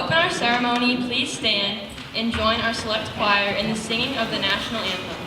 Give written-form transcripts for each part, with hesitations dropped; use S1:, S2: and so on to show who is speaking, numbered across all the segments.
S1: open our ceremony, please stand and join our select choir in the singing of the national anthem.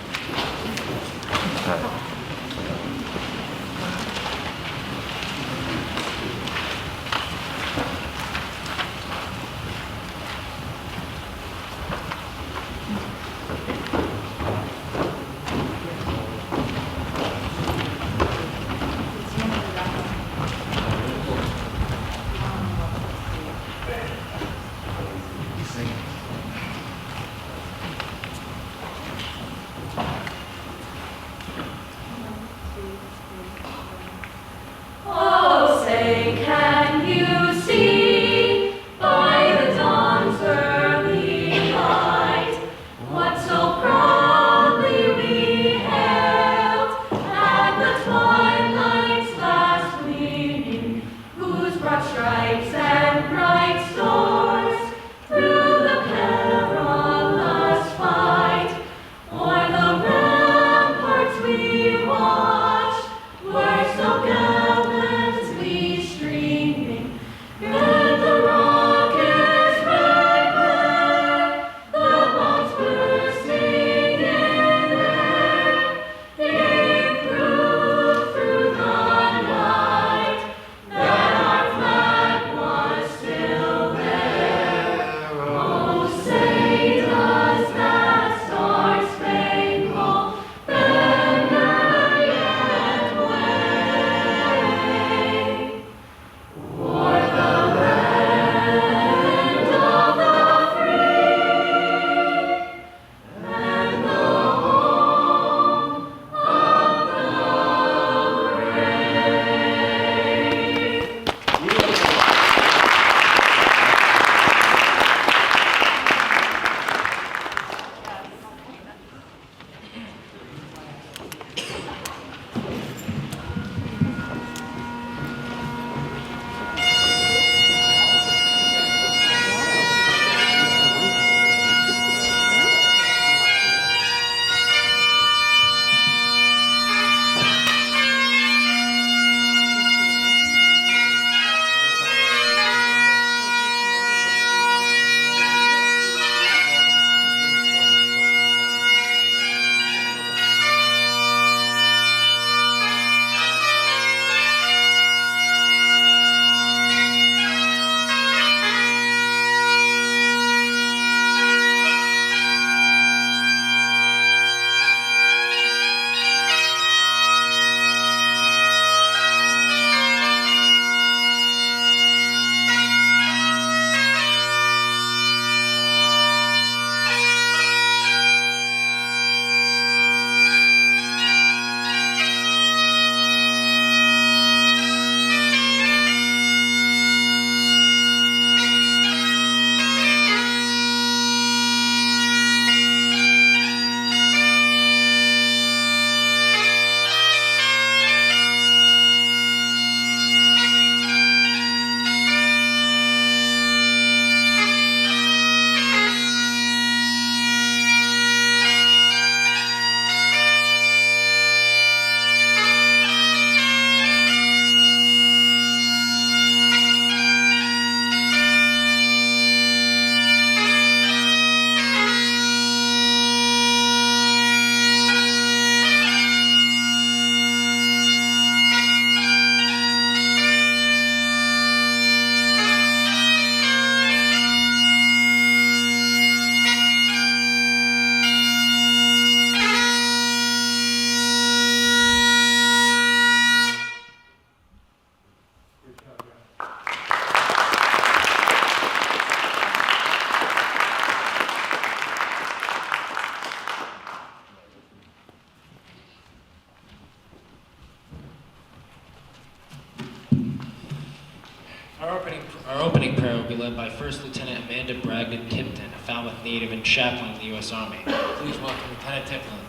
S2: Our opening prayer will be led by First Lieutenant Amanda Bragdon Tipton, a Falmouth native and chaplain of the U.S. Army. Please welcome Lieutenant Tipton.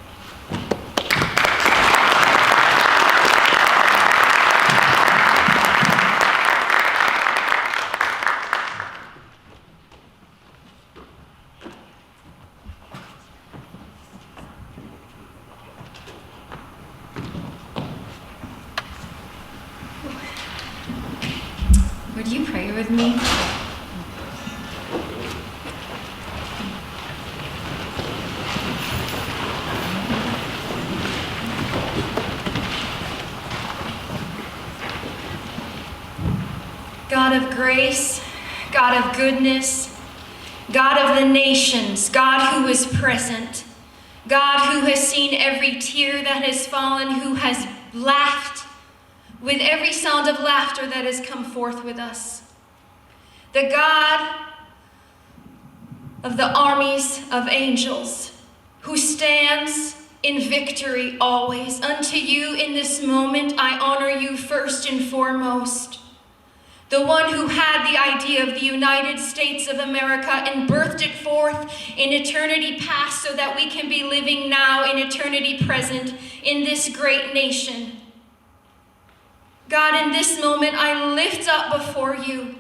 S3: Would you pray with me? of grace, God of goodness, God of the nations, God who is present, God who has seen every tear that has fallen, who has laughed with every sound of laughter that has come forth with us. The God of the armies of angels, who stands in victory always. Unto you in this moment I honor you first and foremost. The one who had the idea of the United States of America and birthed it forth in eternity past so that we can be living now in eternity present in this great nation. God, in this moment I lift up before you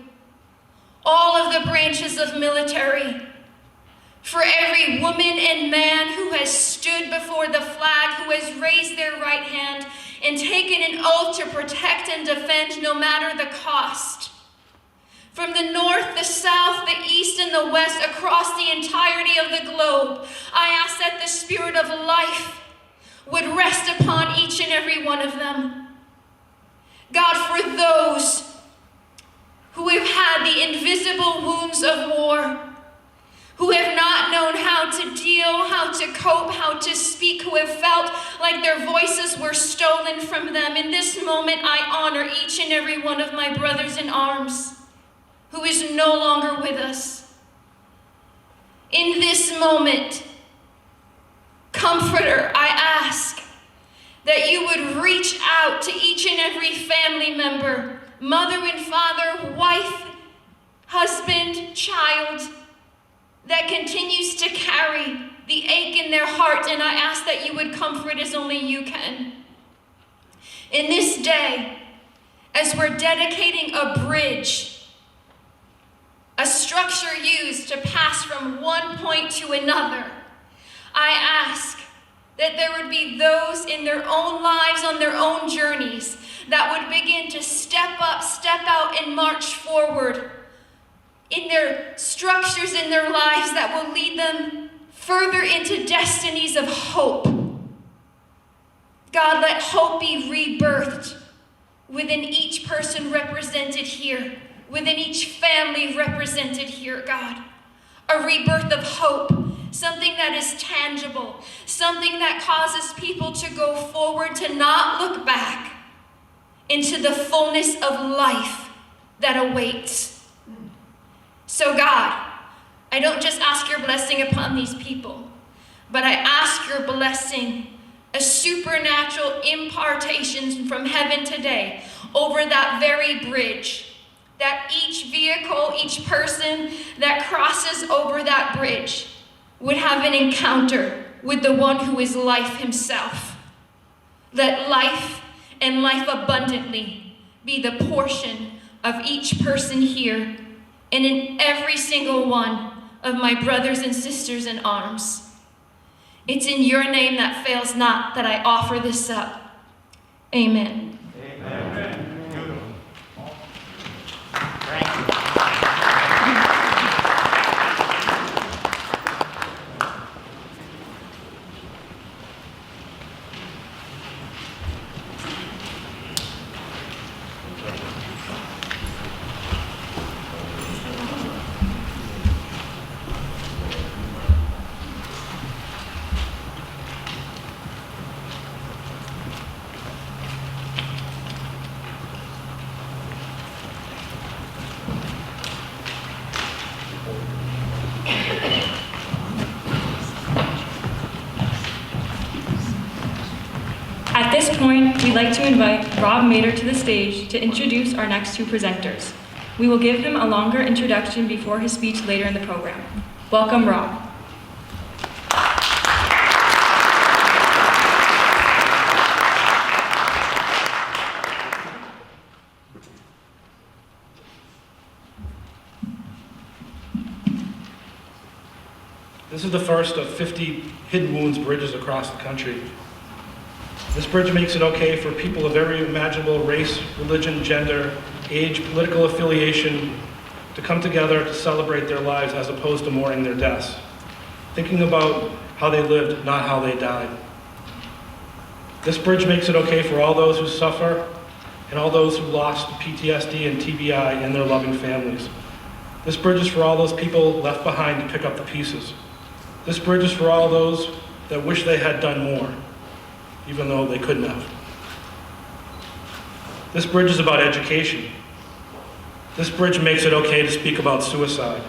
S3: all of the branches of military, for every woman and man who has stood before the flag, who has raised their right hand and taken an oath to protect and defend no matter the cost. From the north, the south, the east, and the west, across the entirety of the globe, I ask that the spirit of life would rest upon each and every one of them. God, for those who have had the invisible wounds of war, who have not known how to deal, how to cope, how to speak, who have felt like their voices were stolen from them. In this moment, I honor each and every one of my brothers in arms who is no longer with us. In this moment, Comforter, I ask that you would reach out to each and every family member, mother and father, wife, husband, child, that continues to carry the ache in their heart, and I ask that you would comfort as only you can. In this day, as we're dedicating a bridge, a structure used to pass from one point to another, I ask that there would be those in their own lives, on their own journeys, that would begin to step up, step out, and march forward in their structures in their lives that will lead them further into destinies of hope. God, let hope be rebirthed within each person represented here, within each family represented here, God. A rebirth of hope, something that is tangible, something that causes people to go forward, to not look back into the fullness of life that awaits. So God, I don't just ask your blessing upon these people, but I ask your blessing, a supernatural impartation from heaven today over that very bridge, that each vehicle, each person that crosses over that bridge would have an encounter with the one who is life himself. Let life and life abundantly be the portion of each person here and in every single one of my brothers and sisters in arms. It's in your name that fails not that I offer this up. Amen.
S4: Amen.
S1: At this point, we'd like to invite Rob Mader to the stage to introduce our next two presenters. We will give him a longer introduction before his speech later in the program. Welcome, Rob.
S5: This is the first of 50 Hidden Wounds bridges across the country. This bridge makes it okay for people of every imaginable race, religion, gender, age, political affiliation to come together to celebrate their lives as opposed to mourning their deaths, thinking about how they lived, not how they died. This bridge makes it okay for all those who suffer and all those who lost PTSD and TBI and their loving families. This bridge is for all those people left behind to pick up the pieces. This bridge is for all those that wish they had done more, even though they couldn't have. This bridge is about education. This bridge makes it okay to speak about suicide.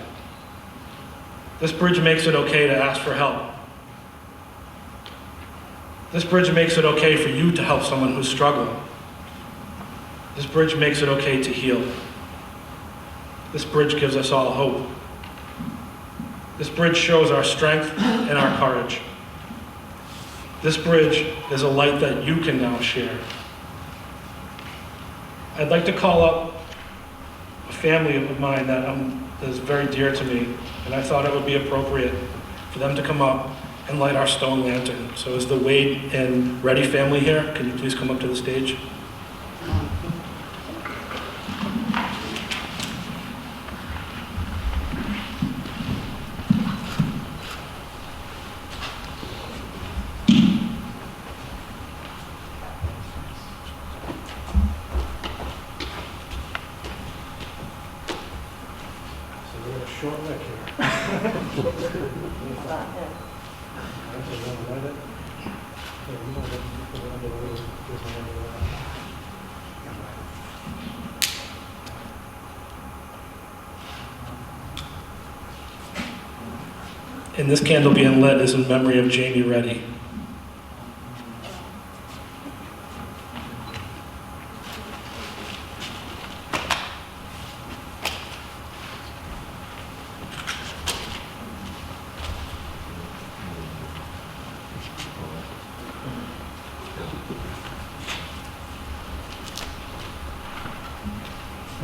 S5: This bridge makes it okay to ask for help. This bridge makes it okay for you to help someone who's struggling. This bridge makes it okay to heal. This bridge gives us all hope. This bridge shows our strength and our courage. This bridge is a light that you can now share. I'd like to call up a family of mine that is very dear to me, and I thought it would be appropriate for them to come up and light our stone lantern. So is the Wade and Reddy family here? Can you please come up to the stage? Short neck here. And this candle being lit is in memory of Jamie Reddy.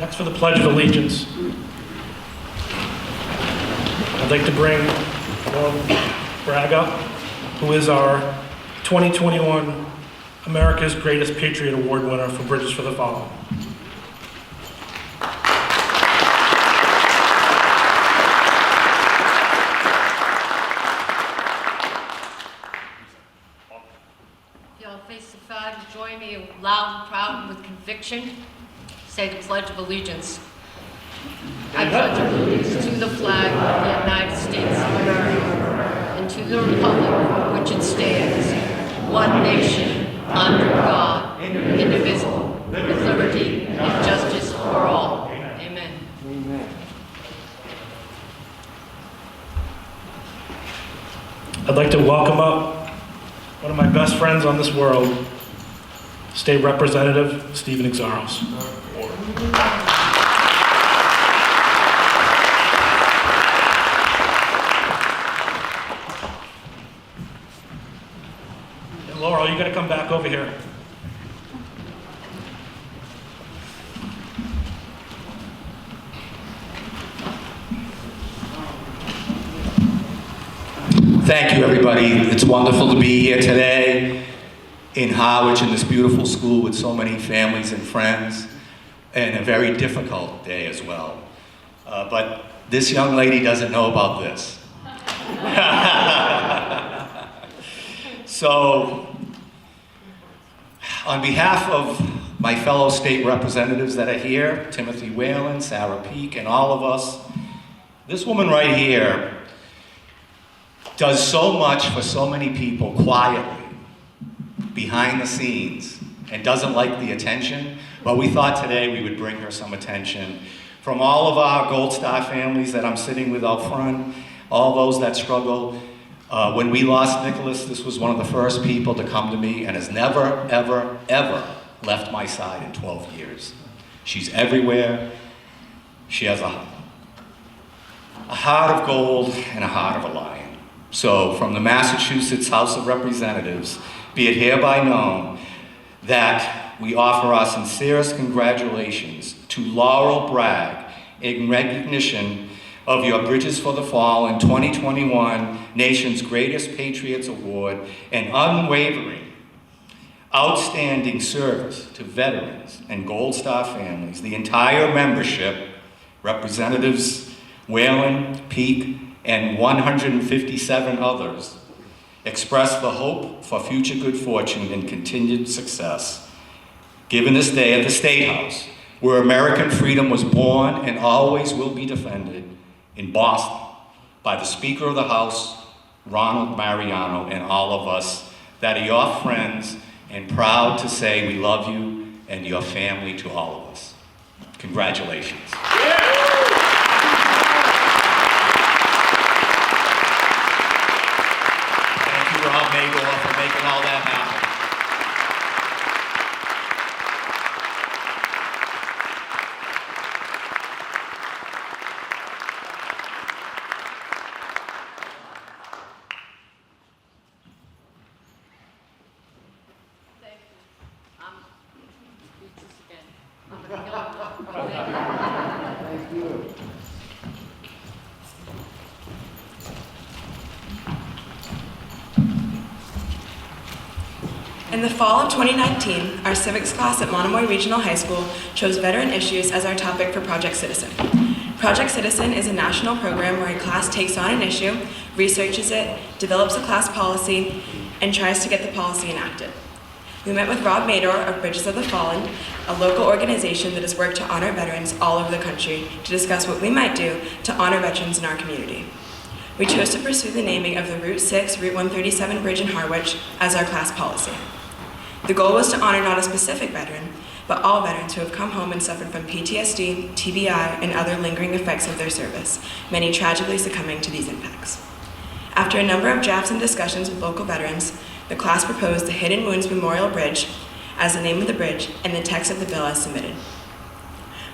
S5: Next, for the Pledge of Allegiance, I'd like to bring Braga, who is our 2021 America's Greatest Patriot Award winner for Bridges for the Fallen.
S4: Y'all face the flag, join me loud and proud and with conviction. Say the Pledge of Allegiance. I pledge allegiance to the flag of the United States of America and to the republic for which it stands, one nation, under God, indivisible, with liberty and justice for all. Amen. Amen.
S5: I'd like to welcome up one of my best friends on this world, State Representative Stephen Exaros. And Laurel, you gotta come back over here.
S6: Thank you, everybody. It's wonderful to be here today in Harwich, in this beautiful school with so many families and friends, and a very difficult day as well. But this young lady doesn't know about this. So, on behalf of my fellow state representatives that are here, Timothy Whalen, Sarah Peak, and all of us, this woman right here does so much for so many people quietly, behind the scenes, and doesn't like the attention, but we thought today we would bring her some attention from all of our Gold Star families that I'm sitting with out front, all those that struggle. When we lost Nicholas, this was one of the first people to come to me and has never, ever, ever left my side in 12 years. She's everywhere. She has a heart of gold and a heart of a lion. So from the Massachusetts House of Representatives, be it hereby known that we offer our sincerest congratulations to Laurel Bragg in recognition of your Bridges for the Fallen 2021 Nation's Greatest Patriots Award and unwavering, outstanding service to veterans and Gold Star families. The entire membership, Representatives Whalen, Peak, and 157 others, express the hope for future good fortune and continued success. given this day at the State House, where American freedom was born and always will be defended, in Boston, by the Speaker of the House, Ronald Mariano, and all of us that are your friends, and proud to say we love you and your family to all of us. Congratulations. Thank you, Rob Madore, for making all that happen.
S4: Thank you. Speechless again. I'm gonna go.
S7: Thank you.
S8: In the fall of 2019, our civics class at Monomoy Regional High School chose veteran issues as our topic for Project Citizen. Project Citizen is a national program where a class takes on an issue, researches it, develops a class policy, and tries to get the policy enacted. We met with Rob Madore of Bridges of the Fallen, a local organization that has worked to honor veterans all over the country, to discuss what we might do to honor veterans in our community. We chose to pursue the naming of the Route 6, Route 137 bridge in Harwich as our class policy. The goal was to honor not a specific veteran, but all veterans who have come home and suffered from PTSD, TBI, and other lingering effects of their service, many tragically succumbing to these impacts. After a number of drafts and discussions with local veterans, the class proposed the Hidden Wounds Memorial Bridge as the name of the bridge and the text of the bill as submitted.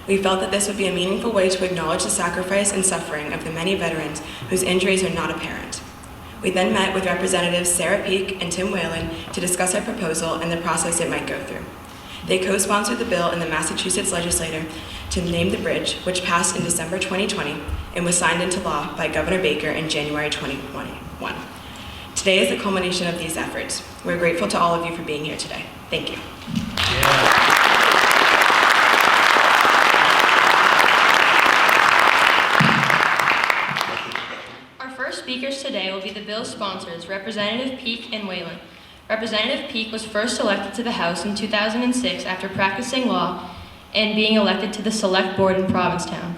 S8: We felt that this would be a meaningful way to acknowledge the sacrifice and suffering of the many veterans whose injuries are not apparent. We then met with Representatives Sarah Peak and Tim Whalen to discuss our proposal and the process it might go through. They co-sponsored the bill in the Massachusetts legislature to name the bridge, which passed in December 2020 and was signed into law by Governor Baker in January 2021. Today is the culmination of these efforts. We're grateful to all of you for being here today. Thank you.
S1: Our first speakers today will be the bill's sponsors, Representative Peak and Whalen. Representative Peak was first elected to the House in 2006 after practicing law and being elected to the Select Board in Provincetown.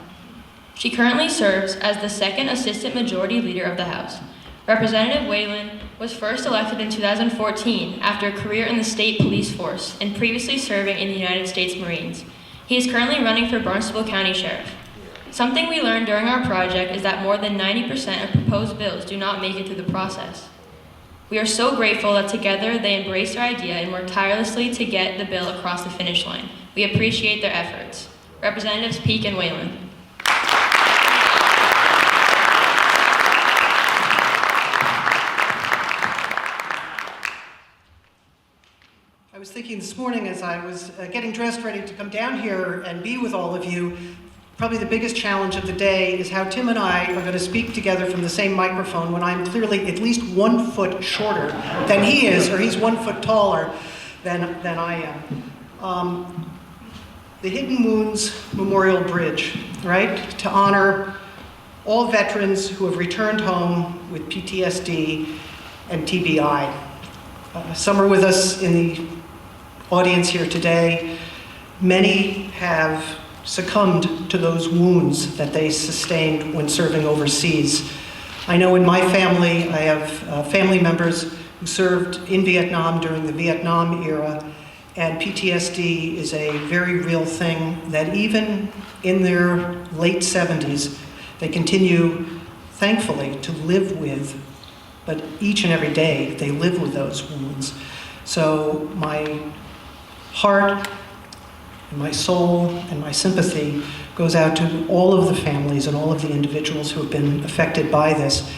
S1: She currently serves as the second Assistant Majority Leader of the House. Representative Whalen was first elected in 2014 after a career in the state police force and previously serving in the United States Marines. He is currently running for Barnstable County Sheriff. Something we learned during our project is that more than 90% of proposed bills do not make it through the process. We are so grateful that together they embraced our idea and worked tirelessly to get the bill across the finish line. We appreciate their efforts. Representatives Peak and Whalen.
S7: I was thinking this morning as I was getting dressed ready to come down here and be with all of you, probably the biggest challenge of the day is how Tim and I are going to speak together from the same microphone when I'm clearly at least 1 foot shorter than he is, or he's 1 foot taller than I am. The Hidden Wounds Memorial Bridge, right? To honor all veterans who have returned home with PTSD and TBI. Some are with us in the audience here today. Many have succumbed to those wounds that they sustained when serving overseas. I know in my family, I have family members who served in Vietnam during the Vietnam era, and PTSD is a very real thing that even in their late 70s, they continue, thankfully, to live with, but each and every day they live with those wounds. So my heart, and my soul, and my sympathy goes out to all of the families and all of the individuals who have been affected by this.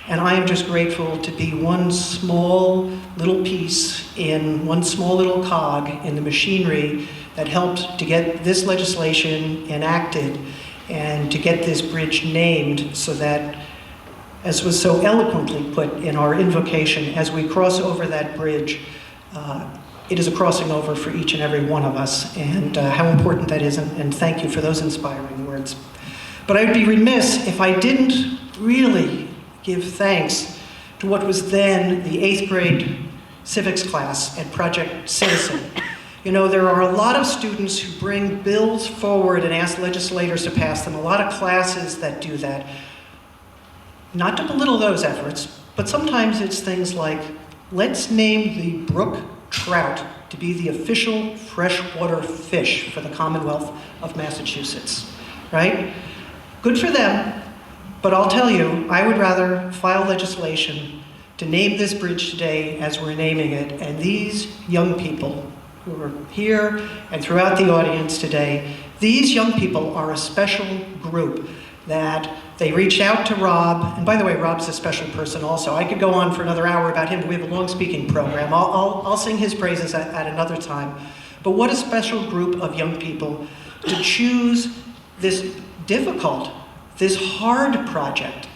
S7: And I am just grateful to be one small little piece in one small little cog in the machinery that helped to get this legislation enacted and to get this bridge named so that, as was so eloquently put in our invocation, as we cross over that bridge, it is a crossing over for each and every one of us, and how important that is, and thank you for those inspiring words. But I would be remiss if I didn't really give thanks to what was then the 8th grade civics class at Project Citizen. You know, there are a lot of students who bring bills forward and ask legislators to pass them, a lot of classes that do that. Not to belittle those efforts, but sometimes it's things like, let's name the brook trout to be the official freshwater fish for the Commonwealth of Massachusetts, right? Good for them, but I'll tell you, I would rather file legislation to name this bridge today as we're naming it, and these young people who are here and throughout the audience today, these young people are a special group that they reached out to Rob, and by the way, Rob's a special person also. I could go on for another hour about him, but we have a long speaking program. I'll sing his praises at another time. But what a special group of young people to choose this difficult, this hard project,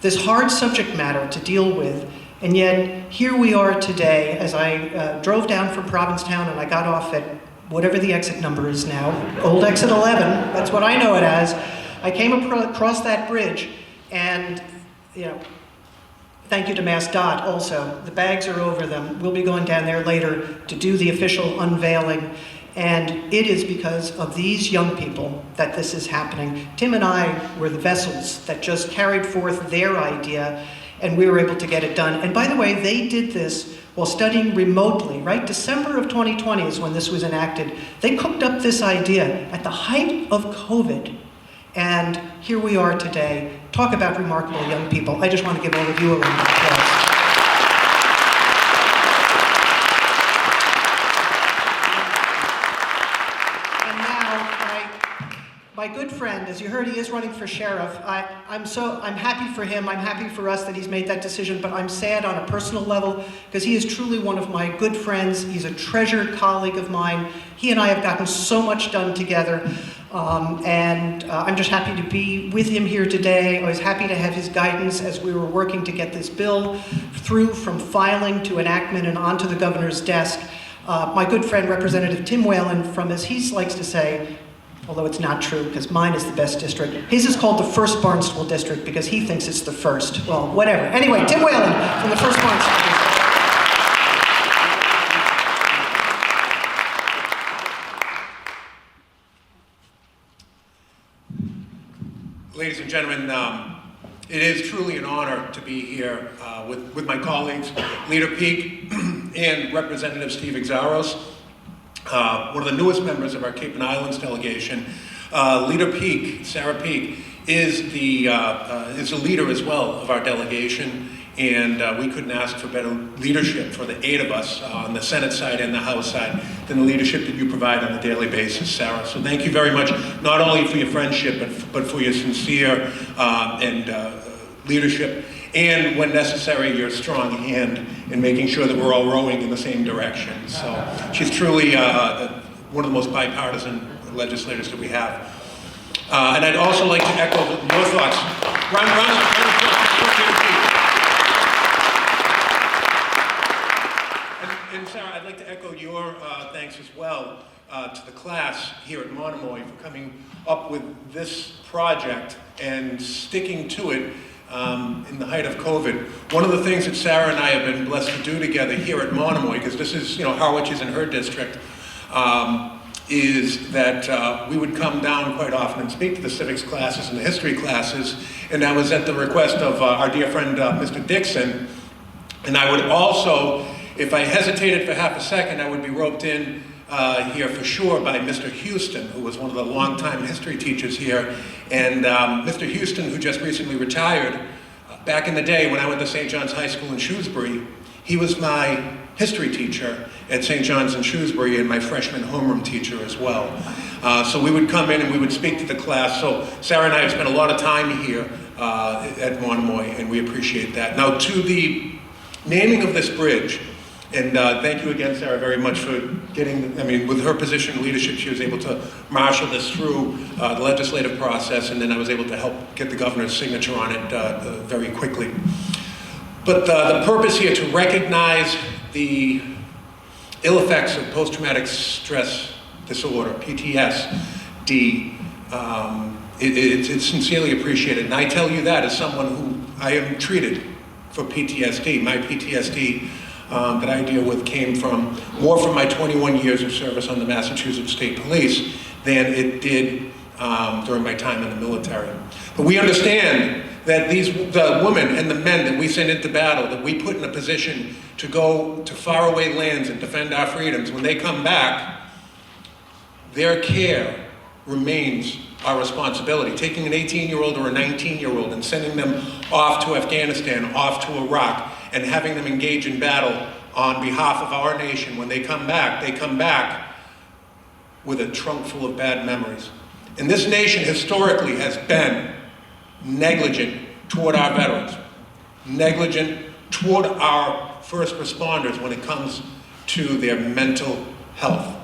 S7: this hard subject matter to deal with. And yet, here we are today, as I drove down from Provincetown and I got off at whatever the exit number is now, old exit 11, that's what I know it as. I came across that bridge, and, you know, thank you to MassDOT also. The bags are over them. We'll be going down there later to do the official unveiling. And it is because of these young people that this is happening. Tim and I were the vessels that just carried forth their idea, and we were able to get it done. And by the way, they did this while studying remotely, right? December of 2020 is when this was enacted. They cooked up this idea at the height of COVID. And here we are today. Talk about remarkable young people. I just want to give all of you a round of applause. And now, my good friend, as you heard, he is running for sheriff. I'm happy for him. I'm happy for us that he's made that decision, but I'm sad on a personal level because he is truly one of my good friends. He's a treasured colleague of mine. He and I have gotten so much done together. I'm just happy to be with him here today. I was happy to have his guidance as we were working to get this bill through from filing to enactment and onto the governor's desk. My good friend, Representative Tim Whalen, from, as he likes to say, although it's not true because mine is the best district, his is called the First Barnstable District because he thinks it's the first. Well, whatever. Anyway, Tim Whalen from the First Barnstable District.
S9: Ladies and gentlemen, it is truly an honor to be here with my colleagues, Leader Peak and Representative Steve Exaros, one of the newest members of our Cape and Islands delegation. Leader Peak, Sarah Peak, is a leader as well of our delegation, and we couldn't ask for better leadership for the 8 of us on the Senate side and the House side than the leadership that you provide on a daily basis, Sarah. So thank you very much, not only for your friendship, but for your sincere leadership, and when necessary, your strong hand in making sure that we're all rowing in the same direction. So she's truly one of the most bipartisan legislators that we have. And I'd also like to echo your thoughts. And Sarah, I'd like to echo your thanks as well to the class here at Monomoy for coming up with this project and sticking to it in the height of COVID. One of the things that Sarah and I have been blessed to do together here at Monomoy, because this is, Harwich is in her district, is that we would come down quite often and speak to the civics classes and the history classes, and that was at the request of our dear friend, Mr. Dixon. And I would also, if I hesitated for half a second, I would be roped in here for sure by Mr. Houston, who was one of the longtime history teachers here. And Mr. Houston, who just recently retired, back in the day when I went to St. John's High School in Shrewsbury, he was my history teacher at St. John's in Shrewsbury and my freshman homeroom teacher as well. So we would come in and we would speak to the class. So Sarah and I have spent a lot of time here at Monomoy, and we appreciate that. Now to the naming of this bridge, and thank you again, Sarah, very much for getting, with her position in leadership, she was able to marshal this through the legislative process, and then I was able to help get the governor's signature on it very quickly. But the purpose here to recognize the ill effects of post-traumatic stress disorder, PTSD, it's sincerely appreciated. And I tell you that as someone who I am treated for PTSD. My PTSD that I deal with came from more from my 21 years of service on the Massachusetts State Police than it did during my time in the military. But we understand that the women and the men that we send into battle, that we put in a position to go to faraway lands and defend our freedoms, when they come back, their care remains our responsibility. Taking an 18-year-old or a 19-year-old and sending them off to Afghanistan, off to Iraq, and having them engage in battle on behalf of our nation, when they come back with a trunk full of bad memories. And this nation historically has been negligent toward our veterans, negligent toward our first responders when it comes to their mental health.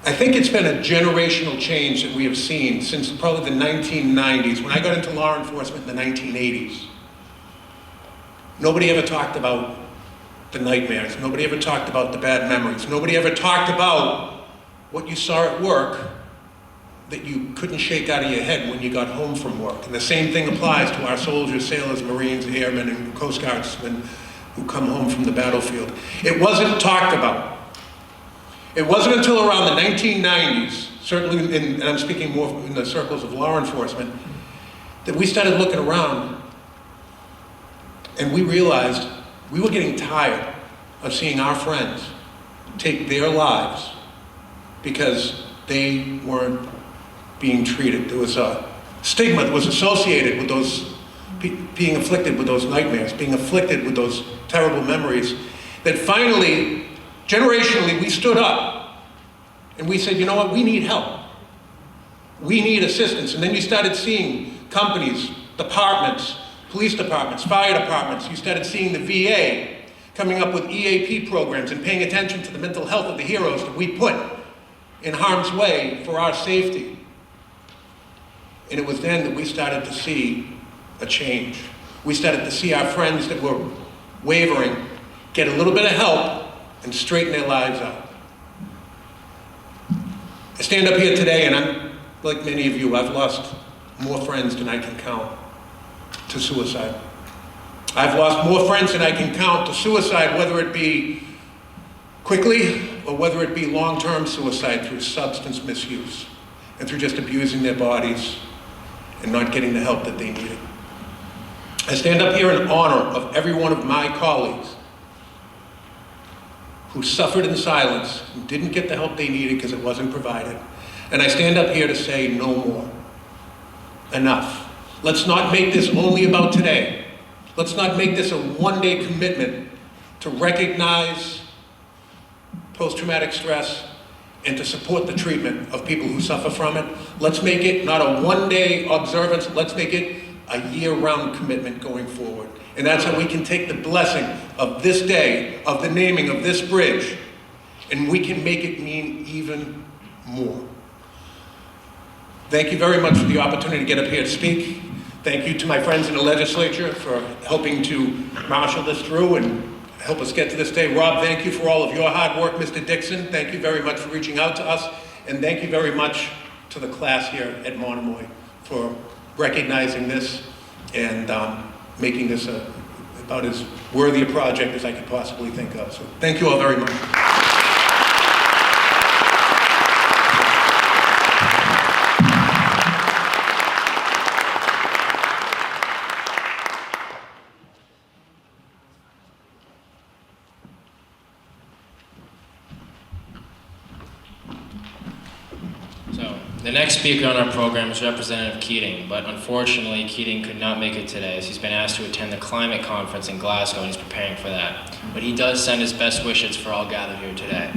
S9: I think it's been a generational change that we have seen since probably the 1990s. When I got into law enforcement in the 1980s, nobody ever talked about the nightmares. Nobody ever talked about the bad memories. Nobody ever talked about what you saw at work that you couldn't shake out of your head when you got home from work. And the same thing applies to our soldiers, sailors, Marines, airmen, and Coast Guardsmen who come home from the battlefield. It wasn't talked about. It wasn't until around the 1990s, certainly, and I'm speaking more in the circles of law enforcement, that we started looking around and we realized we were getting tired of seeing our friends take their lives because they weren't being treated. There was a stigma that was associated with those being afflicted with those nightmares, being afflicted with those terrible memories, that finally, generationally, we stood up and we said, you know what, we need help. We need assistance. And then you started seeing companies, departments, police departments, fire departments. You started seeing the VA coming up with EAP programs and paying attention to the mental health of the heroes that we put in harm's way for our safety. And it was then that we started to see a change. We started to see our friends that were wavering get a little bit of help and straighten their lives out. I stand up here today and I'm, like many of you, I've lost more friends than I can count to suicide. I've lost more friends than I can count to suicide, whether it be quickly or whether it be long-term suicide through substance misuse and through just abusing their bodies and not getting the help that they needed. I stand up here in honor of every one of my colleagues who suffered in silence and didn't get the help they needed because it wasn't provided. And I stand up here to say no more. Enough. Let's not make this only about today. Let's not make this a one-day commitment to recognize post-traumatic stress and to support the treatment of people who suffer from it. Let's make it not a one-day observance, let's make it a year-round commitment going forward. And that's how we can take the blessing of this day, of the naming of this bridge, and we can make it mean even more. Thank you very much for the opportunity to get up here to speak. Thank you to my friends in the legislature for helping to marshal this through and help us get to this day. Rob, thank you for all of your hard work. Mr. Dixon, thank you very much for reaching out to us. And thank you very much to the class here at Monomoy for recognizing this and making this about as worthy a project as I could possibly think of. So thank you all very much.
S2: The next speaker on our program is Representative Keating, but unfortunately Keating could not make it today as he's been asked to attend the climate conference in Glasgow and he's preparing for that. But he does send his best wishes for all gathered here today.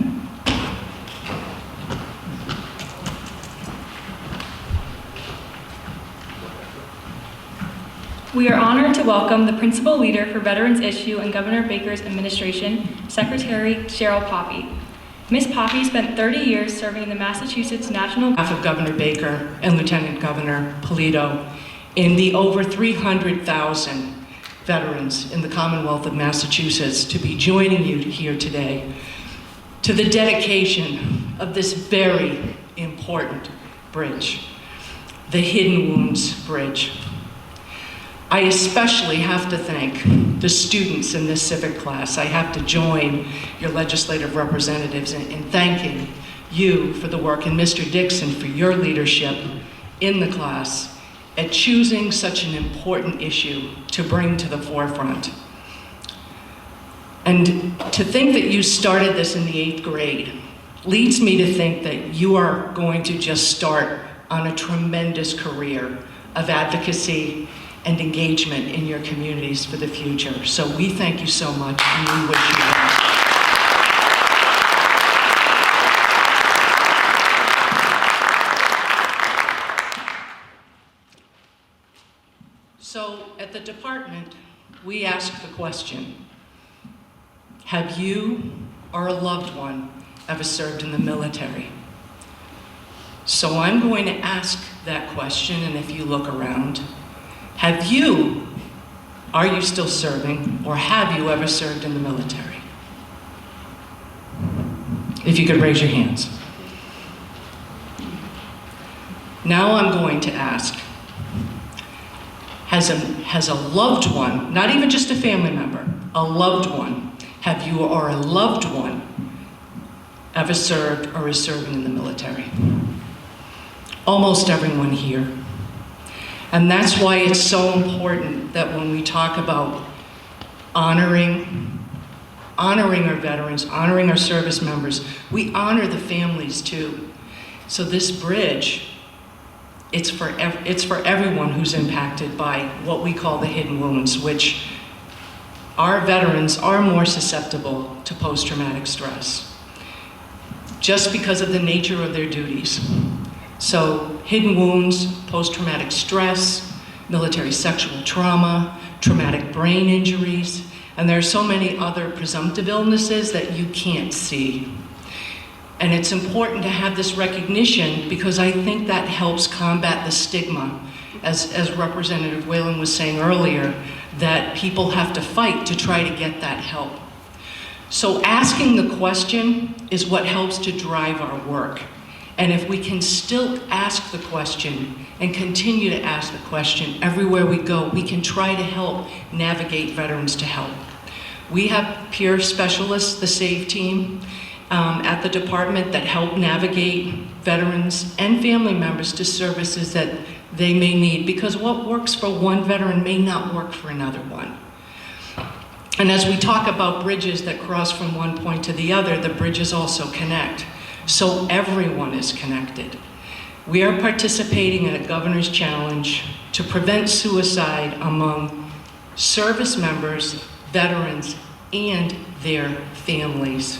S1: We are honored to welcome the Principal Leader for Veterans Issue and Governor Baker's administration, Secretary Cheryl Poppy. Ms. Poppy spent 30 years serving in the Massachusetts National
S10: behalf of Governor Baker and Lieutenant Governor Polito in the over 300,000 veterans in the Commonwealth of Massachusetts to be joining you here today to the dedication of this very important bridge, the Hidden Wounds Bridge. I especially have to thank the students in this civic class. I have to join your legislative representatives in thanking you for the work, and Mr. Dixon for your leadership in the class at choosing such an important issue to bring to the forefront. And to think that you started this in the 8th grade leads me to think that you are going to just start on a tremendous career of advocacy and engagement in your communities for the future. So we thank you so much, and we wish you well. So at the department, we ask the question, have you or a loved one ever served in the military? So I'm going to ask that question, and if you look around, are you still serving, or have you ever served in the military? If you could raise your hands. Now I'm going to ask, has a loved one, not even just a family member, a loved one, have you or a loved one ever served or is serving in the military? Almost everyone here. And that's why it's so important that when we talk about honoring our veterans, honoring our service members, we honor the families too. So this bridge, it's for everyone who's impacted by what we call the hidden wounds, which our veterans are more susceptible to post-traumatic stress, just because of the nature of their duties. So hidden wounds, post-traumatic stress, military sexual trauma, traumatic brain injuries, and there are so many other presumptive illnesses that you can't see. And it's important to have this recognition because I think that helps combat the stigma, as Representative Whalen was saying earlier, that people have to fight to try to get that help. So asking the question is what helps to drive our work. And if we can still ask the question and continue to ask the question everywhere we go, we can try to help navigate veterans to help. We have peer specialists, the SAVE team, at the department that help navigate veterans and family members to services that they may need, because what works for one veteran may not work for another one. And as we talk about bridges that cross from one point to the other, the bridges also connect. So everyone is connected. We are participating in a governor's challenge to prevent suicide among service members, veterans, and their families.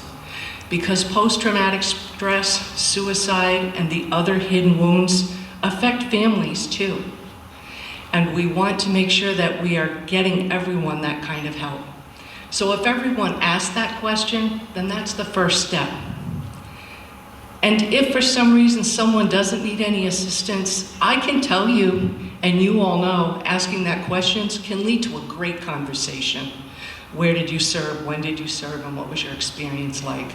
S10: Because post-traumatic stress, suicide, and the other hidden wounds affect families too. And we want to make sure that we are getting everyone that kind of help. So if everyone asks that question, then that's the first step. And if for some reason someone doesn't need any assistance, I can tell you, and you all know, asking that question can lead to a great conversation. Where did you serve? When did you serve? And what was your experience like?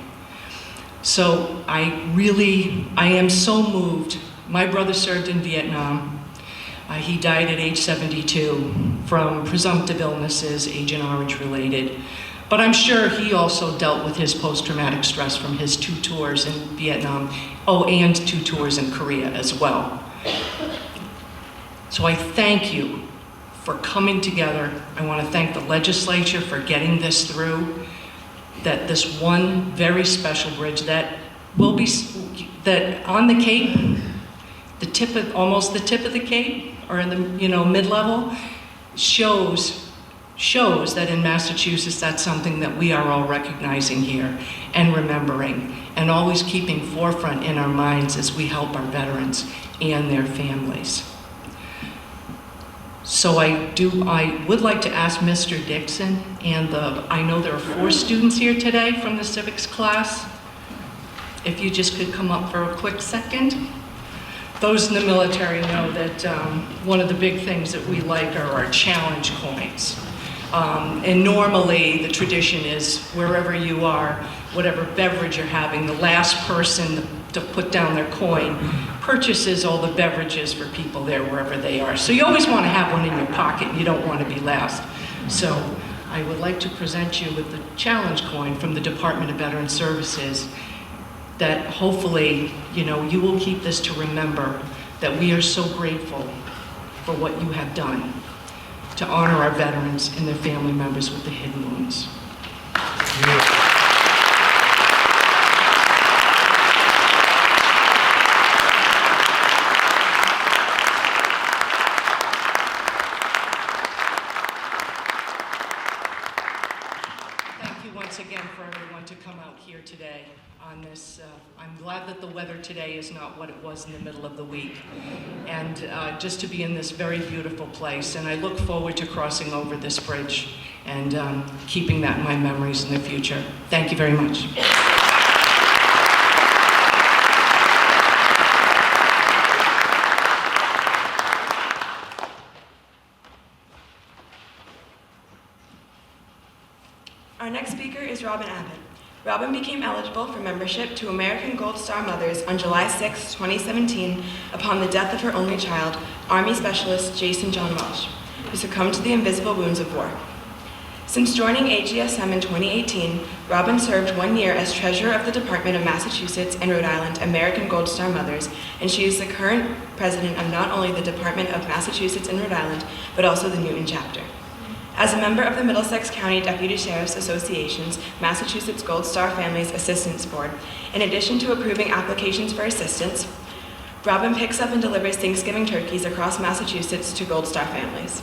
S10: So I am so moved. My brother served in Vietnam. He died at age 72 from presumptive illnesses, Agent Orange related. But I'm sure he also dealt with his post-traumatic stress from his 2 tours in Vietnam, and 2 tours in Korea as well. So I thank you for coming together. I want to thank the legislature for getting this through, that this one very special bridge that will be, that on the Cape, almost the tip of the Cape, or in the mid-level, shows that in Massachusetts, that's something that we are all recognizing here and remembering and always keeping forefront in our minds as we help our veterans and their families. So I would like to ask Mr. Dixon, and I know there are 4 students here today from the civics class. If you just could come up for a quick second. Those in the military know that one of the big things that we like are our challenge coins. And normally the tradition is wherever you are, whatever beverage you're having, the last person to put down their coin purchases all the beverages for people there wherever they are. So you always want to have one in your pocket, and you don't want to be last. So I would like to present you with the challenge coin from the Department of Veteran Services that hopefully, you will keep this to remember that we are so grateful for what you have done to honor our veterans and their family members with the hidden wounds. Thank you once again for everyone to come out here today on this. I'm glad that the weather today is not what it was in the middle of the week, and just to be in this very beautiful place. And I look forward to crossing over this bridge and keeping that in my memories in the future. Thank you very much.
S8: Our next speaker is Robin Abbott. Robin became eligible for membership to American Gold Star Mothers on July 6, 2017, upon the death of her only child, Army Specialist Jason John Welch, who succumbed to the invisible wounds of war. Since joining AGSM in 2018, Robin served 1 year as treasurer of the Department of Massachusetts and Rhode Island American Gold Star Mothers, and she is the current president of not only the Department of Massachusetts and Rhode Island, but also the Newton chapter. As a member of the Middlesex County Deputy Sheriff's Association's Massachusetts Gold Star Families Assistance Board, in addition to approving applications for assistance, Robin picks up and delivers Thanksgiving turkeys across Massachusetts to Gold Star families.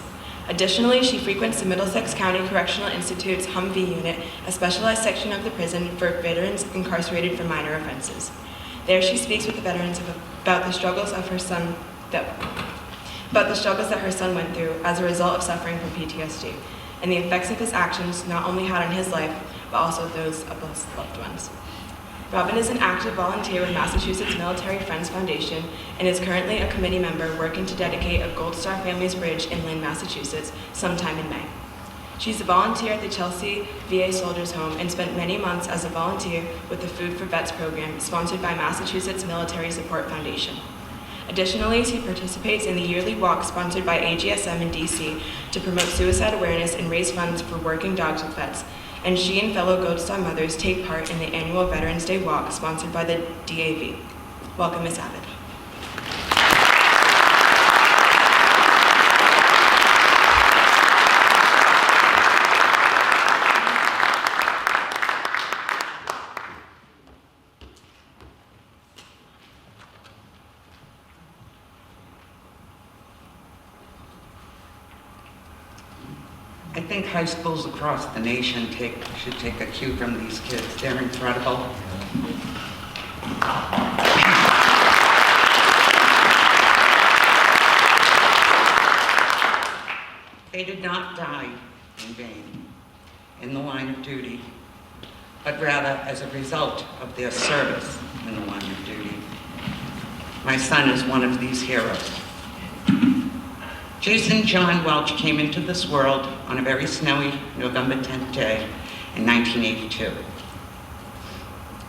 S8: Additionally, she frequents the Middlesex County Correctional Institute's Humvee unit, a specialized section of the prison for veterans incarcerated for minor offenses. There she speaks with the veterans about the struggles that her son went through as a result of suffering from PTSD, and the effects of his actions not only had on his life, but also those of his loved ones. Robin is an active volunteer with Massachusetts Military Friends Foundation and is currently a committee member working to dedicate a Gold Star Families Bridge in Lynn, Massachusetts, sometime in May. She's a volunteer at the Chelsea VA Soldiers Home and spent many months as a volunteer with the Food for Vets program sponsored by Massachusetts Military Support Foundation. Additionally, she participates in the yearly walk sponsored by AGSM in DC to promote suicide awareness and raise funds for working dogs with vets. And she and fellow Gold Star mothers take part in the annual Veterans Day walk sponsored by the DAV. Welcome, Ms. Abbott.
S11: I think high schools across the nation should take a cue from these kids. They're incredible. They did not die in vain in the line of duty, but rather as a result of their service in the line of duty. My son is one of these heroes. Jason John Welch came into this world on a very snowy November 10th day in 1982.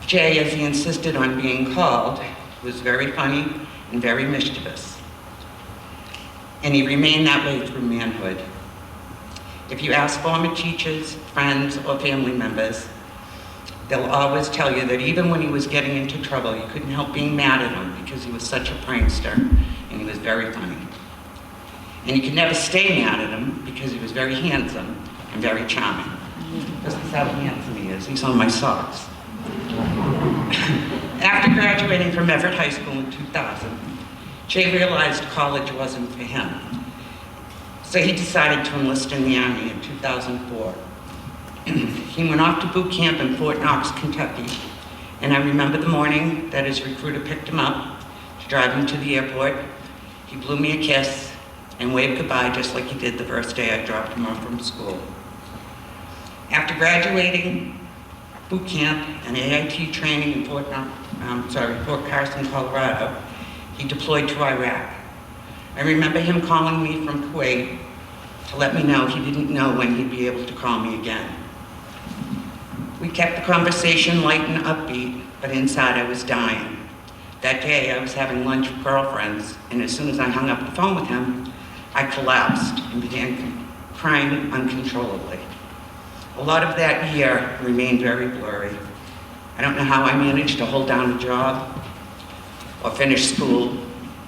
S11: Jay, as he insisted on being called, was very funny and very mischievous. And he remained that way through manhood. If you ask former teachers, friends, or family members, they'll always tell you that even when he was getting into trouble, you couldn't help being mad at him because he was such a prankster and he was very funny. And you could never stay mad at him because he was very handsome and very charming. This is how handsome he is. He's on my socks. After graduating from Everett High School in 2000, Jay realized college wasn't for him. So he decided to enlist in the Army in 2004. He went off to boot camp in Fort Knox, Kentucky. And I remember the morning that his recruiter picked him up to drive him to the airport. He blew me a kiss and waved goodbye just like he did the first day I dropped him off from school. After graduating boot camp and AIT training in Fort Carson, Colorado, he deployed to Iraq. I remember him calling me from Kuwait to let me know he didn't know when he'd be able to call me again. We kept the conversation light and upbeat, but inside I was dying. That day, I was having lunch with girlfriends, and as soon as I hung up the phone with him, I collapsed and began crying uncontrollably. A lot of that year remained very blurry. I don't know how I managed to hold down a job or finish school,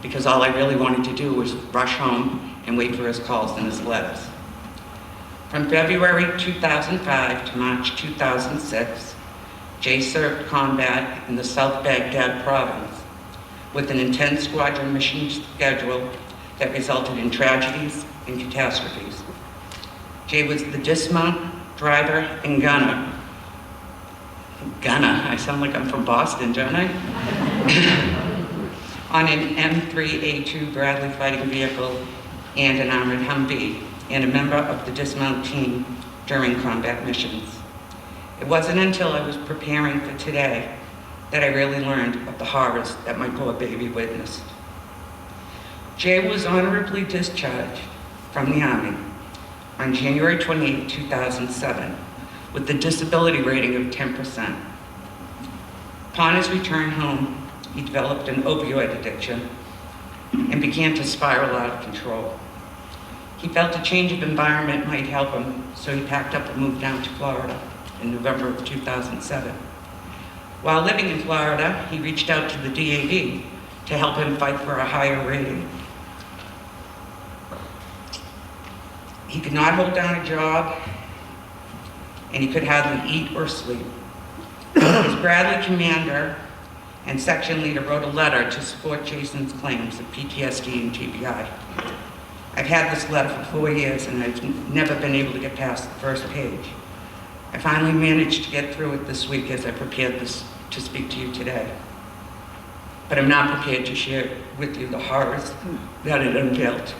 S11: because all I really wanted to do was rush home and wait for his calls and his letters. From February 2005 to March 2006, Jay served combat in the South Baghdad province with an intense squadron mission schedule that resulted in tragedies and catastrophes. Jay was the dismount, driver, and gunner. Gunner, I sound like I'm from Boston, don't I? On an M3A2 Bradley fighting vehicle and an armored Humvee, and a member of the dismount team during combat missions. It wasn't until I was preparing for today that I really learned of the horrors that my poor baby witnessed. Jay was honorably discharged from the Army on January 28, 2007, with a disability rating of 10%. Upon his return home, he developed an opioid addiction and began to spiral out of control. He felt a change of environment might help him, so he packed up and moved down to Florida in November of 2007. While living in Florida, he reached out to the DAV to help him fight for a higher rating. He could not hold down a job, and he could hardly eat or sleep. His Bradley commander and section leader wrote a letter to support Jason's claims of PTSD and TBI. I've had this letter for 4 years, and I've never been able to get past the first page. I finally managed to get through it this week as I prepared this to speak to you today. But I'm not prepared to share with you the horrors that it unveiled.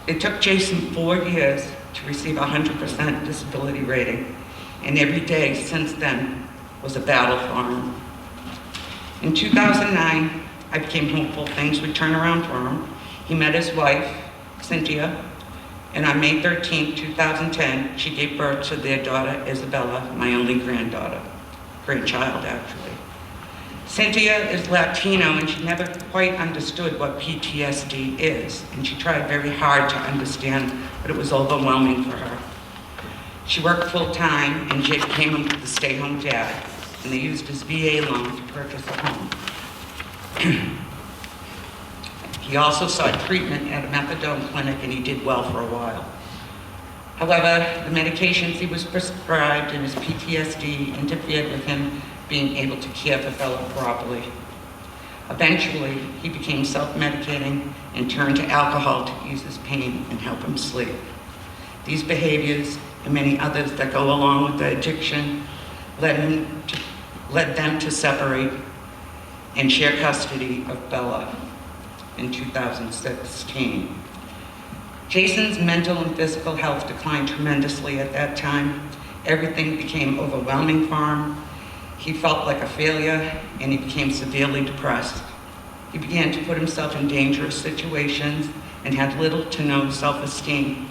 S11: It took Jason 4 years to receive a 100% disability rating, and every day since then was a battle for him. In 2009, I became hopeful things would turn around for him. He met his wife, Cynthia, and on May 13, 2010, she gave birth to their daughter, Isabella, my only grandchild, actually. Cynthia is Latino, and she never quite understood what PTSD is, and she tried very hard to understand, but it was overwhelming for her. She worked full-time, and Jake became the stay-home dad, and they used his VA loan to purchase a home. He also sought treatment at a methadone clinic, and he did well for a while. However, the medications he was prescribed and his PTSD interfered with him being able to care for Bella properly. Eventually, he became self-medicating and turned to alcohol to ease his pain and help him sleep. These behaviors and many others that go along with the addiction led them to separate and share custody of Bella in 2016. Jason's mental and physical health declined tremendously at that time. Everything became overwhelming for him. He felt like a failure, and he became severely depressed. He began to put himself in dangerous situations and had little to no self-esteem.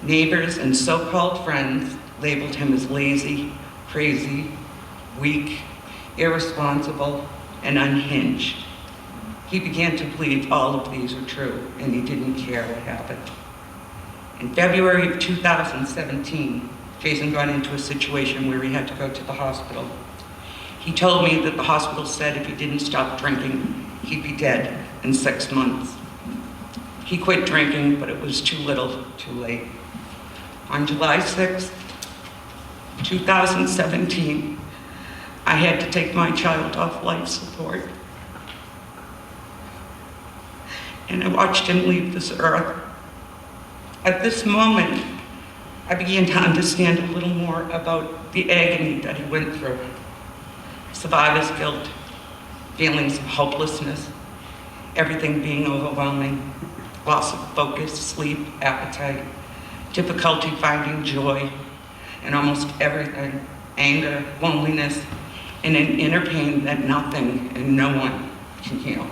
S11: Neighbors and so-called friends labeled him as lazy, crazy, weak, irresponsible, and unhinged. He began to believe all of these were true, and he didn't care what happened. In February of 2017, Jason got into a situation where he had to go to the hospital. He told me that the hospital said if he didn't stop drinking, he'd be dead in 6 months. He quit drinking, but it was too little, too late. On July 6th, 2017, I had to take my child off life support. And I watched him leave this earth. At this moment, I began to understand a little more about the agony that he went through. Survivor's guilt, feelings of hopelessness, everything being overwhelming, loss of focus, sleep, appetite, difficulty finding joy, and almost everything, anger, loneliness, and an inner pain that nothing and no one can heal.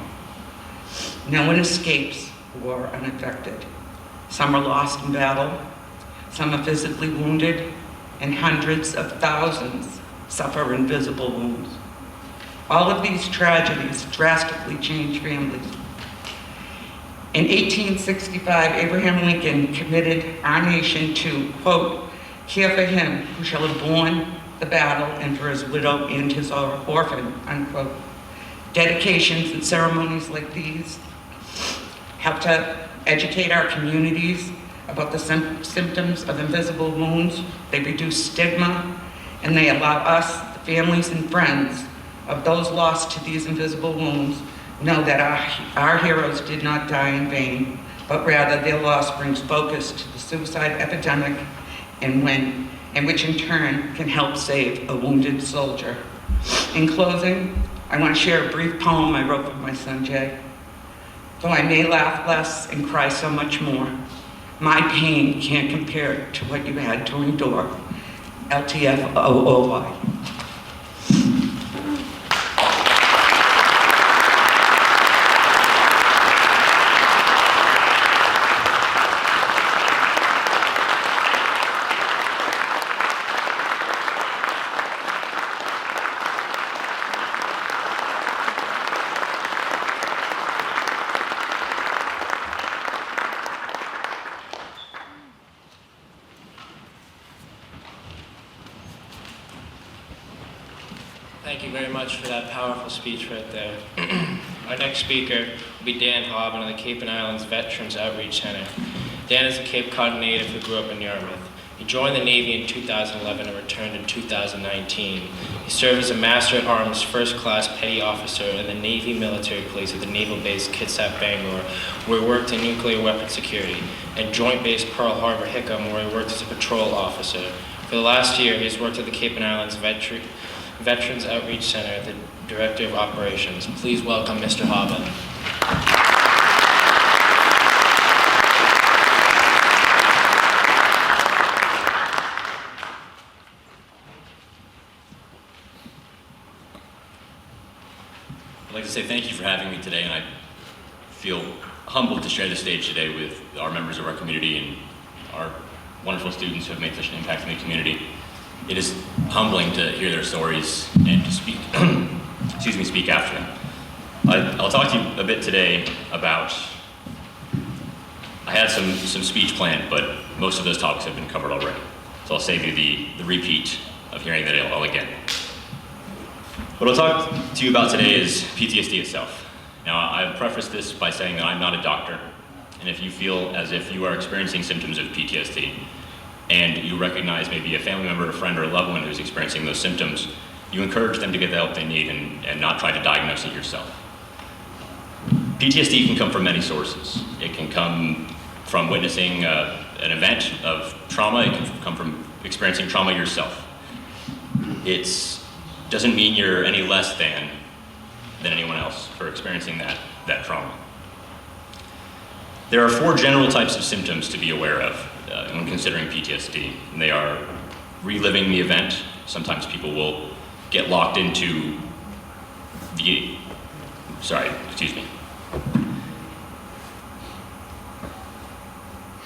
S11: No one escapes war unaffected. Some are lost in battle, some are physically wounded, and hundreds of thousands suffer invisible wounds. All of these tragedies drastically changed families. In 1865, Abraham Lincoln committed our nation to, quote, care for him who shall have borne the battle and for his widow and his orphan, unquote. Dedications and ceremonies like these help to educate our communities about the symptoms of invisible wounds. They reduce stigma, and they allow us, the families and friends of those lost to these invisible wounds, know that our heroes did not die in vain, but rather their loss brings focus to the suicide epidemic and which in turn can help save a wounded soldier. In closing, I want to share a brief poem I wrote for my son Jay. Though I may laugh less and cry so much more, my pain can't compare to what you had to endure. LTFOOY.
S2: Thank you very much for that powerful speech right there. Our next speaker will be Dan Hobbin of the Cape and Islands Veterans Outreach Center. Dan is a Cape Cod native who grew up in Yarmouth. He joined the Navy in 2011 and returned in 2019. He served as a Master at Arms First Class Petty Officer in the Navy Military Police at the Naval Base Kitsap, Bangalore, where he worked in nuclear weapon security, and Joint Base Pearl Harbor, Hickam, where he worked as a patrol officer. For the last year, he has worked at the Cape and Islands Veterans Outreach Center, the Director of Operations. Please welcome Mr. Hobbin.
S12: I'd like to say thank you for having me today, and I feel humbled to share the stage today with our members of our community and our wonderful students who have made such an impact in the community. It is humbling to hear their stories and to speak, speak after them. I'll talk to you a bit today about, I had some speech planned, but most of those topics have been covered already. So I'll save you the repeat of hearing that all again. What I'll talk to you about today is PTSD itself. Now, I've prefaced this by saying that I'm not a doctor, and if you feel as if you are experiencing symptoms of PTSD, and you recognize maybe a family member, a friend, or a loved one who's experiencing those symptoms, you encourage them to get the help they need and not try to diagnose it yourself. PTSD can come from many sources. It can come from witnessing an event of trauma. It can come from experiencing trauma yourself. It doesn't mean you're any less than anyone else for experiencing that trauma. There are 4 general types of symptoms to be aware of when considering PTSD. And they are reliving the event. Sometimes people will get locked into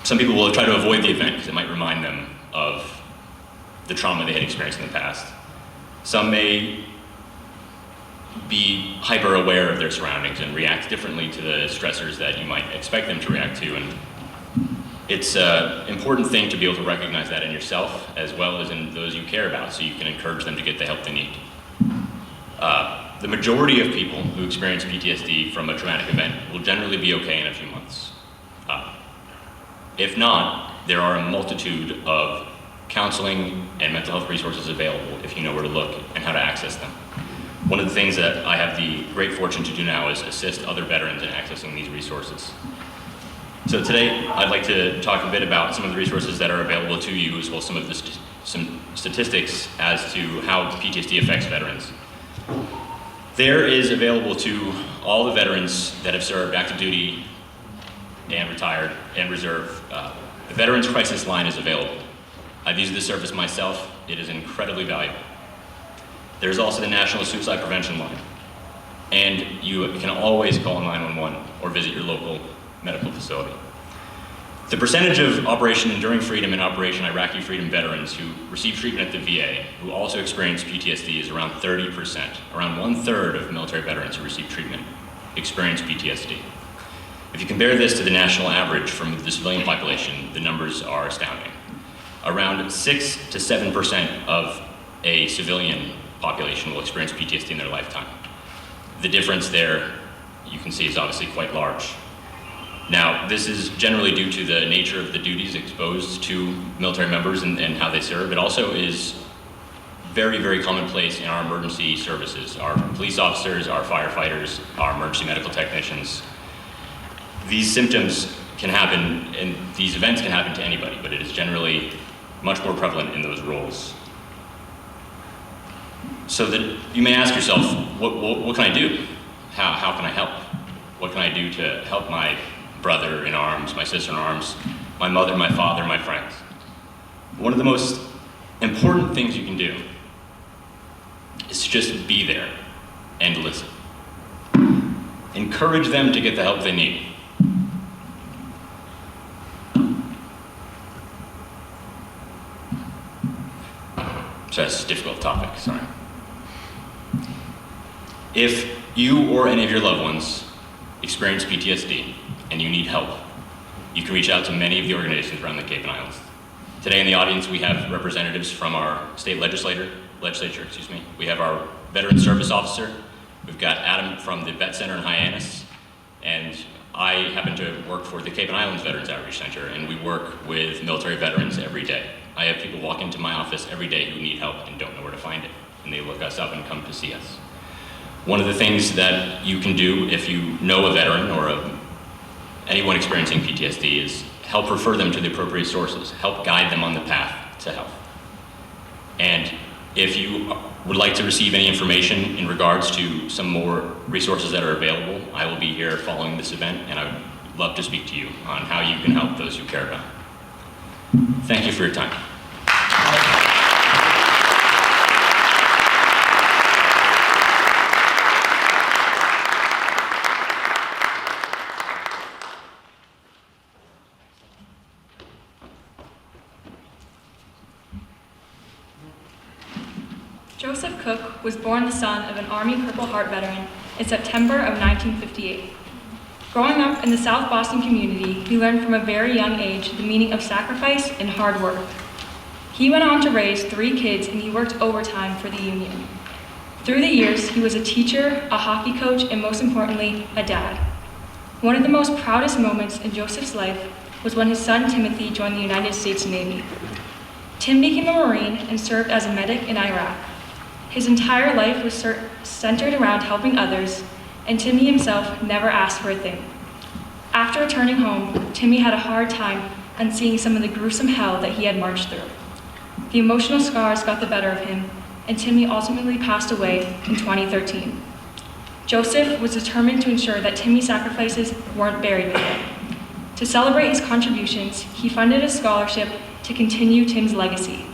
S12: Some people will try to avoid the event because it might remind them of the trauma they had experienced in the past. Some may be hyper aware of their surroundings and react differently to the stressors that you might expect them to react to. And it's an important thing to be able to recognize that in yourself as well as in those you care about, so you can encourage them to get the help they need. The majority of people who experience PTSD from a traumatic event will generally be okay in a few months. If not, there are a multitude of counseling and mental health resources available if you know where to look and how to access them. One of the things that I have the great fortune to do now is assist other veterans in accessing these resources. So today, I'd like to talk a bit about some of the resources that are available to you, as well as some statistics as to how PTSD affects veterans. There is available to all the veterans that have served active duty and retired and reserve. The Veterans Crisis Line is available. I've used this service myself. It is incredibly valuable. There's also the National Suicide Prevention Line. And you can always call 911 or visit your local medical facility. The percentage of Operation Enduring Freedom and Operation Iraqi Freedom veterans who receive treatment at the VA, who also experience PTSD, is around 30%. Around 1/3 of military veterans who receive treatment experience PTSD. If you compare this to the national average from the civilian population, the numbers are astounding. Around 6 to 7% of a civilian population will experience PTSD in their lifetime. The difference there, you can see, is obviously quite large. Now, this is generally due to the nature of the duties exposed to military members and how they serve. It also is very, very commonplace in our emergency services. Our police officers, our firefighters, our emergency medical technicians. These symptoms can happen, and these events can happen to anybody, but it is generally much more prevalent in those roles. So that you may ask yourself, what can I do? How can I help? What can I do to help my brother in arms, my sister in arms, my mother, my father, my friends? One of the most important things you can do is to just be there and listen. Encourage them to get the help they need. So that's a difficult topic, sorry. If you or any of your loved ones experience PTSD and you need help, you can reach out to many of the organizations around the Cape and Islands. Today in the audience we have representatives from our state legislature. We have our veteran service officer. We've got Adam from the Vet Center in Hyannis, and I happen to work for the Cape and Islands Veterans Outreach Center, and we work with military veterans every day. I have people walk into my office every day who need help and don't know where to find it, and they look us up and come to see us. One of the things that you can do if you know a veteran or anyone experiencing PTSD is help refer them to the appropriate sources, help guide them on the path to health. And if you would like to receive any information in regards to some more resources that are available, I will be here following this event, and I would love to speak to you on how you can help those you care about. Thank you for your time.
S1: Joseph Cook was born the son of an Army Purple Heart veteran in September of 1958. Growing up in the South Boston community, he learned from a very young age the meaning of sacrifice and hard work. He went on to raise 3 kids, and he worked overtime for the union. Through the years, he was a teacher, a hockey coach, and most importantly, a dad. One of the most proudest moments in Joseph's life was when his son Timothy joined the United States Navy. Tim became a Marine and served as a medic in Iraq. His entire life was centered around helping others, and Timmy himself never asked for a thing. After returning home, Timmy had a hard time on seeing some of the gruesome hell that he had marched through. The emotional scars got the better of him, and Timmy ultimately passed away in 2013. Joseph was determined to ensure that Timmy's sacrifices weren't buried with him. To celebrate his contributions, he funded a scholarship to continue Tim's legacy.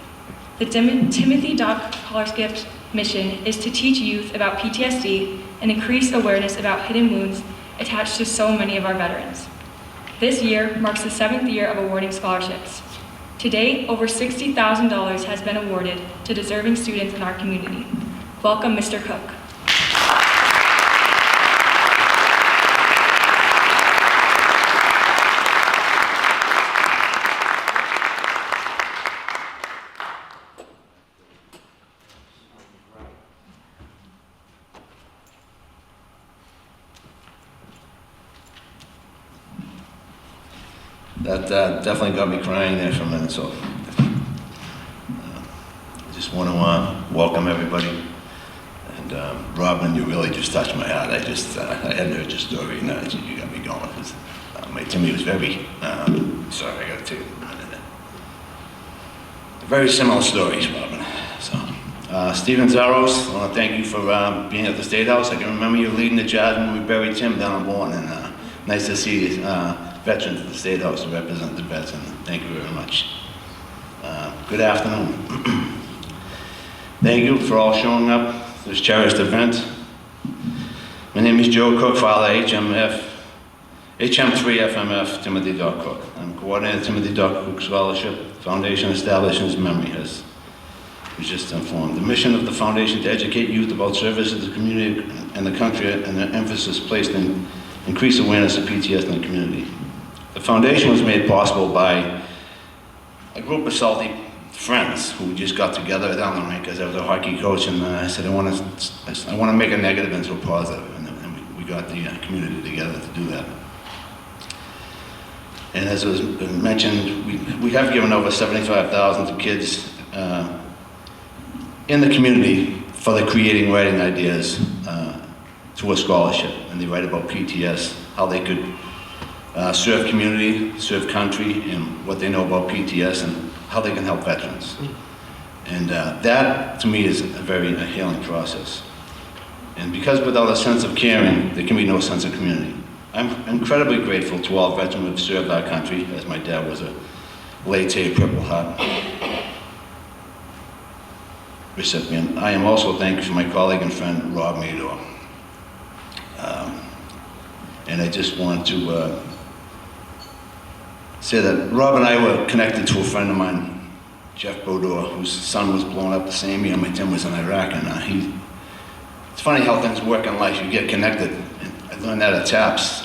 S1: The Timothy Dock Scholarship mission is to teach youth about PTSD and increase awareness about hidden wounds attached to so many of our veterans. This year marks the 7th year of awarding scholarships. To date, over $60,000 has been awarded to deserving students in our community. Welcome, Mr. Cook.
S13: That definitely got me crying there for a minute, so I just want to welcome everybody. And Robin, you really just touched my heart. I hadn't heard your story, and you got me going. My Timmy was very, sorry, I got to tell you. Very similar stories, Robin. So, Stephen Zaros, I want to thank you for being at the State House. I can remember you leading the charge when we buried Tim down in Bourne, and nice to see veterans at the State House to represent the vets, and thank you very much. Good afternoon. Thank you for all showing up to this cherished event. My name is Joe Cook, Father HMF, HM3 FMF Timothy Doc Cook. I'm coordinator Timothy Doc Cook Scholarship Foundation established in his memory, as was just informed. The mission of the foundation to educate youth about service to the community and the country, and the emphasis placed in increased awareness of PTS in the community. The foundation was made possible by a group of Salty friends who just got together down the rink, as I was a hockey coach, and I said, I want to make a negative into a positive, and we got the community together to do that. And as was mentioned, we have given over $75,000 to kids in the community for the creating writing ideas to a scholarship, and they write about PTS, how they could serve community, serve country, and what they know about PTS, and how they can help veterans. And that, to me, is a very healing process. And because without a sense of caring, there can be no sense of community. I'm incredibly grateful to all veterans who have served our country, as my dad was a late Purple Heart recipient. I am also thankful for my colleague and friend, Rob Madore. And I just want to say that Rob and I were connected to a friend of mine, Jeff Bodor, whose son was blown up the same year my Tim was in Iraq. And it's funny how things work in life. You get connected. And I learned that at TAPS,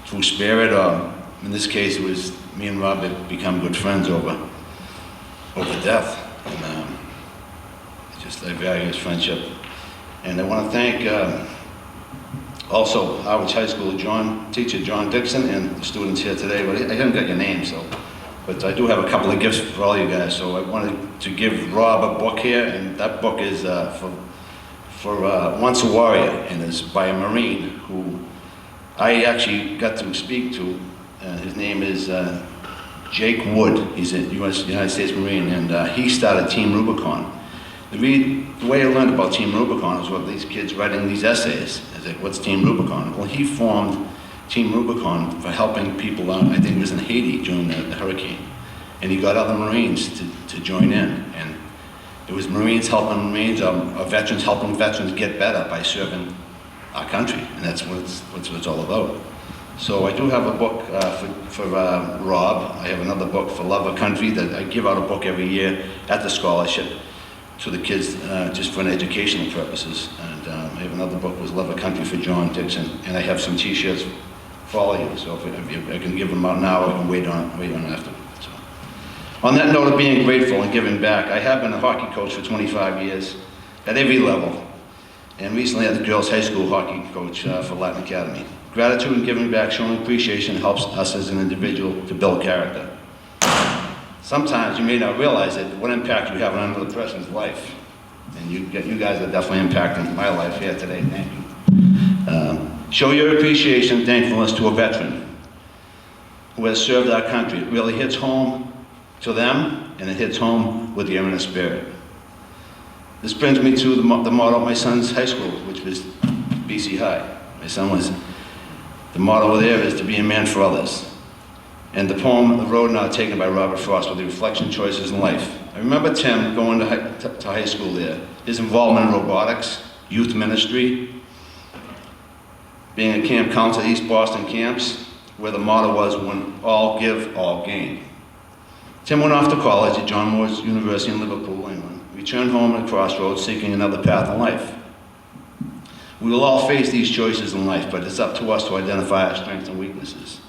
S13: through spirit, or in this case, it was me and Rob had become good friends over death. And I value his friendship. And I want to thank also Harvard High School teacher John Dixon, and the students here today. But I haven't got your name, but I do have a couple of gifts for all you guys. So I wanted to give Rob a book here, and that book is for Once a Warrior, and it's by a Marine who I actually got to speak to. His name is Jake Wood. He's a United States Marine, and he started Team Rubicon. The way I learned about Team Rubicon was with these kids writing these essays. I was like, what's Team Rubicon? Well, he formed Team Rubicon for helping people out. I think it was in Haiti during the hurricane. And he got other Marines to join in. And it was Marines helping Marines, or veterans helping veterans get better by serving our country. And that's what it's all about. So I do have a book for Rob. I have another book for Love of Country that I give out a book every year at the scholarship to the kids, just for educational purposes. And I have another book with Love of Country for John Dixon, and I have some T-shirts for all of you. So if I can give them out now, I can wait on after. So, on that note of being grateful and giving back, I have been a hockey coach for 25 years at every level, and recently at the girls' high school hockey coach for Latin Academy. Gratitude and giving back, showing appreciation helps us as an individual to build character. Sometimes you may not realize it, what impact you have on another person's life. And you guys are definitely impacting my life here today. Thank you. Show your appreciation and thankfulness to a veteran who has served our country. It really hits home to them, and it hits home with the eminent spirit. This brings me to the motto of my son's high school, which was BC High. My son was, the motto there is to be a man for others. And the poem, The Road Not Taken by Robert Frost, with the reflection choices in life. I remember Tim going to high school there, his involvement in robotics, youth ministry, being a camp counselor at East Boston camps, where the motto was, when all give, all gain. Tim went off to college at John Moores University in Liverpool, England, returned home at a crossroads seeking another path in life. We will all face these choices in life, but it's up to us to identify our strengths and weaknesses.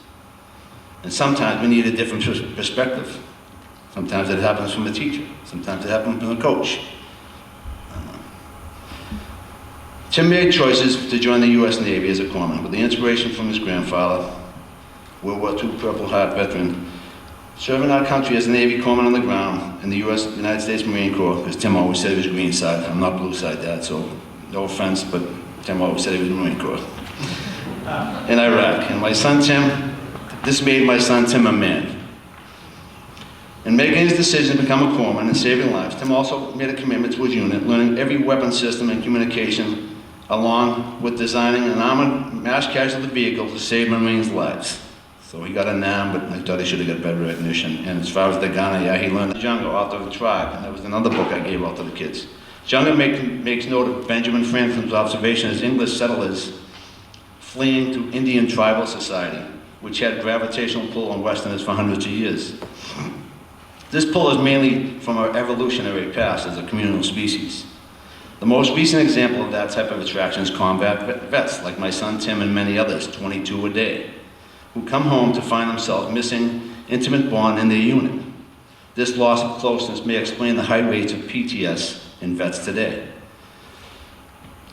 S13: And sometimes we need a different perspective. Sometimes it happens from a teacher. Sometimes it happens from a coach. Tim made choices to join the U.S. Navy as a corpsman, with the inspiration from his grandfather, World War II Purple Heart veteran, serving our country as a Navy corpsman on the ground in the United States Marine Corps, because Tim always said he was green side. I'm not blue side, Dad, so no offense, but Tim always said he was Marine Corps. In Iraq. And my son Tim, this made my son Tim a man. In making his decision to become a corpsman and saving lives, Tim also made a commitment to his unit, learning every weapon system and communication, along with designing an armored mass casualty vehicle to save Marines' lives. So he got a NAM, but I thought he should have got better recognition. And as far as the Ghana, yeah, he learned the jungle, author of the tribe, and that was another book I gave out to the kids. Jungle makes note of Benjamin Franklin's observation as English settlers fleeing to Indian tribal society which had gravitational pull on Westerners for hundreds of years. This pull is mainly from our evolutionary past as a communal species. The most recent example of that type of attraction is combat vets, like my son Tim and many others, 22 a day, who come home to find themselves missing intimate bond in their unit. This loss of closeness may explain the high rates of PTS in vets today.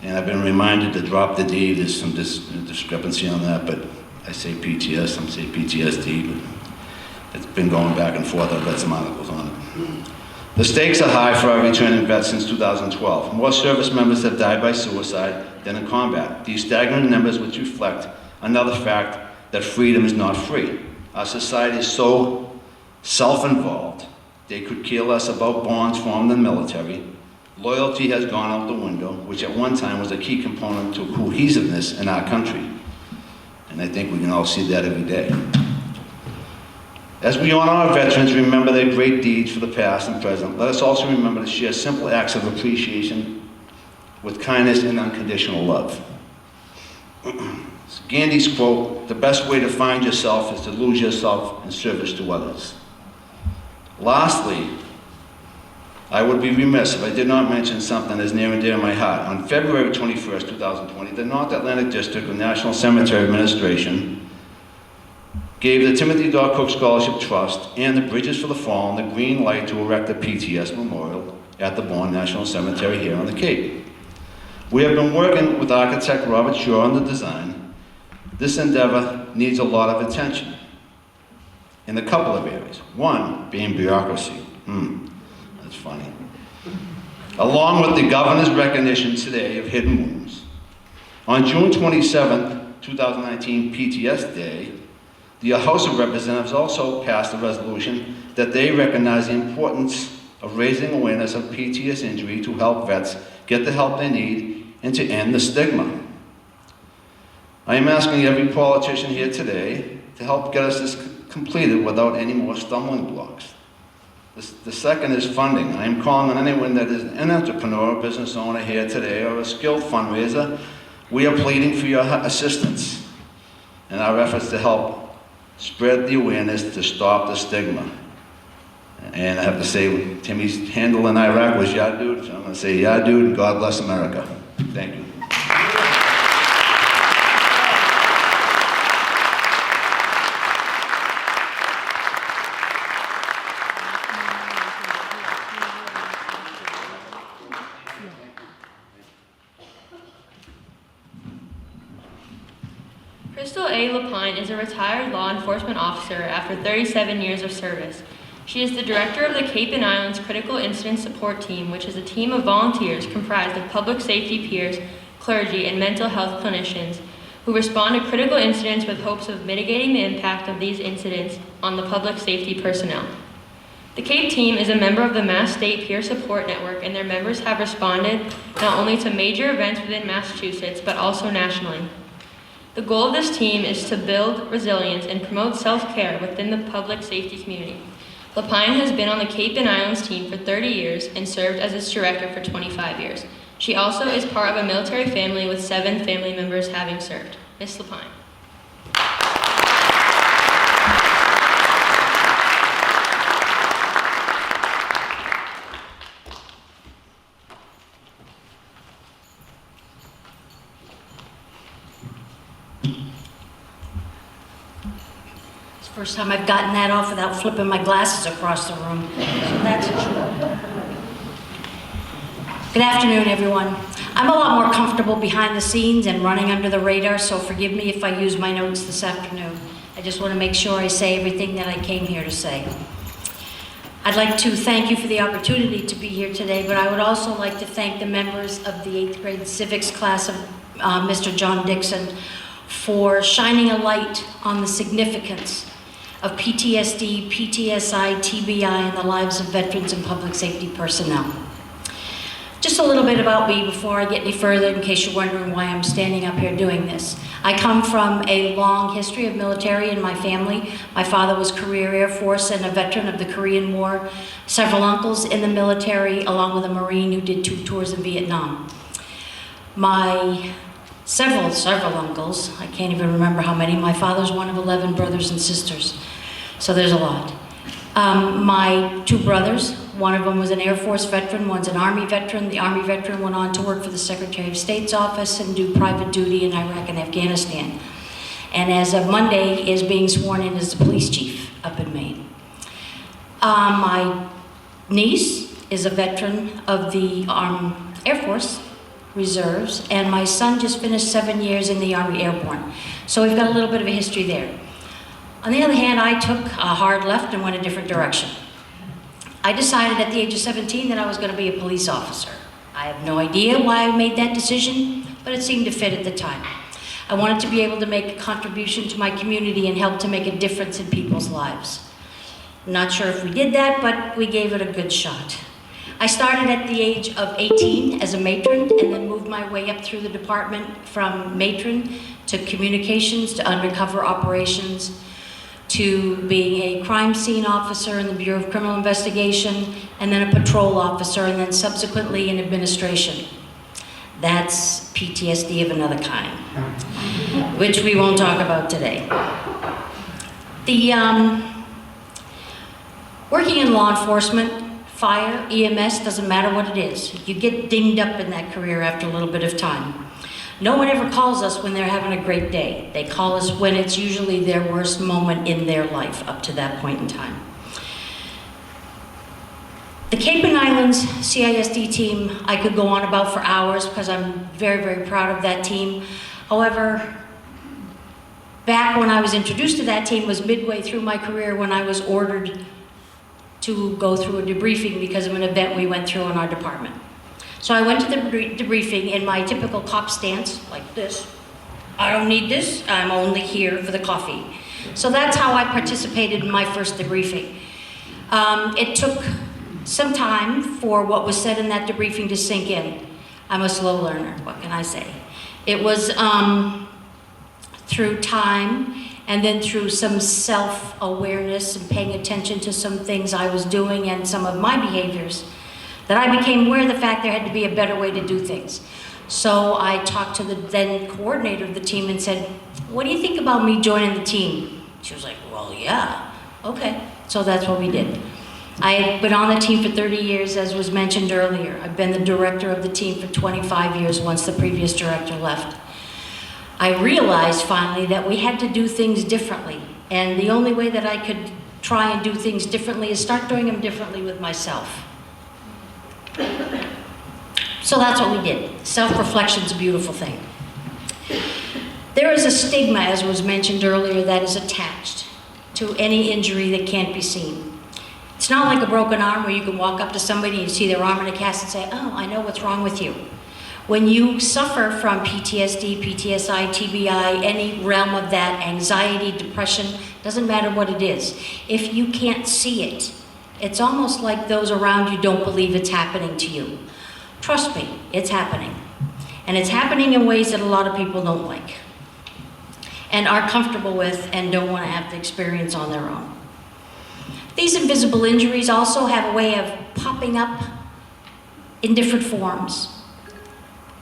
S13: And I've been reminded to drop the D. There's some discrepancy on that, but I say PTS, some say PTSD, but it's been going back and forth. I've read some articles on it. The stakes are high for our returning vets since 2012. More service members have died by suicide than in combat. These staggering numbers which reflect another fact that freedom is not free. Our society is so self-involved, they could care less about bonds formed in the military. Loyalty has gone out the window, which at one time was a key component to cohesiveness in our country. And I think we can all see that every day. As we honor our veterans, remember their great deeds for the past and present, let us also remember to share simple acts of appreciation with kindness and unconditional love. Gandhi's quote, "The best way to find yourself is to lose yourself in service to others." Lastly, I would be remiss if I did not mention something that's near and dear to my heart. On February 21st, 2020, the North Atlantic District of National Cemetery Administration gave the Timothy Dodd Cook Scholarship Trust and the Bridges for the Fallen the green light to erect a PTS memorial at the Bourne National Cemetery here on the Cape. We have been working with architect Robert Shaw on the design. This endeavor needs a lot of attention in a couple of areas. One being bureaucracy. That's funny. Along with the governor's recognition today of hidden wounds. On June 27th, 2019, PTS Day, the House of Representatives also passed a resolution that they recognize the importance of raising awareness of PTS injury to help vets get the help they need and to end the stigma. I am asking every politician here today to help get us this completed without any more stumbling blocks. The second is funding. I am calling on anyone that is an entrepreneur, business owner here today, or a skilled fundraiser. We are pleading for your assistance in our efforts to help spread the awareness to stop the stigma. And I have to say, Timmy's handle in Iraq was "Ya dude," so I'm going to say "Ya dude," and God bless America. Thank you.
S1: Crystal A. Lapine is a retired law enforcement officer after 37 years of service. She is the director of the Cape and Islands Critical Incident Support Team, which is a team of volunteers comprised of public safety peers, clergy, and mental health clinicians who respond to critical incidents with hopes of mitigating the impact of these incidents on the public safety personnel. The Cape team is a member of the Mass State Peer Support Network, and their members have responded not only to major events within Massachusetts, but also nationally. The goal of this team is to build resilience and promote self-care within the public safety community. Lapine has been on the Cape and Islands team for 30 years and served as its director for 25 years. She also is part of a military family with 7 family members having served. Ms. Lapine.
S14: First time I've gotten that off without flipping my glasses across the room. So that's Good afternoon, everyone. I'm a lot more comfortable behind the scenes and running under the radar, so forgive me if I use my notes this afternoon. I just want to make sure I say everything that I came here to say. I'd like to thank you for the opportunity to be here today, but I would also like to thank the members of the 8th grade civics class of Mr. John Dixon for shining a light on the significance of PTSD, PTSI, TBI in the lives of veterans and public safety personnel. Just a little bit about me before I get any further, in case you're wondering why I'm standing up here doing this. I come from a long history of military in my family. My father was career Air Force and a veteran of the Korean War. Several uncles in the military, along with a Marine who did 2 tours in Vietnam. My several uncles. I can't even remember how many. My father's one of 11 brothers and sisters, so there's a lot. My two brothers, one of them was an Air Force veteran, one's an Army veteran. The Army veteran went on to work for the Secretary of State's office and do private duty in Iraq and Afghanistan. And as of Monday, is being sworn in as the police chief up in Maine. My niece is a veteran of the Air Force Reserves, and my son just finished 7 years in the Army Airborne. So we've got a little bit of a history there. On the other hand, I took a hard left and went a different direction. I decided at the age of 17 that I was going to be a police officer. I have no idea why I made that decision, but it seemed to fit at the time. I wanted to be able to make a contribution to my community and help to make a difference in people's lives. I'm not sure if we did that, but we gave it a good shot. I started at the age of 18 as a matron and then moved my way up through the department from matron to communications to undercover operations to being a crime scene officer in the Bureau of Criminal Investigation and then a patrol officer and then subsequently in administration. That's PTSD of another kind, which we won't talk about today. Working in law enforcement, fire, EMS, doesn't matter what it is. You get dinged up in that career after a little bit of time. No one ever calls us when they're having a great day. They call us when it's usually their worst moment in their life up to that point in time. The Cape and Islands CISD team, I could go on about for hours because I'm very, very proud of that team. However, back when I was introduced to that team was midway through my career when I was ordered to go through a debriefing because of an event we went through in our department. So I went to the debriefing in my typical cop stance, like this. I don't need this, I'm only here for the coffee. So that's how I participated in my first debriefing. It took some time for what was said in that debriefing to sink in. I'm a slow learner, what can I say? It was through time and then through some self-awareness and paying attention to some things I was doing and some of my behaviors that I became aware of the fact there had to be a better way to do things. So I talked to the then coordinator of the team and said, what do you think about me joining the team? She was like, well, yeah, okay. So that's what we did. I had been on the team for 30 years, as was mentioned earlier. I've been the director of the team for 25 years once the previous director left. I realized finally that we had to do things differently. And the only way that I could try and do things differently is start doing them differently with myself. So that's what we did. Self-reflection's a beautiful thing. There is a stigma, as was mentioned earlier, that is attached to any injury that can't be seen. It's not like a broken arm where you can walk up to somebody and see their arm in a cast and say, oh, I know what's wrong with you. When you suffer from PTSD, PTSI, TBI, any realm of that, anxiety, depression, doesn't matter what it is. If you can't see it, it's almost like those around you don't believe it's happening to you. Trust me, it's happening. And it's happening in ways that a lot of people don't like and aren't comfortable with and don't want to have the experience on their own. These invisible injuries also have a way of popping up in different forms.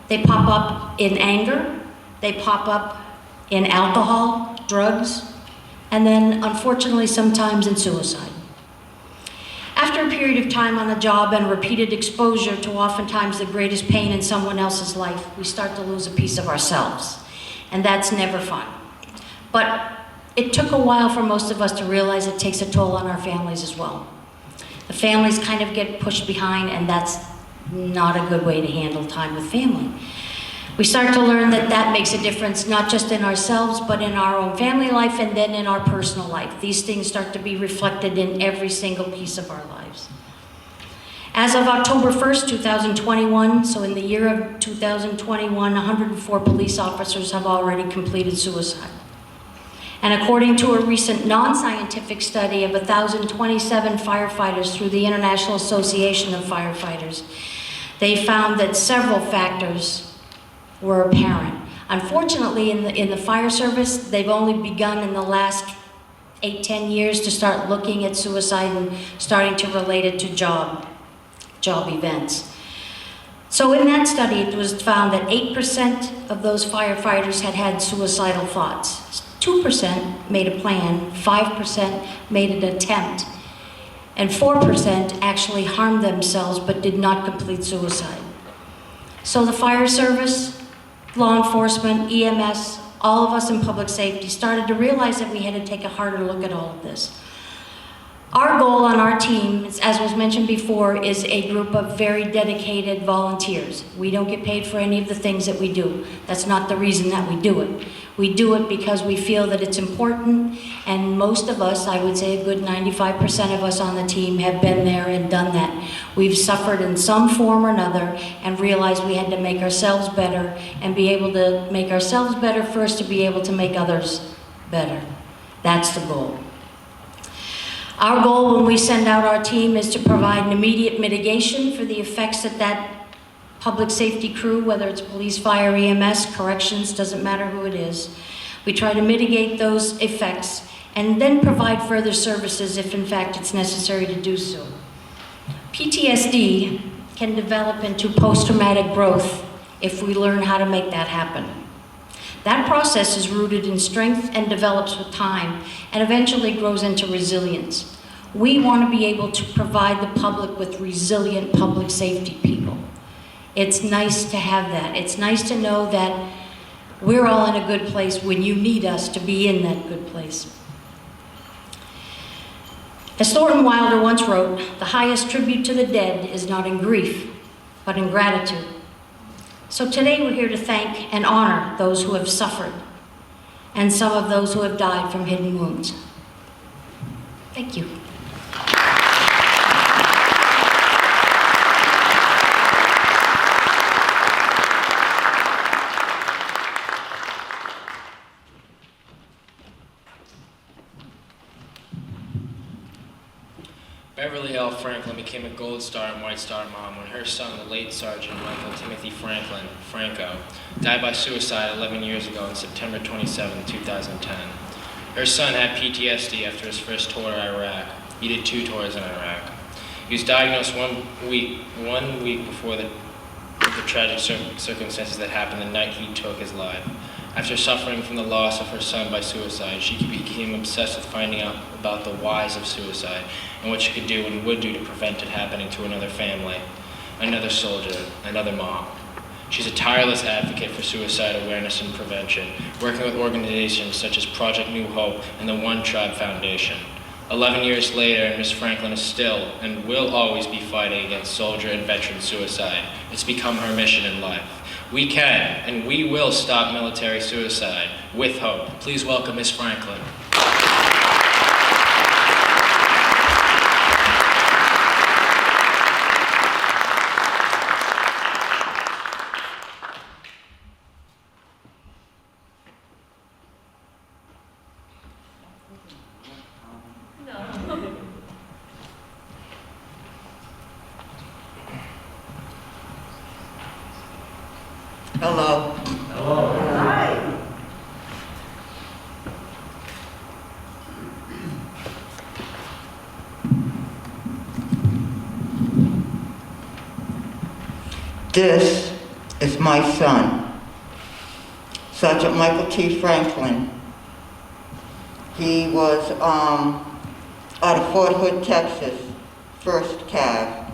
S14: They pop up in anger, they pop up in alcohol, drugs, and then unfortunately sometimes in suicide. After a period of time on the job and repeated exposure to oftentimes the greatest pain in someone else's life, we start to lose a piece of ourselves. And that's never fun. But it took a while for most of us to realize it takes a toll on our families as well. The families kind of get pushed behind, and that's not a good way to handle time with family. We start to learn that that makes a difference, not just in ourselves, but in our own family life and then in our personal life. These things start to be reflected in every single piece of our lives. As of October 1st, 2021, so in the year of 2021, 104 police officers have already completed suicide. And according to a recent non-scientific study of 1,027 firefighters through the International Association of Firefighters, they found that several factors were apparent. Unfortunately, in the fire service, they've only begun in the last 8-10 years to start looking at suicide and starting to relate it to job events. So in that study, it was found that 8% of those firefighters had had suicidal thoughts. 2% made a plan, 5% made an attempt, and 4% actually harmed themselves but did not complete suicide. So the fire service, law enforcement, EMS, all of us in public safety started to realize that we had to take a harder look at all of this. Our goal on our team, as was mentioned before, is a group of very dedicated volunteers. We don't get paid for any of the things that we do. That's not the reason that we do it. We do it because we feel that it's important, and most of us, I would say a good 95% of us on the team, have been there and done that. We've suffered in some form or another and realized we had to make ourselves better and be able to make ourselves better first to be able to make others better. That's the goal. Our goal when we send out our team is to provide an immediate mitigation for the effects that public safety crew, whether it's police, fire, EMS, corrections, doesn't matter who it is. We try to mitigate those effects and then provide further services if in fact it's necessary to do so. PTSD can develop into post-traumatic growth if we learn how to make that happen. That process is rooted in strength and develops with time and eventually grows into resilience. We want to be able to provide the public with resilient public safety people. It's nice to have that. It's nice to know that we're all in a good place when you need us to be in that good place. As Thornton Wilder once wrote, the highest tribute to the dead is not in grief, but in gratitude. So today we're here to thank and honor those who have suffered and some of those who have died from hidden wounds. Thank you.
S2: Beverly L. Franklin became a Gold Star and White Star mom when her son, the late Sergeant Michael Timothy Franco, died by suicide 11 years ago on September 27, 2010. Her son had PTSD after his first tour to Iraq. He did 2 tours in Iraq. He was diagnosed one week before the tragic circumstances that happened the night he took his life. After suffering from the loss of her son by suicide, she became obsessed with finding out about the whys of suicide and what she could do and would do to prevent it happening to another family, another soldier, another mom. She's a tireless advocate for suicide awareness and prevention, working with organizations such as Project New Hope and the One Tribe Foundation. 11 years later, Ms. Franklin is still and will always be fighting against soldier and veteran suicide. It's become her mission in life. We can and we will stop military suicide with hope. Please welcome Ms. Franklin.
S15: Hello. Hello. Hi. This is my son, Sergeant Michael T. Franklin. He was out of Fort Hood, Texas, 1st Cav.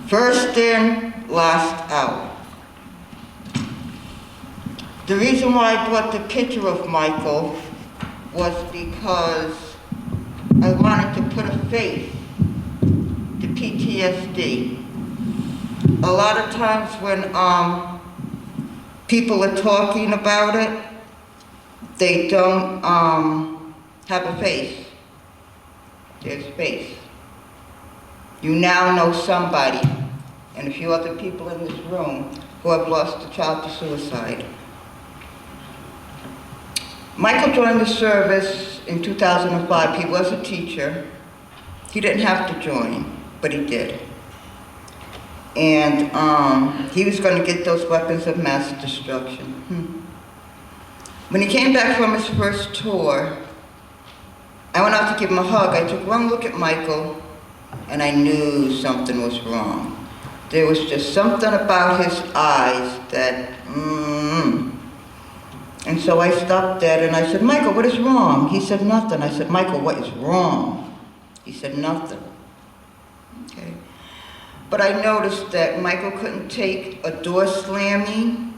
S15: First in, last out. The reason why I brought the picture of Michael was because I wanted to put a face to PTSD. A lot of times when people are talking about it, they don't have a face. There's face. You now know somebody, and a few other people in this room, who have lost a child to suicide. Michael joined the service in 2005. He was a teacher. He didn't have to join, but he did. And he was going to get those weapons of mass destruction. When he came back from his first tour, I went out to give him a hug. I took one look at Michael, and I knew something was wrong. There was just something about his eyes that, And so I stopped dead and I said, Michael, what is wrong? He said, nothing. I said, Michael, what is wrong? He said, nothing. Okay. But I noticed that Michael couldn't take a door slamming.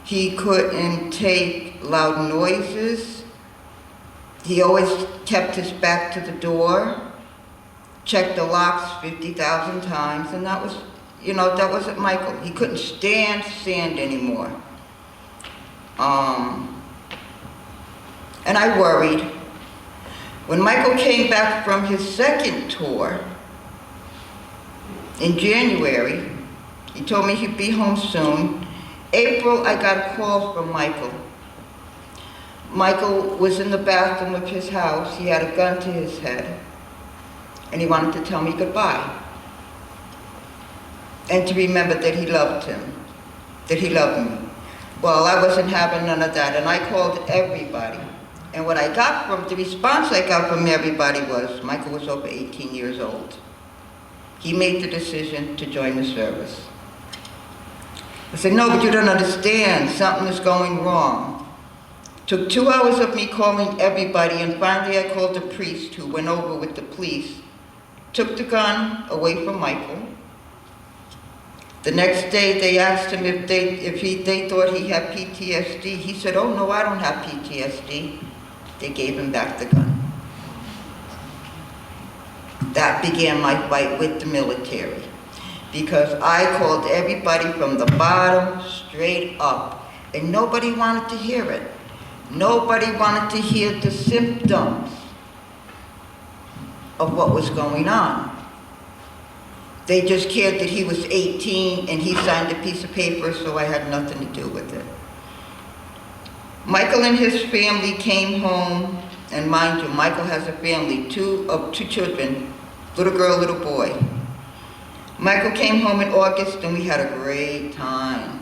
S15: He couldn't take loud noises. He always kept his back to the door, checked the locks 50,000 times, and that was, that wasn't Michael. He couldn't stand sand anymore. And I worried. When Michael came back from his second tour in January, he told me he'd be home soon. April, I got a call from Michael. Michael was in the bathroom of his house. He had a gun to his head, and he wanted to tell me goodbye. And to remember that he loved him, that he loved me. Well, I wasn't having none of that, and I called everybody. And what I got the response I got from everybody was, Michael was over 18 years old. He made the decision to join the service. I said, no, but you don't understand. Something is going wrong. Took 2 hours of me calling everybody, and finally I called the priest who went over with the police, took the gun away from Michael. The next day they asked him if they thought he had PTSD. He said, oh no, I don't have PTSD. They gave him back the gun. That began my fight with the military, because I called everybody from the bottom straight up, and nobody wanted to hear it. Nobody wanted to hear the symptoms of what was going on. They just cared that he was 18 and he signed a piece of paper, so I had nothing to do with it. Michael and his family came home, and mind you, Michael has a family, two children, little girl, little boy. Michael came home in August and we had a great time.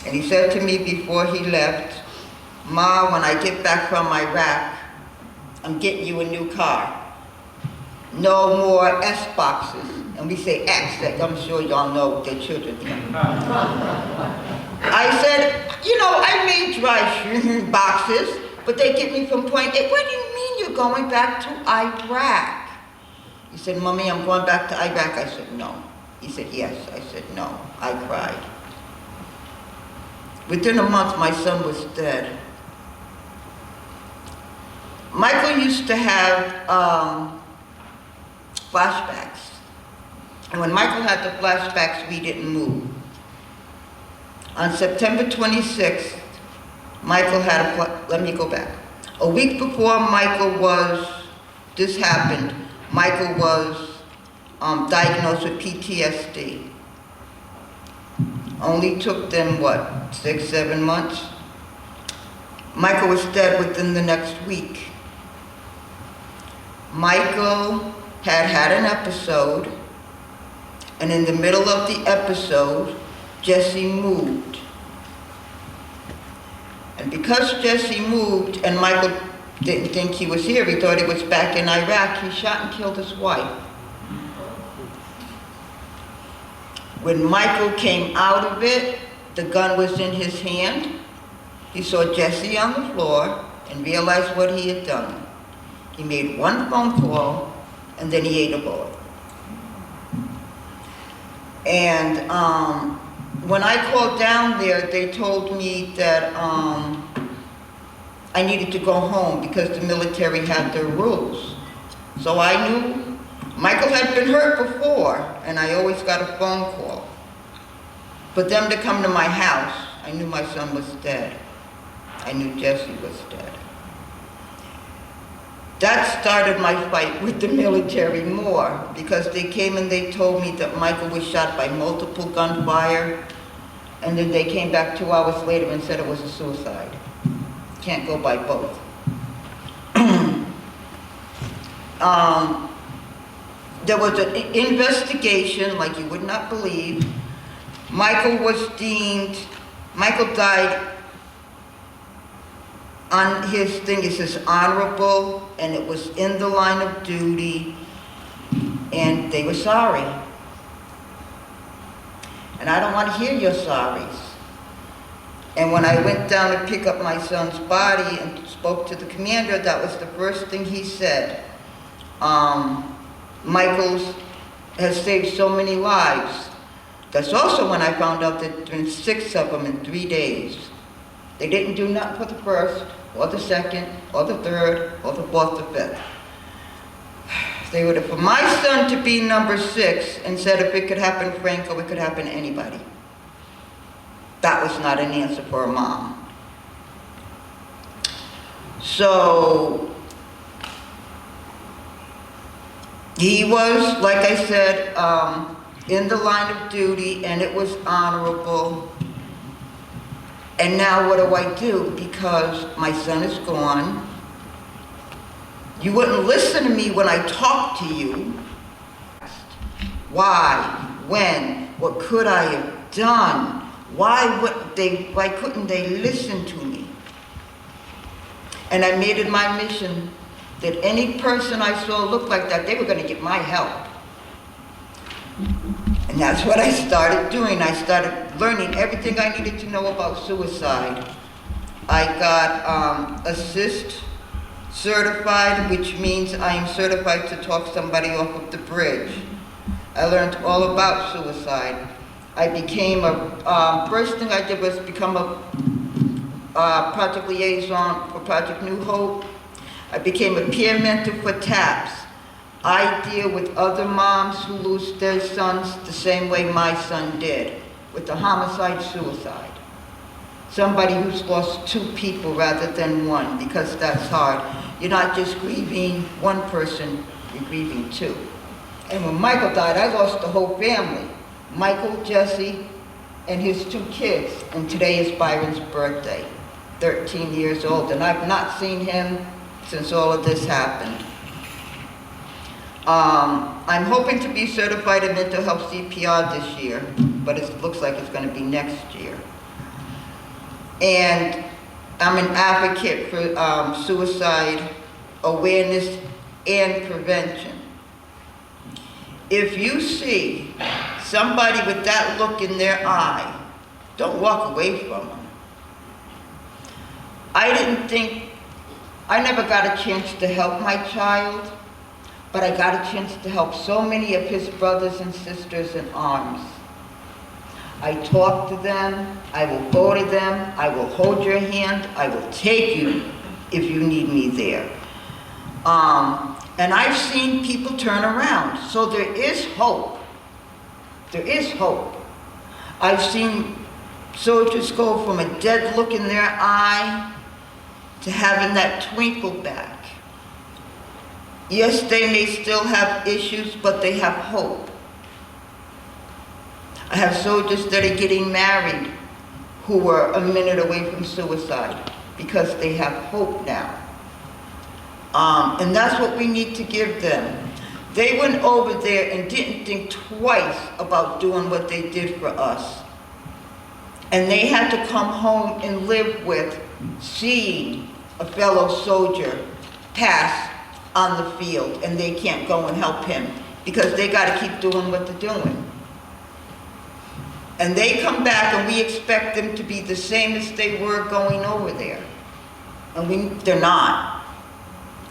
S15: And he said to me before he left, Ma, when I get back from Iraq, I'm getting you a new car. No more S boxes. And we say X, I'm sure y'all know their children. I said, I may drive boxes, but they get me from point A. What do you mean you're going back to Iraq? He said, Mommy, I'm going back to Iraq. I said, no. He said, yes. I said, no. I cried. Within a month, my son was dead. Michael used to have flashbacks. And when Michael had the flashbacks, we didn't move. On September 26th, Michael had let me go back. A week before this happened, Michael was diagnosed with PTSD. Only took them, 6, 7 months? Michael was dead within the next week. Michael had an episode, and in the middle of the episode, Jesse moved. And because Jesse moved, and Michael didn't think he was here, he thought he was back in Iraq, he shot and killed his wife. When Michael came out of it, the gun was in his hand. He saw Jesse on the floor and realized what he had done. He made one phone call, and then he ate a bullet. And when I called down there, they told me that I needed to go home because the military had their rules. So I knew Michael had been hurt before, and I always got a phone call. For them to come to my house, I knew my son was dead. I knew Jesse was dead. That started my fight with the military more, because they came and they told me that Michael was shot by multiple gunfire, and then they came back 2 hours later and said it was a suicide. Can't go by both. There was an investigation like you would not believe. Michael died on his thing, it says honorable, and it was in the line of duty, and they were sorry. And I don't want to hear your sorries. And when I went down to pick up my son's body and spoke to the commander, that was the first thing he said. Michael's has saved so many lives. That's also when I found out that there'd been 6 of them in 3 days. They didn't do nothing for the first, or the second, or the third, or the fourth, or fifth. They would have, for my son to be number 6, and said if it could happen to Franco, it could happen to anybody. That was not an answer for a mom. So, he was, like I said, in the line of duty, and it was honorable. And now what do I do? Because my son is gone. You wouldn't listen to me when I talked to you. Why? When? What could I have done? Why couldn't they listen to me? And I made it my mission that any person I saw look like that, they were going to get my help. And that's what I started doing. I started learning everything I needed to know about suicide. I got assist certified, which means I am certified to talk somebody off of the bridge. I learned all about suicide. I became first thing I did was become a project liaison for Project New Hope. I became a peer mentor for TAPS. I deal with other moms who lose their sons the same way my son did, with the homicide-suicide. Somebody who's lost 2 people rather than 1, because that's hard. You're not just grieving 1 person, you're grieving 2. And when Michael died, I lost the whole family. Michael, Jesse, and his 2 kids. And today is Byron's birthday, 13 years old. And I've not seen him since all of this happened. I'm hoping to be certified in mental health CPR this year, but it looks like it's going to be next year. And I'm an advocate for suicide awareness and prevention. If you see somebody with that look in their eye, don't walk away from them. I never got a chance to help my child, but I got a chance to help so many of his brothers and sisters in arms. I talk to them, I will go to them, I will hold your hand, I will take you if you need me there. And I've seen people turn around, so there is hope. There is hope. I've seen soldiers go from a dead look in their eye to having that twinkle back. Yes, they may still have issues, but they have hope. I have soldiers that are getting married who were a minute away from suicide because they have hope now. And that's what we need to give them. They went over there and didn't think twice about doing what they did for us. And they had to come home and live with seeing a fellow soldier pass on the field, and they can't go and help him because they got to keep doing what they're doing. And they come back and we expect them to be the same as they were going over there. And they're not.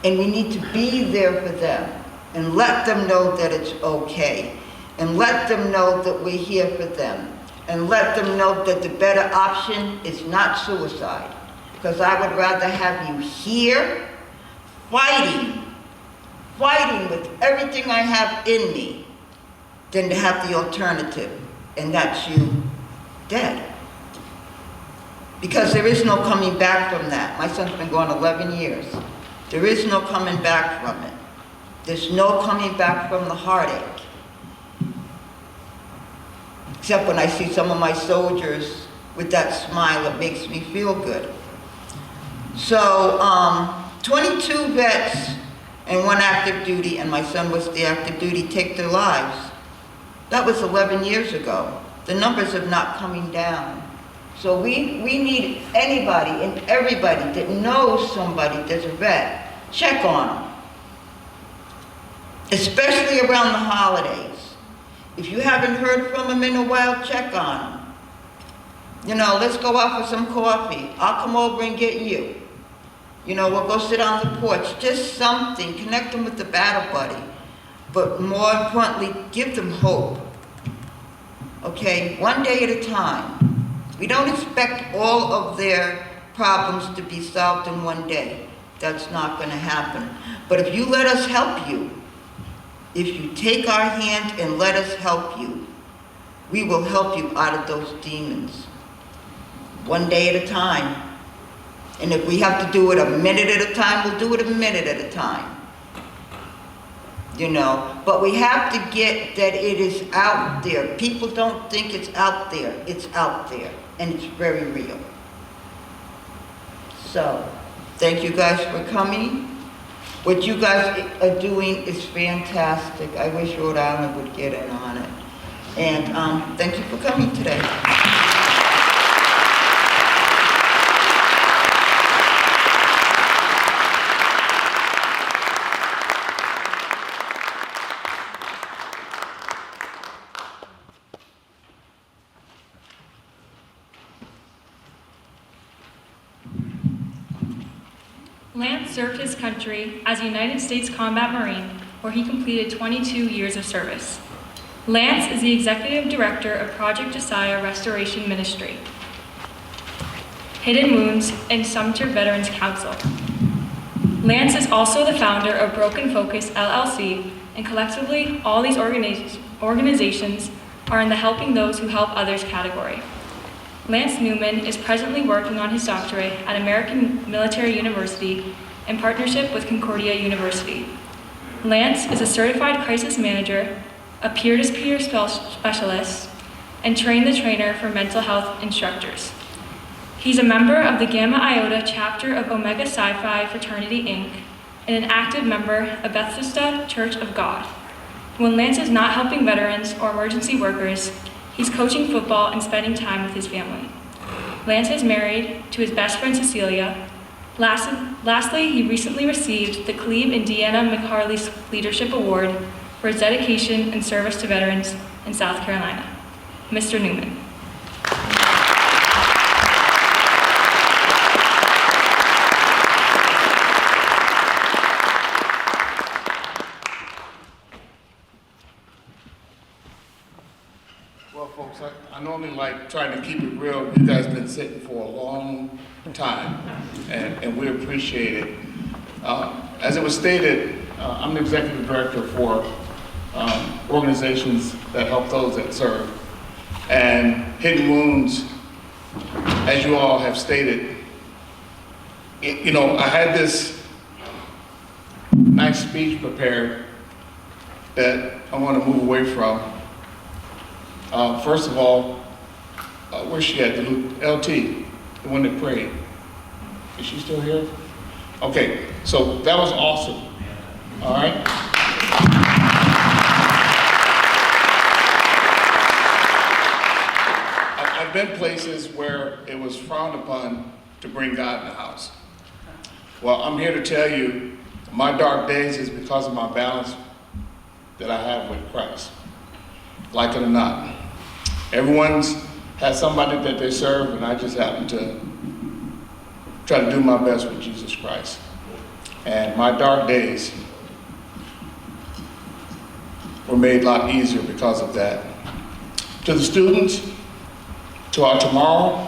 S15: And we need to be there for them and let them know that it's okay. And let them know that we're here for them. And let them know that the better option is not suicide. Because I would rather have you here fighting with everything I have in me than to have the alternative, and that's you dead. Because there is no coming back from that. My son's been gone 11 years. There is no coming back from it. There's no coming back from the heartache. Except when I see some of my soldiers with that smile, it makes me feel good. So, 22 vets and 1 active duty, and my son was the active duty, take their lives. That was 11 years ago. The numbers are not coming down. So we need anybody and everybody that knows somebody that's a vet, check on them. Especially around the holidays. If you haven't heard from them in a while, check on them. You know, let's go out for some coffee. I'll come over and get you. You know, we'll go sit on the porch. Just something. Connect them with the battle buddy. But more importantly, give them hope. Okay? One day at a time. We don't expect all of their problems to be solved in one day. That's not going to happen. But if you let us help you, if you take our hand and let us help you, we will help you out of those demons. One day at a time. And if we have to do it a minute at a time, we'll do it a minute at a time. You know, but we have to get that it is out there. People don't think it's out there. It's out there, and it's very real. So, thank you guys for coming. What you guys are doing is fantastic. I wish Rhode Island would get in on it. And thank you for coming today.
S1: Lance served his country as a United States Combat Marine, where he completed 22 years of service. Lance is the Executive Director of Project Josiah Restoration Ministry, Hidden Wounds, and Sumter Veterans Council. Lance is also the founder of Broken Focus, LLC, and collectively, all these organizations are in the helping those who help others category. Lance Newman is presently working on his doctorate at American Military University in partnership with Concordia University. Lance is a certified crisis manager, a peer-to-peer specialist, and trainer for mental health instructors. He's a member of the Gamma Iota chapter of Omega Psi Phi Fraternity, Inc., and an active member of Bethesda Church of God. When Lance is not helping veterans or emergency workers, he's coaching football and spending time with his family. Lance is married to his best friend Cecilia. Lastly, he recently received the Cleve and Deanna McHarley Leadership Award for his dedication and service to veterans in South Carolina. Mr. Newman.
S16: Well, folks, I normally like trying to keep it real. You guys have been sitting for a long time, and we appreciate it. As it was stated, I'm the executive director for organizations that help those that serve. And Hidden Wounds, as you all have stated, you know, I had this nice speech prepared that I want to move away from. First of all, where's she at? The LT, the one that prayed. Is she still here? Okay, so that was awesome. All right? I've been places where it was frowned upon to bring God in the house. Well, I'm here to tell you, my dark days is because of my balance that I have with Christ. Like it or not. Everyone's has somebody that they serve, and I just happen to try to do my best with Jesus Christ. And my dark days were made a lot easier because of that. To the students, to our tomorrow,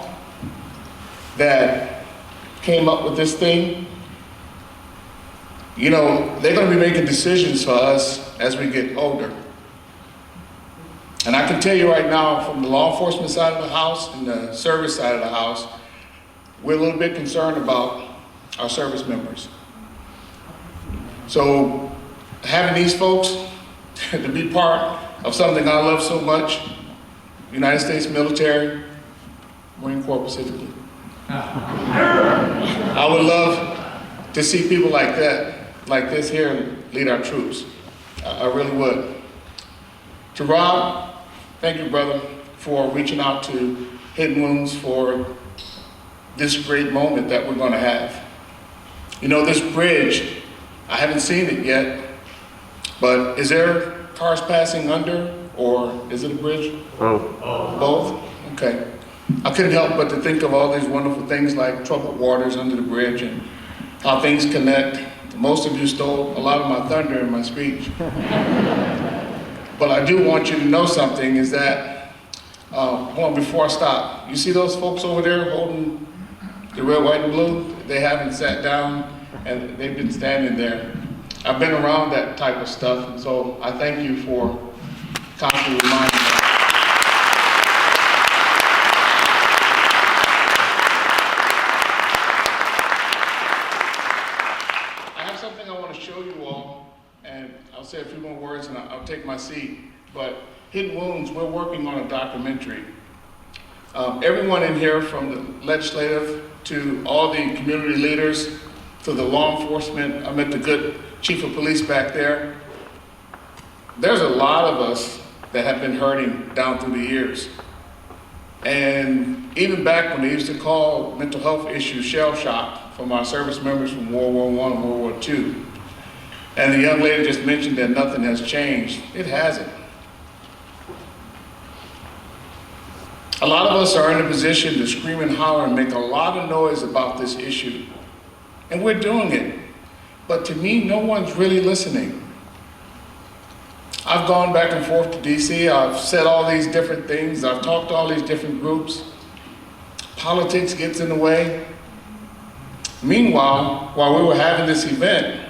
S16: that came up with this thing, you know, they're going to be making decisions for us as we get older. And I can tell you right now, from the law enforcement side of the house and the service side of the house, we're a little bit concerned about our service members. So having these folks to be part of something I love so much, United States military, Marine Corps specifically. I would love to see people like that, like this here, lead our troops. I really would. To Rob, thank you, brother, for reaching out to Hidden Wounds for this great moment that we're going to have. You know, this bridge, I haven't seen it yet, but is there cars passing under or is it a bridge? Both? Okay. I couldn't help but to think of all these wonderful things like troubled waters under the bridge and how things connect. Most of you stole a lot of my thunder in my speech. But I do want you to know something is that, hold on, before I stop, you see those folks over there holding the red, white, and blue? They haven't sat down and they've been standing there. I've been around that type of stuff, and so I thank you for constantly reminding me. I have something I want to show you all, and I'll say a few more words and I'll take my seat. But Hidden Wounds, we're working on a documentary. Everyone in here, from the legislative to all the community leaders to the law enforcement, I met the good chief of police back there. There's a lot of us that have been hurting down through the years. And even back when they used to call mental health issues shell shock from our service members from World War I and World War II. And the young lady just mentioned that nothing has changed. It hasn't. A lot of us are in a position to scream and holler and make a lot of noise about this issue. And we're doing it. But to me, no one's really listening. I've gone back and forth to DC. I've said all these different things. I've talked to all these different groups. Politics gets in the way. Meanwhile, while we were having this event,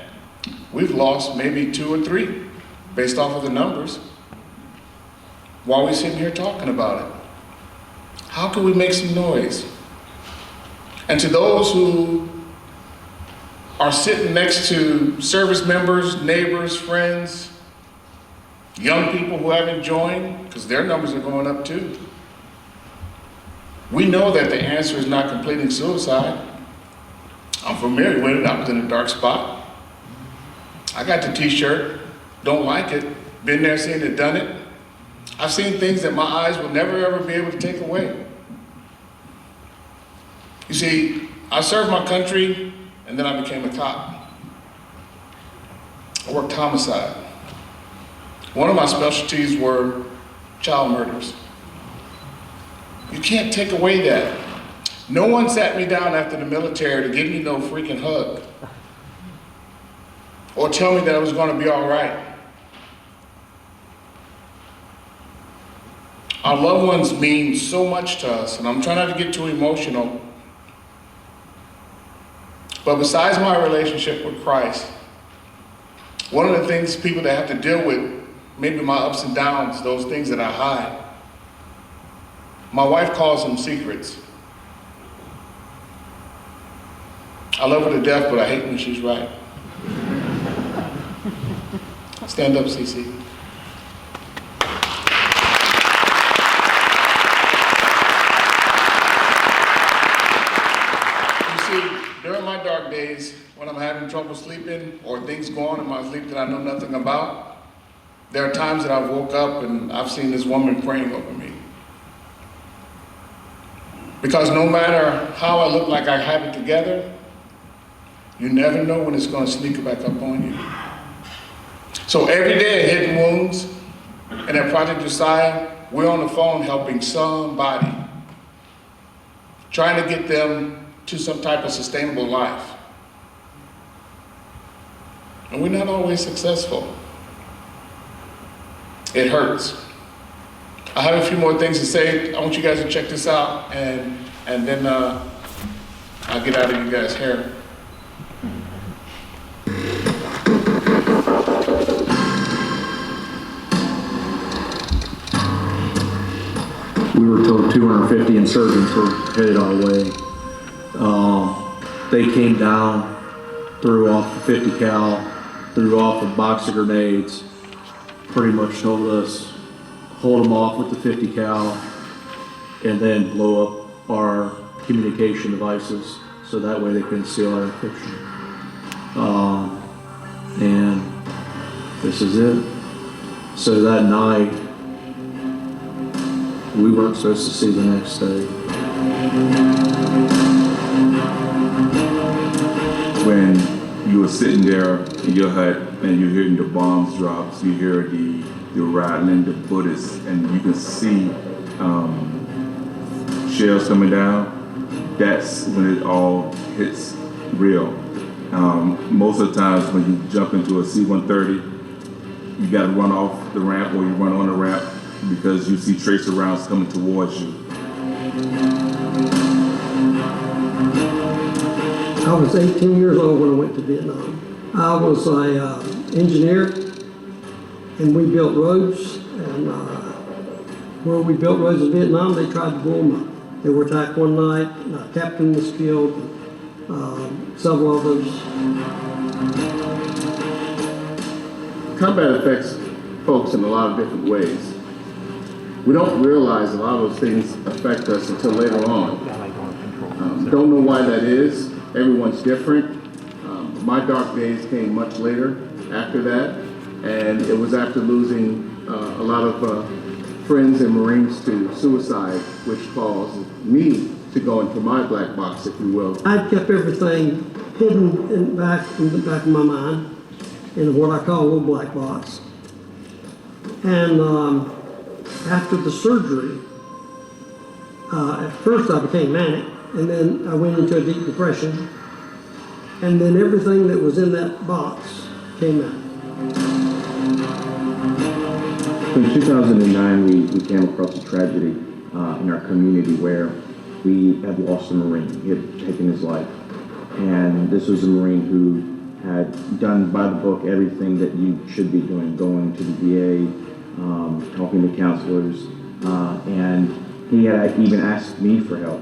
S16: we've lost maybe 2 or 3 based off of the numbers while we're sitting here talking about it. How can we make some noise? And to those who are sitting next to service members, neighbors, friends, young people who haven't joined, because their numbers are going up too. We know that the answer is not completing suicide. I'm familiar with it. I was in a dark spot. I got the t-shirt, don't like it, been there, seen it, done it. I've seen things that my eyes will never ever be able to take away. You see, I served my country and then I became a cop. I worked homicide. One of my specialties were child murders. You can't take away that. No one sat me down after the military to give me no freaking hug or tell me that I was going to be all right. Our loved ones mean so much to us, and I'm trying not to get too emotional. But besides my relationship with Christ, one of the things people that have to deal with, maybe my ups and downs, those things that I hide, my wife calls them secrets. I love her to death, but I hate when she's right. Stand up, CC. During my dark days, when I'm having trouble sleeping or things go on in my sleep that I know nothing about, there are times that I've woke up and I've seen this woman praying over me. Because no matter how I look like I have it together, you never know when it's going to sneak back up on you. So every day at Hidden Wounds and at Project Josiah, we're on the phone helping somebody, trying to get them to some type of sustainable life. And we're not always successful. It hurts. I have a few more things to say. I want you guys to check this out, and then I'll get out of you guys' hair.
S17: We were told 250 insurgents were headed our way. They came down, threw off the 50 cal, threw off a box of grenades, pretty much told us, hold them off with the 50 cal, and then blow up our communication devices so that way they couldn't steal our encryption. And this is it. So that night, we weren't supposed to see the next day.
S18: When you were sitting there in your hut and you're hearing the bombs drop, so you hear the you're riding the bullets, and you can see shells coming down. That's when it all hits real. Most of the times when you jump into a C-130, you gotta run off the ramp or you run on the ramp because you see tracer rounds coming towards you.
S19: I was 18 years old when I went to Vietnam. I was an engineer, and we built roads, and where we built roads in Vietnam, they tried to blow them up. They were attacked one night, a captain was killed, several others.
S18: Combat affects folks in a lot of different ways. We don't realize a lot of those things affect us until later on. Don't know why that is. Everyone's different. My dark days came much later after that, and it was after losing a lot of friends and Marines to suicide, which caused me to go into my black box, if you will.
S19: I kept everything hidden in the back of my mind in what I call a little black box. And after the surgery, at first I became manic, and then I went into a deep depression, and then everything that was in that box came out.
S20: In 2009, we came across a tragedy in our community where we had lost a Marine. He had taken his life. And this was a Marine who had done by the book everything that you should be doing, going to the VA, talking to counselors, and he had even asked me for help.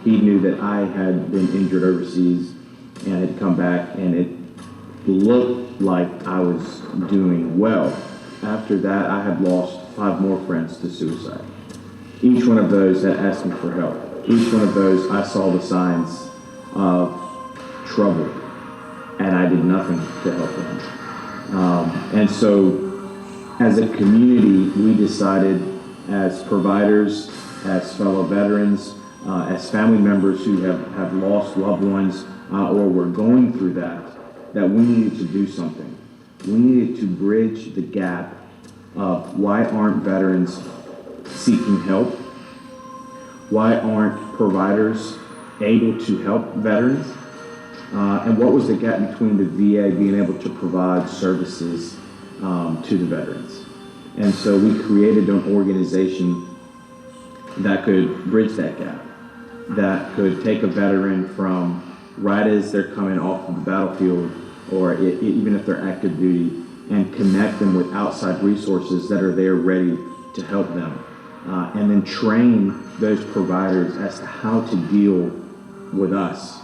S20: He knew that I had been injured overseas and had come back, and it looked like I was doing well. After that, I had lost 5 more friends to suicide. Each one of those had asked me for help. Each one of those, I saw the signs of trouble, and I did nothing to help them. And so, as a community, we decided, as providers, as fellow veterans, as family members who have lost loved ones or were going through that we needed to do something. We needed to bridge the gap of why aren't veterans seeking help? Why aren't providers able to help veterans? And what was the gap between the VA being able to provide services to the veterans? And so we created an organization that could bridge that gap, that could take a veteran from right as they're coming off of the battlefield, or even if they're active duty, and connect them with outside resources that are there ready to help them. And then train those providers as to how to deal with us.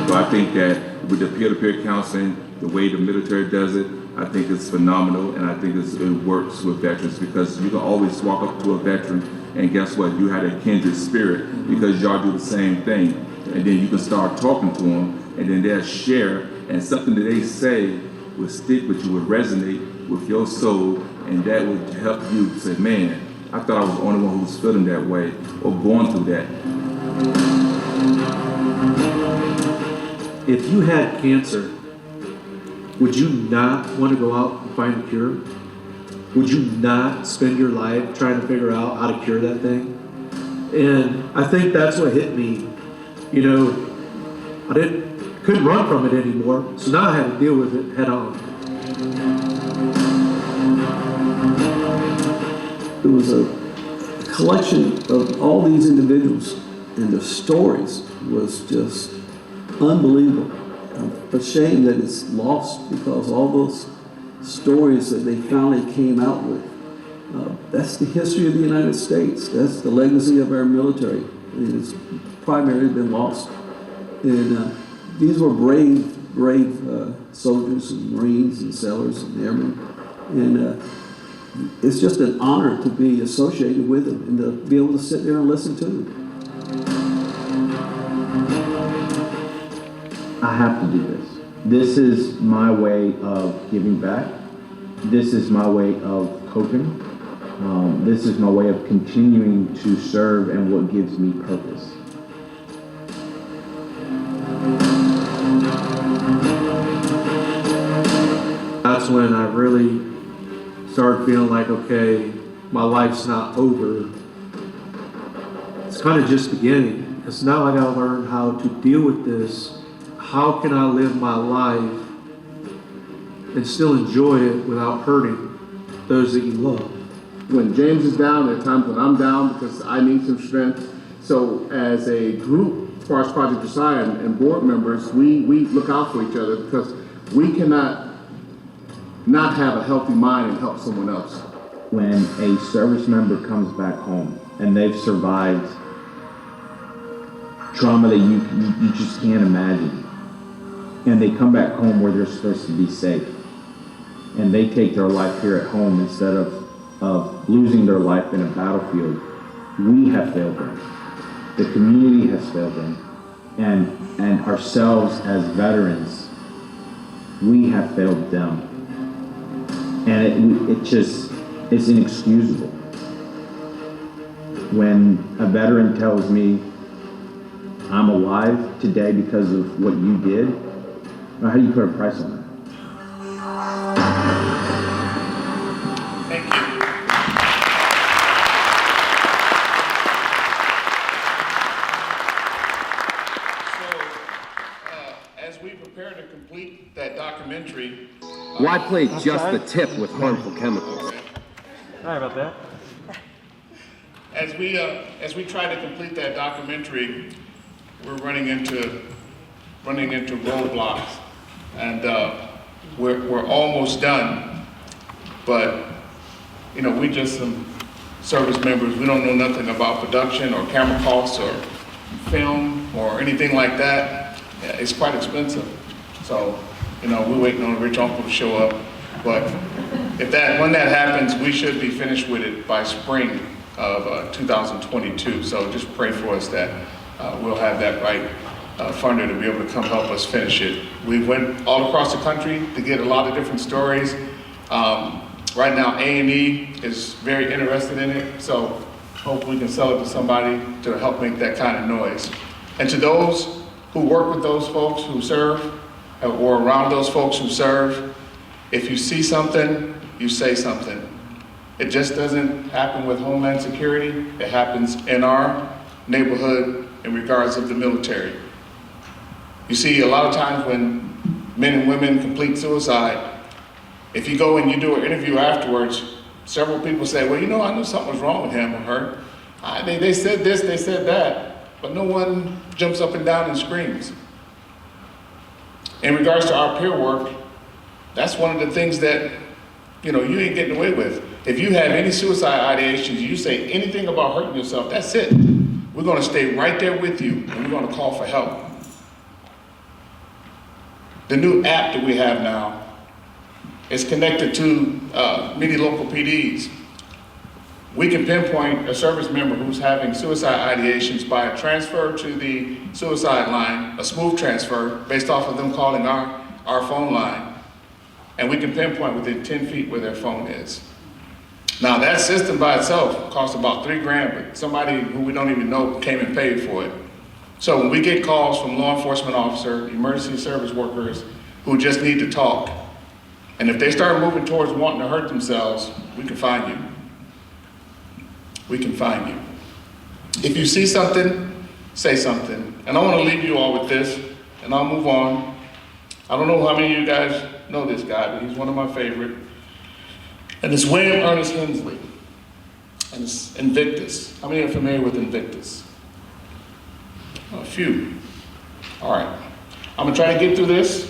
S18: So I think that with the peer-to-peer counseling, the way the military does it, I think it's phenomenal, and I think it works with veterans because you can always walk up to a veteran and guess what? You had a kindred spirit because y'all do the same thing. And then you can start talking to them, and then they'll share, and something that they say will stick with you, will resonate with your soul, and that would help you say, man, I thought I was the only one who was feeling that way or going through that.
S17: If you had cancer, would you not want to go out and find a cure? Would you not spend your life trying to figure out how to cure that thing? And I think that's what hit me. You know, I couldn't run from it anymore, so now I had to deal with it head on.
S19: It was a collection of all these individuals, and the stories was just unbelievable. I'm ashamed that it's lost because all those stories that they finally came out with, that's the history of the United States. That's the legacy of our military. It's primarily been lost. And these were brave soldiers and Marines and sailors and airmen. And it's just an honor to be associated with them and to be able to sit there and listen to them.
S20: I have to do this. This is my way of giving back. This is my way of coping. This is my way of continuing to serve and what gives me purpose.
S17: really started feeling like, okay, my life's not over. It's kind of just beginning, because now I gotta learn how to deal with this. How can I live my life and still enjoy it without hurting those that you love?
S21: When James is down, there are times when I'm down because I need some strength. So as a group, as far as Project Josiah and board members, we look out for each other because we cannot not have a healthy mind and help someone else.
S20: When a service member comes back home and they've survived trauma that you just can't imagine, and they come back home where they're supposed to be safe, and they take their life here at home instead of losing their life in a battlefield, we have failed them. The community has failed them. And ourselves as veterans, we have failed them. And it's inexcusable. When a veteran tells me, I'm alive today because of what you did, how do you put a price on that?
S16: Thank you. As we prepare to complete that documentary,
S22: why play just the tip with harmful chemicals?
S23: Sorry about that.
S16: As we try to complete that documentary, we're running into roadblocks, and we're almost done. But you know, we just some service members. We don't know nothing about production or camera costs or film or anything like that. Yeah, it's quite expensive. So, you know, we're waiting on a rich uncle to show up. But when that happens, we should be finished with it by spring of 2022. So just pray for us that we'll have that right funder to be able to come help us finish it. We went all across the country to get a lot of different stories. Right now, A&E is very interested in it, so hope we can sell it to somebody to help make that kind of noise. And to those who work with those folks who serve, or around those folks who serve, if you see something, you say something. It just doesn't happen with Homeland Security. It happens in our neighborhood in regards of the military. You see, a lot of times when men and women complete suicide, if you go and you do an interview afterwards, several people say, well, you know, I knew something was wrong with him or her. They said this, they said that, but no one jumps up and down and screams. In regards to our peer work, that's one of the things that, you know, you ain't getting away with. If you have any suicide ideations, you say anything about hurting yourself, that's it. We're gonna stay right there with you and we're gonna call for help. The new app that we have now is connected to many local PDs. We can pinpoint a service member who's having suicide ideations by a transfer to the suicide line, a smooth transfer based off of them calling our phone line. And we can pinpoint within 10 feet where their phone is. Now that system by itself costs about $3,000, but somebody who we don't even know came and paid for it. So when we get calls from law enforcement officers, emergency service workers who just need to talk, and if they start moving towards wanting to hurt themselves, we can find you. We can find you. If you see something, say something. And I want to leave you all with this, and I'll move on. I don't know how many of you guys know this guy, but he's one of my favorite. And it's William Ernest Hensley, and it's Invictus. How many are familiar with Invictus? A few. All right. I'm gonna try to get through this.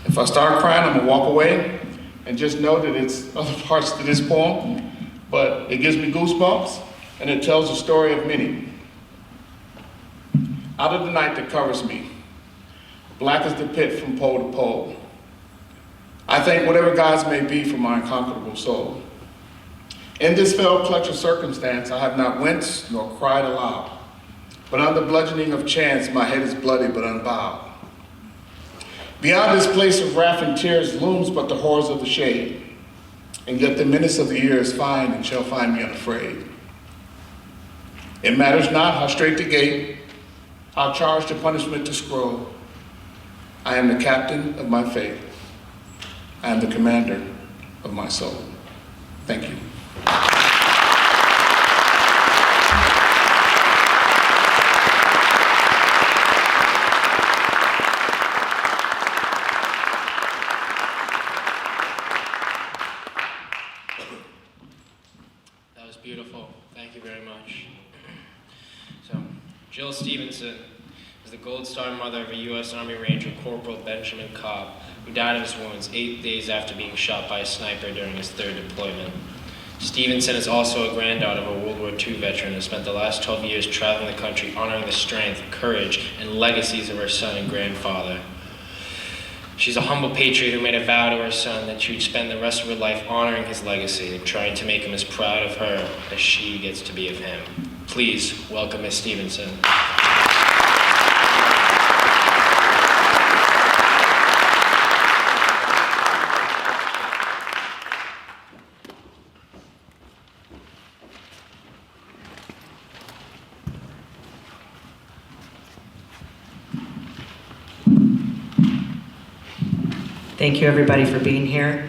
S16: If I start crying, I'm gonna walk away, and just know that it's other parts to this poem, but it gives me goosebumps, and it tells the story of many. Out of the night that covers me, black as the pit from pole to pole, I thank whatever gods may be for my unconquerable soul. In this fell clutch of circumstance, I have not winced nor cried aloud, but on the bludgeoning of chance, my head is bloody but unbowed. Beyond this place of wrath and tears looms but the horrors of the shade, and yet the menace of the years find and shall find me unafraid. It matters not how straight the gate, how charged the punishment to scroll. I am the captain of my fate. I am the commander of my soul. Thank you.
S2: That was beautiful. Thank you very much. So, Jill Stevenson is the Gold Star mother of a U.S. Army Ranger, Corporal Benjamin Cobb, who died of his wounds 8 days after being shot by a sniper during his 3rd deployment. Stevenson is also a granddaughter of a World War II veteran who spent the last 12 years traveling the country honoring the strength, courage, and legacies of her son and grandfather. She's a humble patriot who made a vow to her son that she would spend the rest of her life honoring his legacy and trying to make him as proud of her as she gets to be of him. Please welcome Ms. Stevenson.
S3: Thank you, everybody, for being here.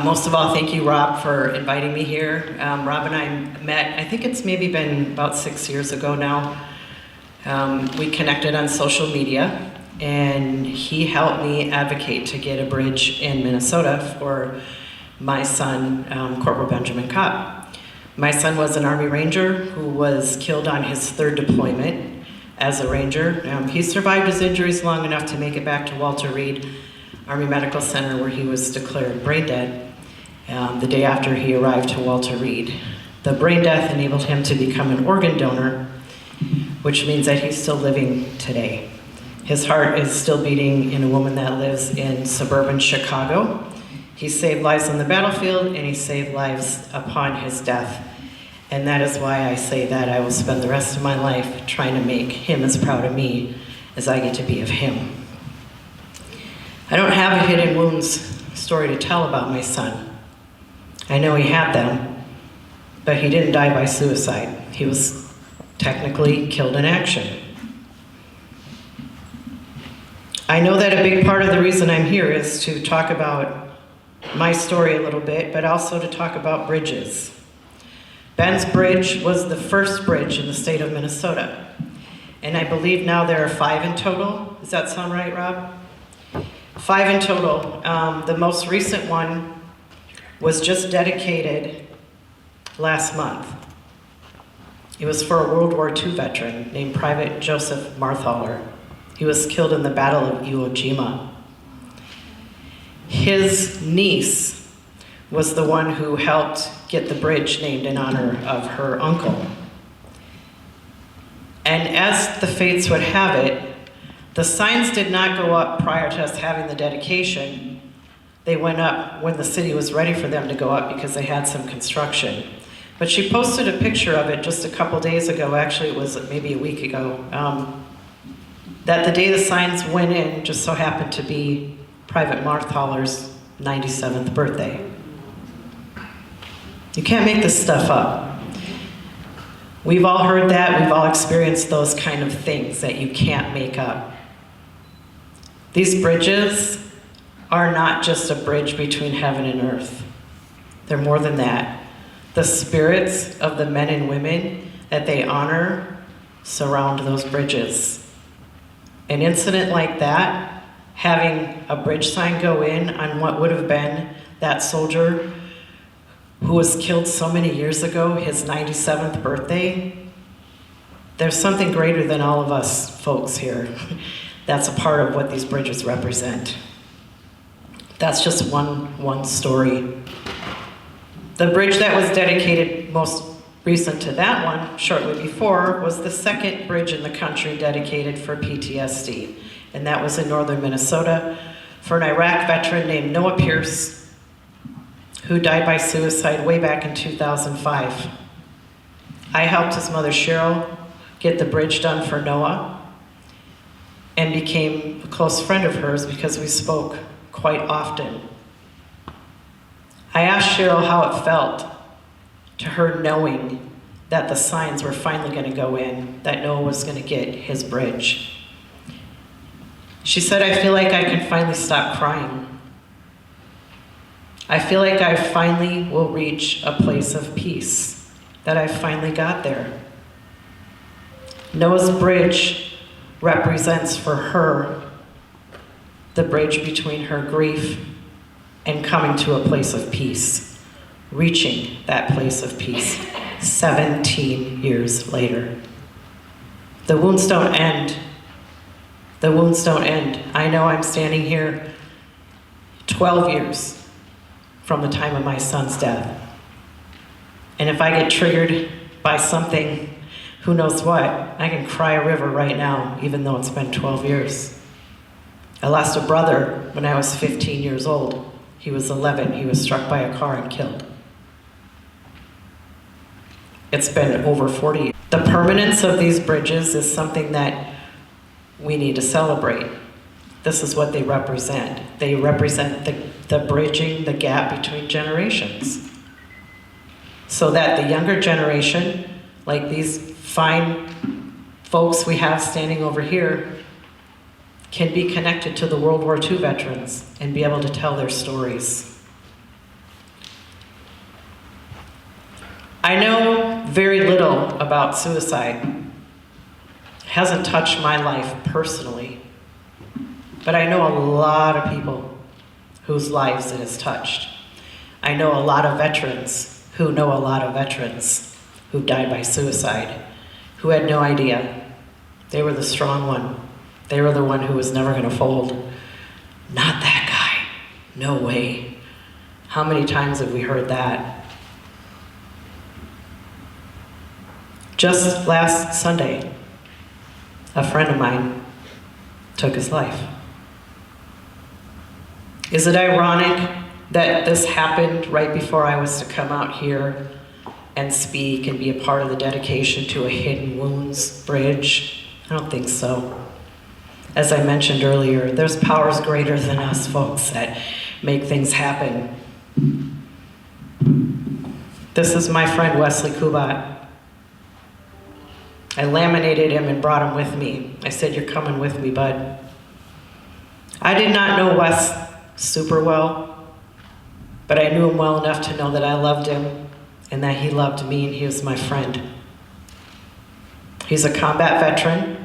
S3: Most of all, thank you, Rob, for inviting me here. Rob and I met, I think it's maybe been about 6 years ago now. We connected on social media, and he helped me advocate to get a bridge in Minnesota for my son, Corporal Benjamin Cobb. My son was an Army Ranger who was killed on his 3rd deployment as a Ranger. He survived his injuries long enough to make it back to Walter Reed Army Medical Center, where he was declared brain dead the day after he arrived to Walter Reed. The brain death enabled him to become an organ donor, which means that he's still living today. His heart is still beating in a woman that lives in suburban Chicago. He saved lives on the battlefield, and he saved lives upon his death. And that is why I say that I will spend the rest of my life trying to make him as proud of me as I get to be of him. I don't have a hidden wounds story to tell about my son. I know he had them, but he didn't die by suicide. He was technically killed in action. I know that a big part of the reason I'm here is to talk about my story a little bit, but also to talk about bridges. Ben's Bridge was the first bridge in the state of Minnesota, and I believe now there are 5 in total. Does that sound right, Rob? 5 in total. The most recent one was just dedicated last month. It was for a World War II veteran named Private Joseph Marthaler. He was killed in the Battle of Iwo Jima. His niece was the one who helped get the bridge named in honor of her uncle. And as the fates would have it, the signs did not go up prior to us having the dedication. They went up when the city was ready for them to go up because they had some construction. But she posted a picture of it just a couple days ago, actually it was maybe a week ago, that the day the signs went in just so happened to be Private Marthaler's 97th birthday. You can't make this stuff up. We've all heard that, we've all experienced those kind of things that you can't make up. These bridges are not just a bridge between heaven and earth. They're more than that. The spirits of the men and women that they honor surround those bridges. An incident like that, having a bridge sign go in on what would have been that soldier who was killed so many years ago, his 97th birthday, there's something greater than all of us folks here. That's a part of what these bridges represent. That's just one story. The bridge that was dedicated most recent to that one, shortly before, was the second bridge in the country dedicated for PTSD. And that was in northern Minnesota for an Iraq veteran named Noah Pierce, who died by suicide way back in 2005. I helped his mother Cheryl get the bridge done for Noah and became a close friend of hers because we spoke quite often. I asked Cheryl how it felt to her knowing that the signs were finally going to go in, that Noah was going to get his bridge. She said, "I feel like I can finally stop crying. I feel like I finally will reach a place of peace, that I finally got there. Noah's bridge represents for her the bridge between her grief and coming to a place of peace, reaching that place of peace 17 years later. The wounds don't end. The wounds don't end. I know I'm standing here 12 years from the time of my son's death. And if I get triggered by something, who knows what, I can cry a river right now, even though it's been 12 years. I lost a brother when I was 15 years old. He was 11. He was struck by a car and killed. It's been over 40 years. The permanence of these bridges is something that we need to celebrate. This is what they represent. They represent the bridging the gap between generations. So that the younger generation, like these fine folks we have standing over here, can be connected to the World War II veterans and be able to tell their stories. I know very little about suicide. It hasn't touched my life personally, but I know a lot of people whose lives it has touched. I know a lot of veterans who know a lot of veterans who died by suicide, who had no idea. They were the strong one. They were the one who was never going to fold. Not that guy. No way. How many times have we heard that? Just last Sunday, a friend of mine took his life. Is it ironic that this happened right before I was to come out here and speak and be a part of the dedication to a Hidden Wounds Bridge? I don't think so. As I mentioned earlier, there's powers greater than us folks that make things happen. This is my friend Wesley Kubat. I laminated him and brought him with me. I said, "You're coming with me, bud." I did not know Wes super well, but I knew him well enough to know that I loved him and that he loved me, and he was my friend. He's a combat veteran.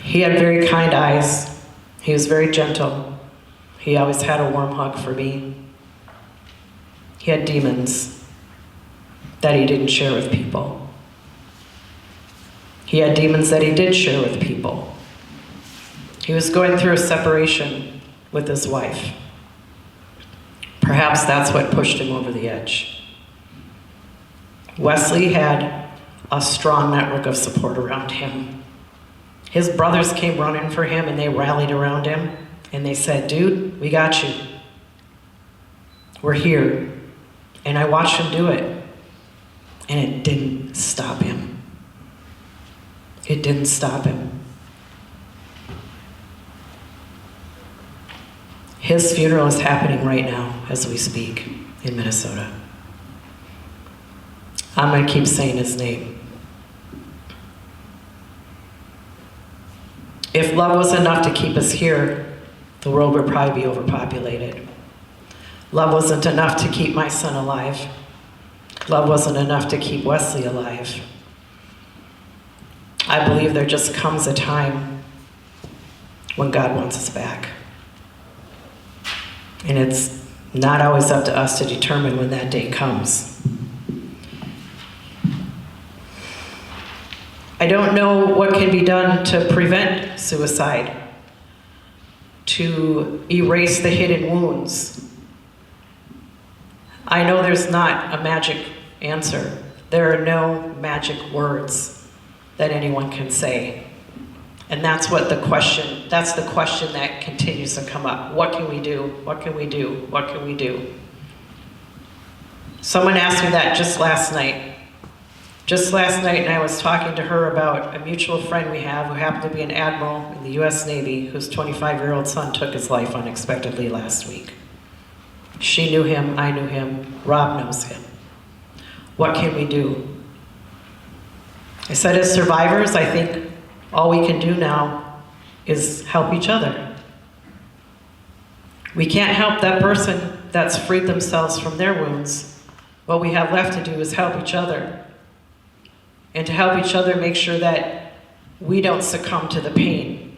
S3: He had very kind eyes. He was very gentle. He always had a warm hug for me. He had demons that he didn't share with people. He had demons that he did share with people. He was going through a separation with his wife. Perhaps that's what pushed him over the edge. Wesley had a strong network of support around him. His brothers came running for him and they rallied around him and they said, "Dude, we got you. We're here." And I watched him do it. And it didn't stop him. It didn't stop him. His funeral is happening right now as we speak in Minnesota. I'm going to keep saying his name. If love was enough to keep us here, the world would probably be overpopulated. Love wasn't enough to keep my son alive. Love wasn't enough to keep Wesley alive. I believe there just comes a time when God wants us back. And it's not always up to us to determine when that day comes. I don't know what can be done to prevent suicide, to erase the hidden wounds. I know there's not a magic answer. There are no magic words that anyone can say. And that's the question that continues to come up. What can we do? What can we do? What can we do? Someone asked me that just last night. And I was talking to her about a mutual friend we have who happened to be an admiral in the US Navy whose 25-year-old son took his life unexpectedly last week. She knew him, I knew him, Rob knows him. What can we do? I said, as survivors, I think all we can do now is help each other. We can't help that person that's freed themselves from their wounds. What we have left to do is help each other. And to help each other make sure that we don't succumb to the pain.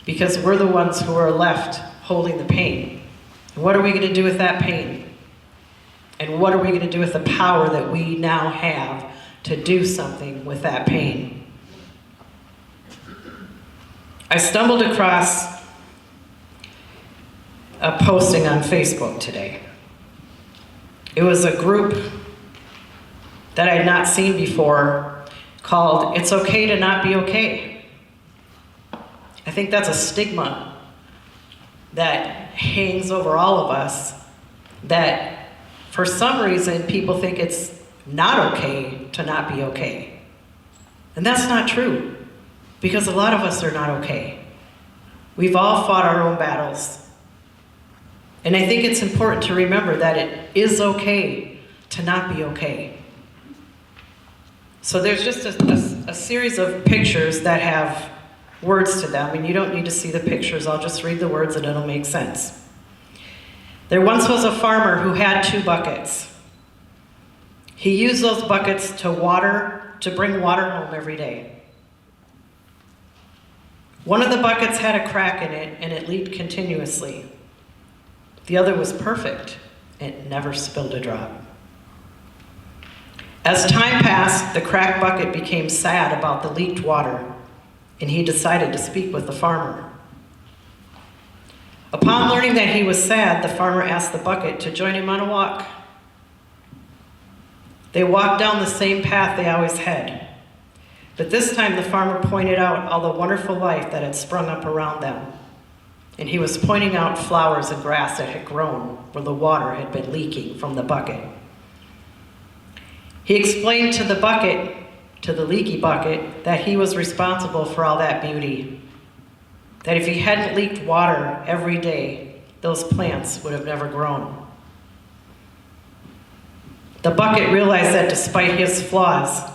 S3: Because we're the ones who are left holding the pain. And what are we going to do with that pain? And what are we going to do with the power that we now have to do something with that pain? I stumbled across a posting on Facebook today. It was a group that I had not seen before called "It's Okay to Not Be Okay." I think that's a stigma that hangs over all of us, that for some reason people think it's not okay to not be okay. And that's not true, because a lot of us are not okay. We've all fought our own battles. And I think it's important to remember that it is okay to not be okay. So there's just a series of pictures that have words to them, and you don't need to see the pictures. I'll just read the words and it'll make sense. There once was a farmer who had 2 buckets. He used those buckets to bring water home every day. One of the buckets had a crack in it and it leaked continuously. The other was perfect. It never spilled a drop. As time passed, the cracked bucket became sad about the leaked water, and he decided to speak with the farmer. Upon learning that he was sad, the farmer asked the bucket to join him on a walk. They walked down the same path they always had, but this time the farmer pointed out all the wonderful life that had sprung up around them. And he was pointing out flowers and grass that had grown where the water had been leaking from the bucket. He explained to the leaky bucket, that he was responsible for all that beauty. That if he hadn't leaked water every day, those plants would have never grown. The bucket realized that despite his flaws,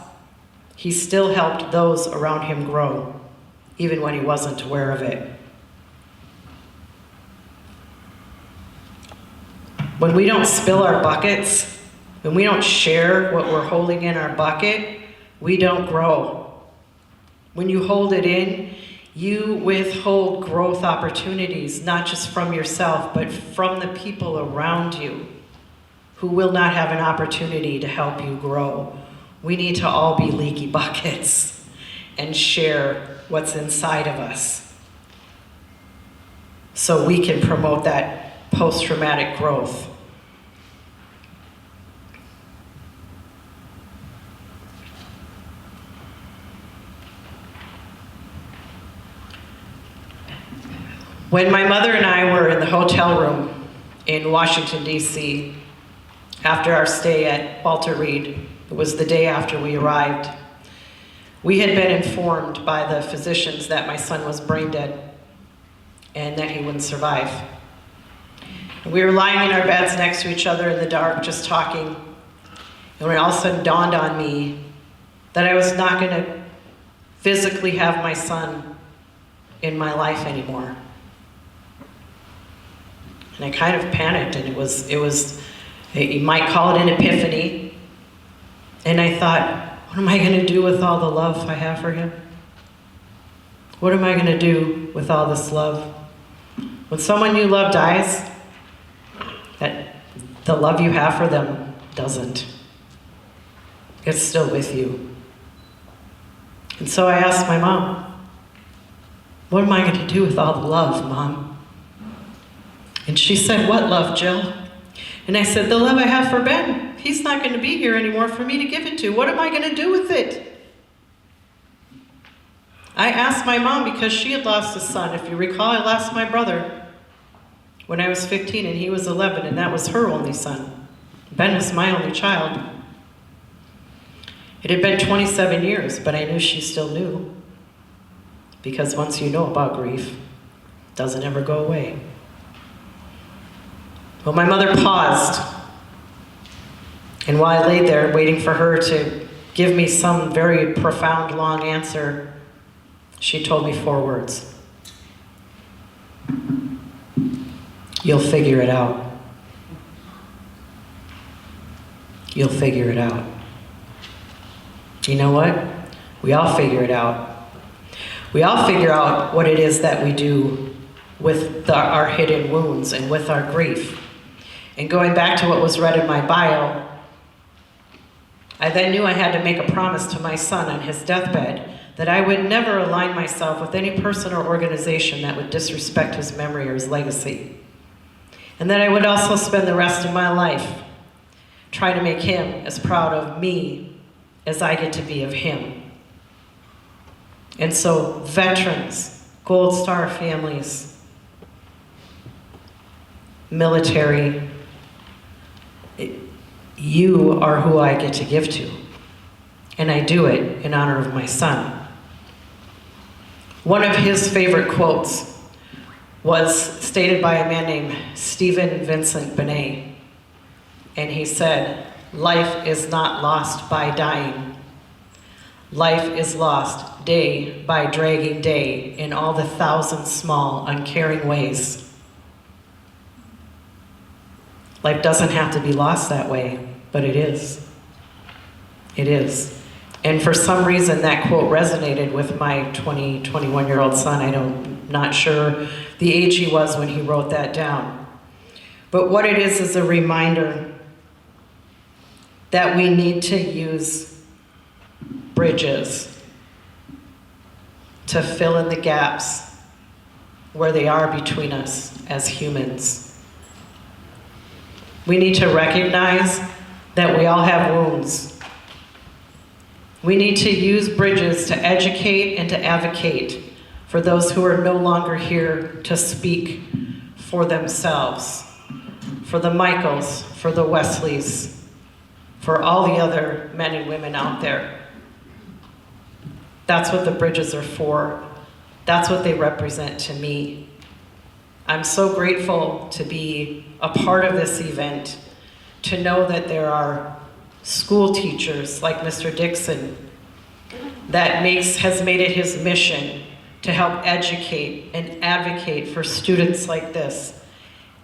S3: he still helped those around him grow, even when he wasn't aware of it. When we don't spill our buckets, when we don't share what we're holding in our bucket, we don't grow. When you hold it in, you withhold growth opportunities, not just from yourself, but from the people around you who will not have an opportunity to help you grow. We need to all be leaky buckets and share what's inside of us so we can promote that post-traumatic growth. When my mother and I were in the hotel room in Washington, D.C., after our stay at Walter Reed, it was the day after we arrived, we had been informed by the physicians that my son was brain dead and that he wouldn't survive. We were lying in our beds next to each other in the dark, just talking, and when it all of a sudden dawned on me that I was not going to physically have my son in my life anymore. And I kind of panicked, and it was, you might call it an epiphany. And I thought, what am I going to do with all the love I have for him? What am I going to do with all this love? When someone you love dies, that the love you have for them doesn't. It's still with you. And so I asked my mom, what am I going to do with all the love, Mom? And she said, what love, Jill? And I said, the love I have for Ben. He's not going to be here anymore for me to give it to. What am I going to do with it? I asked my mom because she had lost a son. If you recall, I lost my brother when I was 15 and he was 11, and that was her only son. Ben was my only child. It had been 27 years, but I knew she still knew. Because once you know about grief, it doesn't ever go away. Well, my mother paused, and while I laid there waiting for her to give me some very profound, long answer, she told me 4 words. You'll figure it out. You'll figure it out. You know what? We all figure it out. We all figure out what it is that we do with our hidden wounds and with our grief. And going back to what was read in my bio, I then knew I had to make a promise to my son on his deathbed that I would never align myself with any person or organization that would disrespect his memory or his legacy. And that I would also spend the rest of my life trying to make him as proud of me as I get to be of him. And so, veterans, Gold Star families, military, you are who I get to give to. And I do it in honor of my son. One of his favorite quotes was stated by a man named Stevenson. And he said, "Life is not lost by dying. Life is lost day by dragging day in all the thousand small, uncaring ways." Life doesn't have to be lost that way, but it is. It is. And for some reason, that quote resonated with my 21-year-old son. I'm not sure the age he was when he wrote that down. But what it is a reminder that we need to use bridges to fill in the gaps where they are between us as humans. We need to recognize that we all have wounds. We need to use bridges to educate and to advocate for those who are no longer here to speak for themselves, for the Michaels, for the Wesleys, for all the other men and women out there. That's what the bridges are for. That's what they represent to me. I'm so grateful to be a part of this event, to know that there are school teachers like Mr. Dixon that has made it his mission to help educate and advocate for students like this.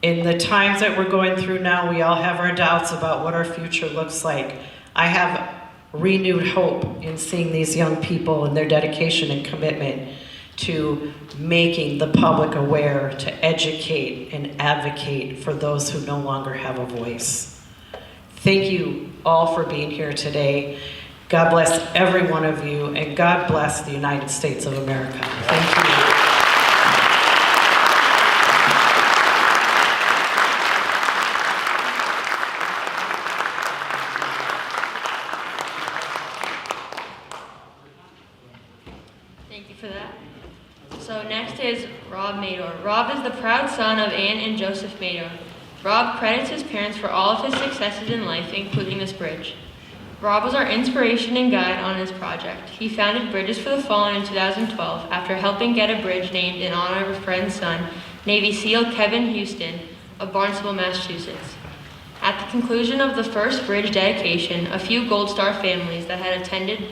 S3: In the times that we're going through now, we all have our doubts about what our future looks like. I have renewed hope in seeing these young people and their dedication and commitment to making the public aware, to educate and advocate for those who no longer have a voice. Thank you all for being here today. God bless every one of you, and God bless the United States of America. Thank you.
S1: Thank you for that. So next is Rob Madore. Rob is the proud son of Ann and Joseph Madore. Rob credits his parents for all of his successes in life, including this bridge. Rob was our inspiration and guide on his project. He founded Bridges for the Fallen in 2012 after helping get a bridge named in honor of a friend's son, Navy SEAL Kevin Houston of Barnstable, Massachusetts. At the conclusion of the first bridge dedication, a few Gold Star families that had attended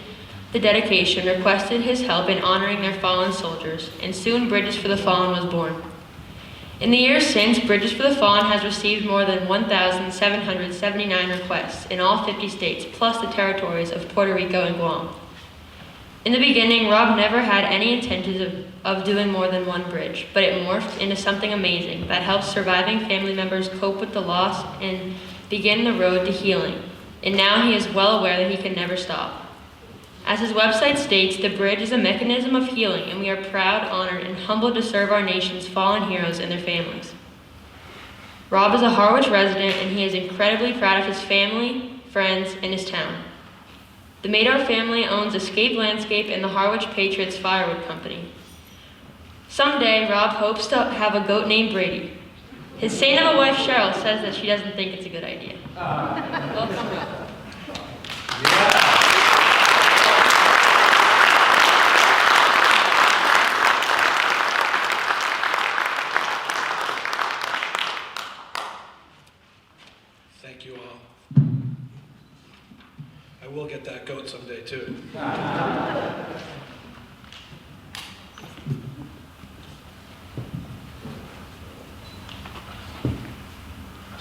S1: the dedication requested his help in honoring their fallen soldiers, and soon Bridges for the Fallen was born. In the years since, Bridges for the Fallen has received more than 1,779 requests in all 50 states, plus the territories of Puerto Rico and Guam. In the beginning, Rob never had any intentions of doing more than one bridge, but it morphed into something amazing that helps surviving family members cope with the loss and begin the road to healing. And now he is well aware that he can never stop. As his website states, the bridge is a mechanism of healing, and we are proud, honored, and humbled to serve our nation's fallen heroes and their families. Rob is a Harwich resident, and he is incredibly proud of his family, friends, and his town. The Madore family owns Escape Landscape and the Harwich Patriots Firewood Company. Someday, Rob hopes to have a goat named Brady. His saint of a wife, Cheryl, says that she doesn't think it's a good idea. Welcome, Rob.
S5: Thank you all. I will get that goat someday too.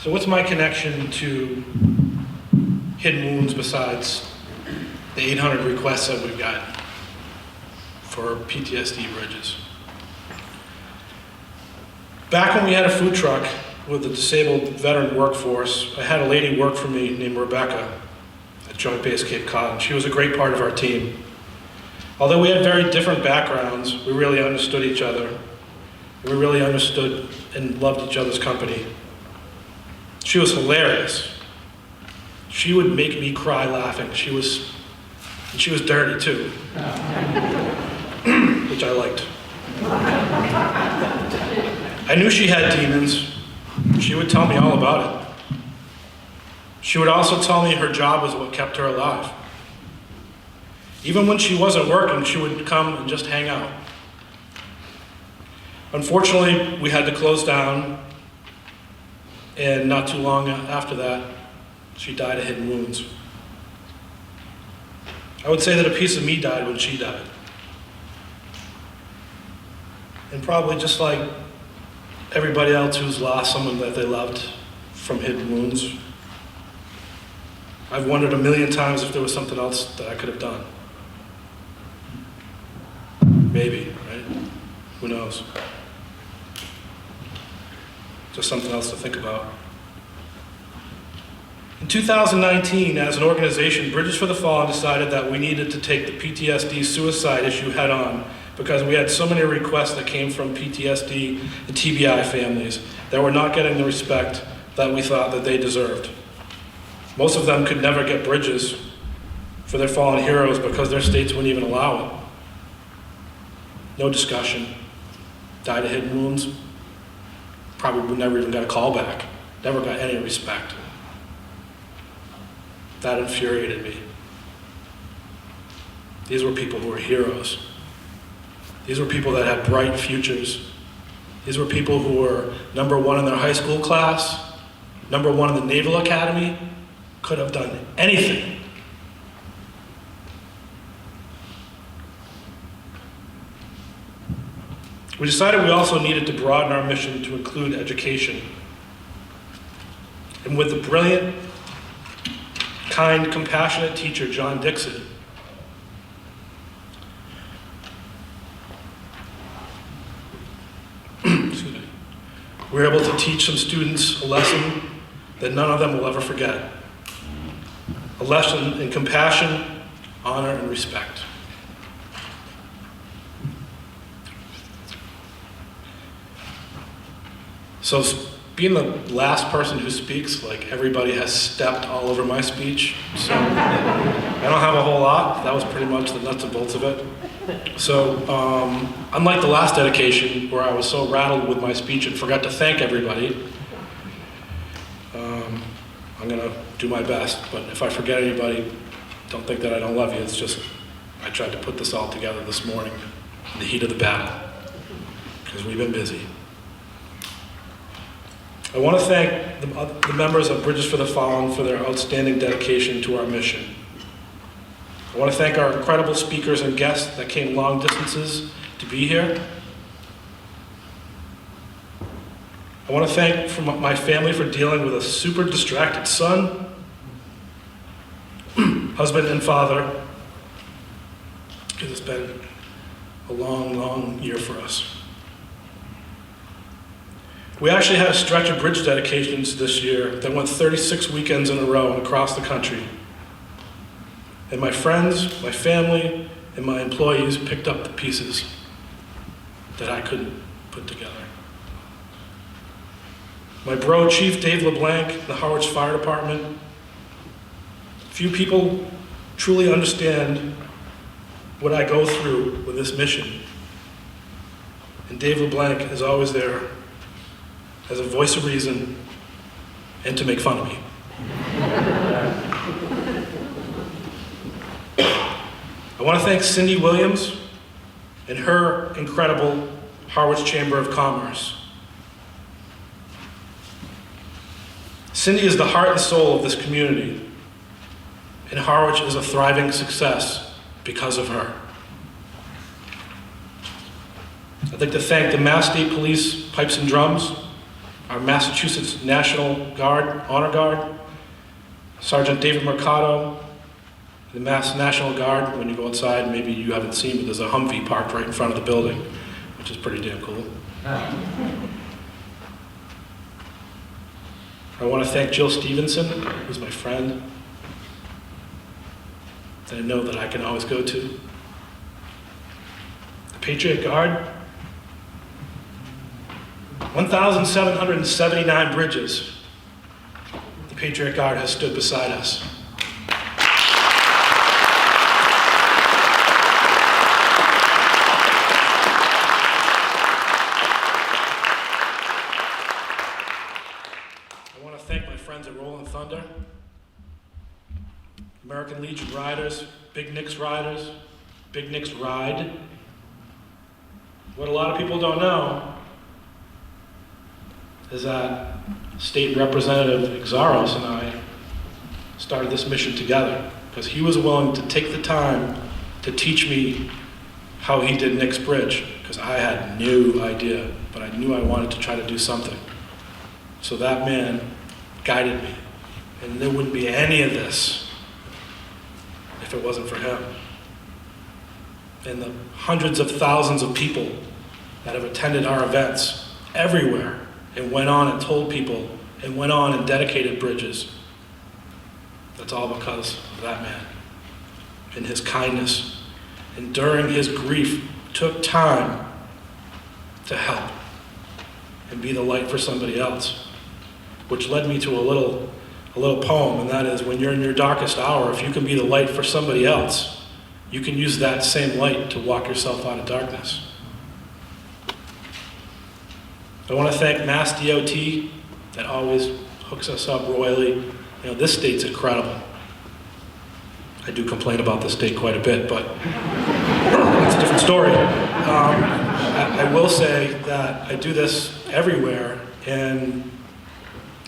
S5: So what's my connection to Hidden Wounds besides the 800 requests that we've got for PTSD bridges? Back when we had a food truck with the disabled veteran workforce, I had a lady work for me named Rebecca at Joint Base Cape Cod, and she was a great part of our team. Although we had very different backgrounds, we really understood each other. We really understood and loved each other's company. She was hilarious. She would make me cry laughing. She was dirty too, which I liked. I knew she had demons. She would tell me all about it. She would also tell me her job was what kept her alive. Even when she wasn't working, she would come and just hang out. Unfortunately, we had to close down, and not too long after that, she died of hidden wounds. I would say that a piece of me died when she died. And probably just like everybody else who's lost someone that they loved from hidden wounds, I've wondered a million times if there was something else that I could have done. Maybe, right? Who knows? Just something else to think about. In 2019, as an organization, Bridges for the Fallen decided that we needed to take the PTSD suicide issue head on because we had so many requests that came from PTSD and TBI families that were not getting the respect that we thought that they deserved. Most of them could never get bridges for their fallen heroes because their states wouldn't even allow it. No discussion. Died of hidden wounds. Probably never even got a call back. Never got any respect. That infuriated me. These were people who were heroes. These were people that had bright futures. These were people who were #1 in their high school class, #1 in the Naval Academy, could have done anything. We decided we also needed to broaden our mission to include education. And with the brilliant, kind, compassionate teacher, John Dixon, we were able to teach some students a lesson that none of them will ever forget. A lesson in compassion, honor, and respect. So being the last person who speaks, like everybody has stepped all over my speech. So I don't have a whole lot. That was pretty much the nuts and bolts of it. So unlike the last dedication where I was so rattled with my speech and forgot to thank everybody, I'm gonna do my best. But if I forget anybody, don't think that I don't love you. It's just, I tried to put this all together this morning in the heat of the battle, because we've been busy. I want to thank the members of Bridges for the Fallen for their outstanding dedication to our mission. I want to thank our incredible speakers and guests that came long distances to be here. I want to thank my family for dealing with a super distracted son, husband and father, because it's been a long, long year for us. We actually had a stretch of bridge dedications this year that went 36 weekends in a row across the country. And my friends, my family, and my employees picked up the pieces that I couldn't put together. My bro, Chief Dave LeBlanc, the Harwich Fire Department. Few people truly understand what I go through with this mission. And Dave LeBlanc is always there as a voice of reason and to make fun of me. I want to thank Cindy Williams and her incredible Harwich Chamber of Commerce. Cindy is the heart and soul of this community, and Harwich is a thriving success because of her. I'd like to thank the Mass State Police Pipes and Drums, our Massachusetts National Guard, Honor Guard, Sergeant David Mercado, the Mass National Guard. When you go outside, maybe you haven't seen, but there's a Humvee parked right in front of the building, which is pretty damn cool. I want to thank Jill Stevenson, who's my friend, that I know that I can always go to. The Patriot Guard, 1,779 bridges. The Patriot Guard has stood beside us. I want to thank my friends at Rolling Thunder, American Legion Riders, Big Nick's Riders, Big Nick's Ride. What a lot of people don't know is that State Representative Exaros and I started this mission together because he was willing to take the time to teach me how he did Nick's Bridge, because I had no idea, but I knew I wanted to try to do something. So that man guided me, and there wouldn't be any of this if it wasn't for him. And the hundreds of thousands of people that have attended our events everywhere and went on and told people and went on and dedicated bridges. That's all because of that man and his kindness. And during his grief, took time to help and be the light for somebody else, which led me to a little poem, and that is, when you're in your darkest hour, if you can be the light for somebody else, you can use that same light to walk yourself out of darkness. I want to thank Mass DOT that always hooks us up royally. You know, this state's incredible. I do complain about the state quite a bit, but that's a different story. I will say that I do this everywhere, and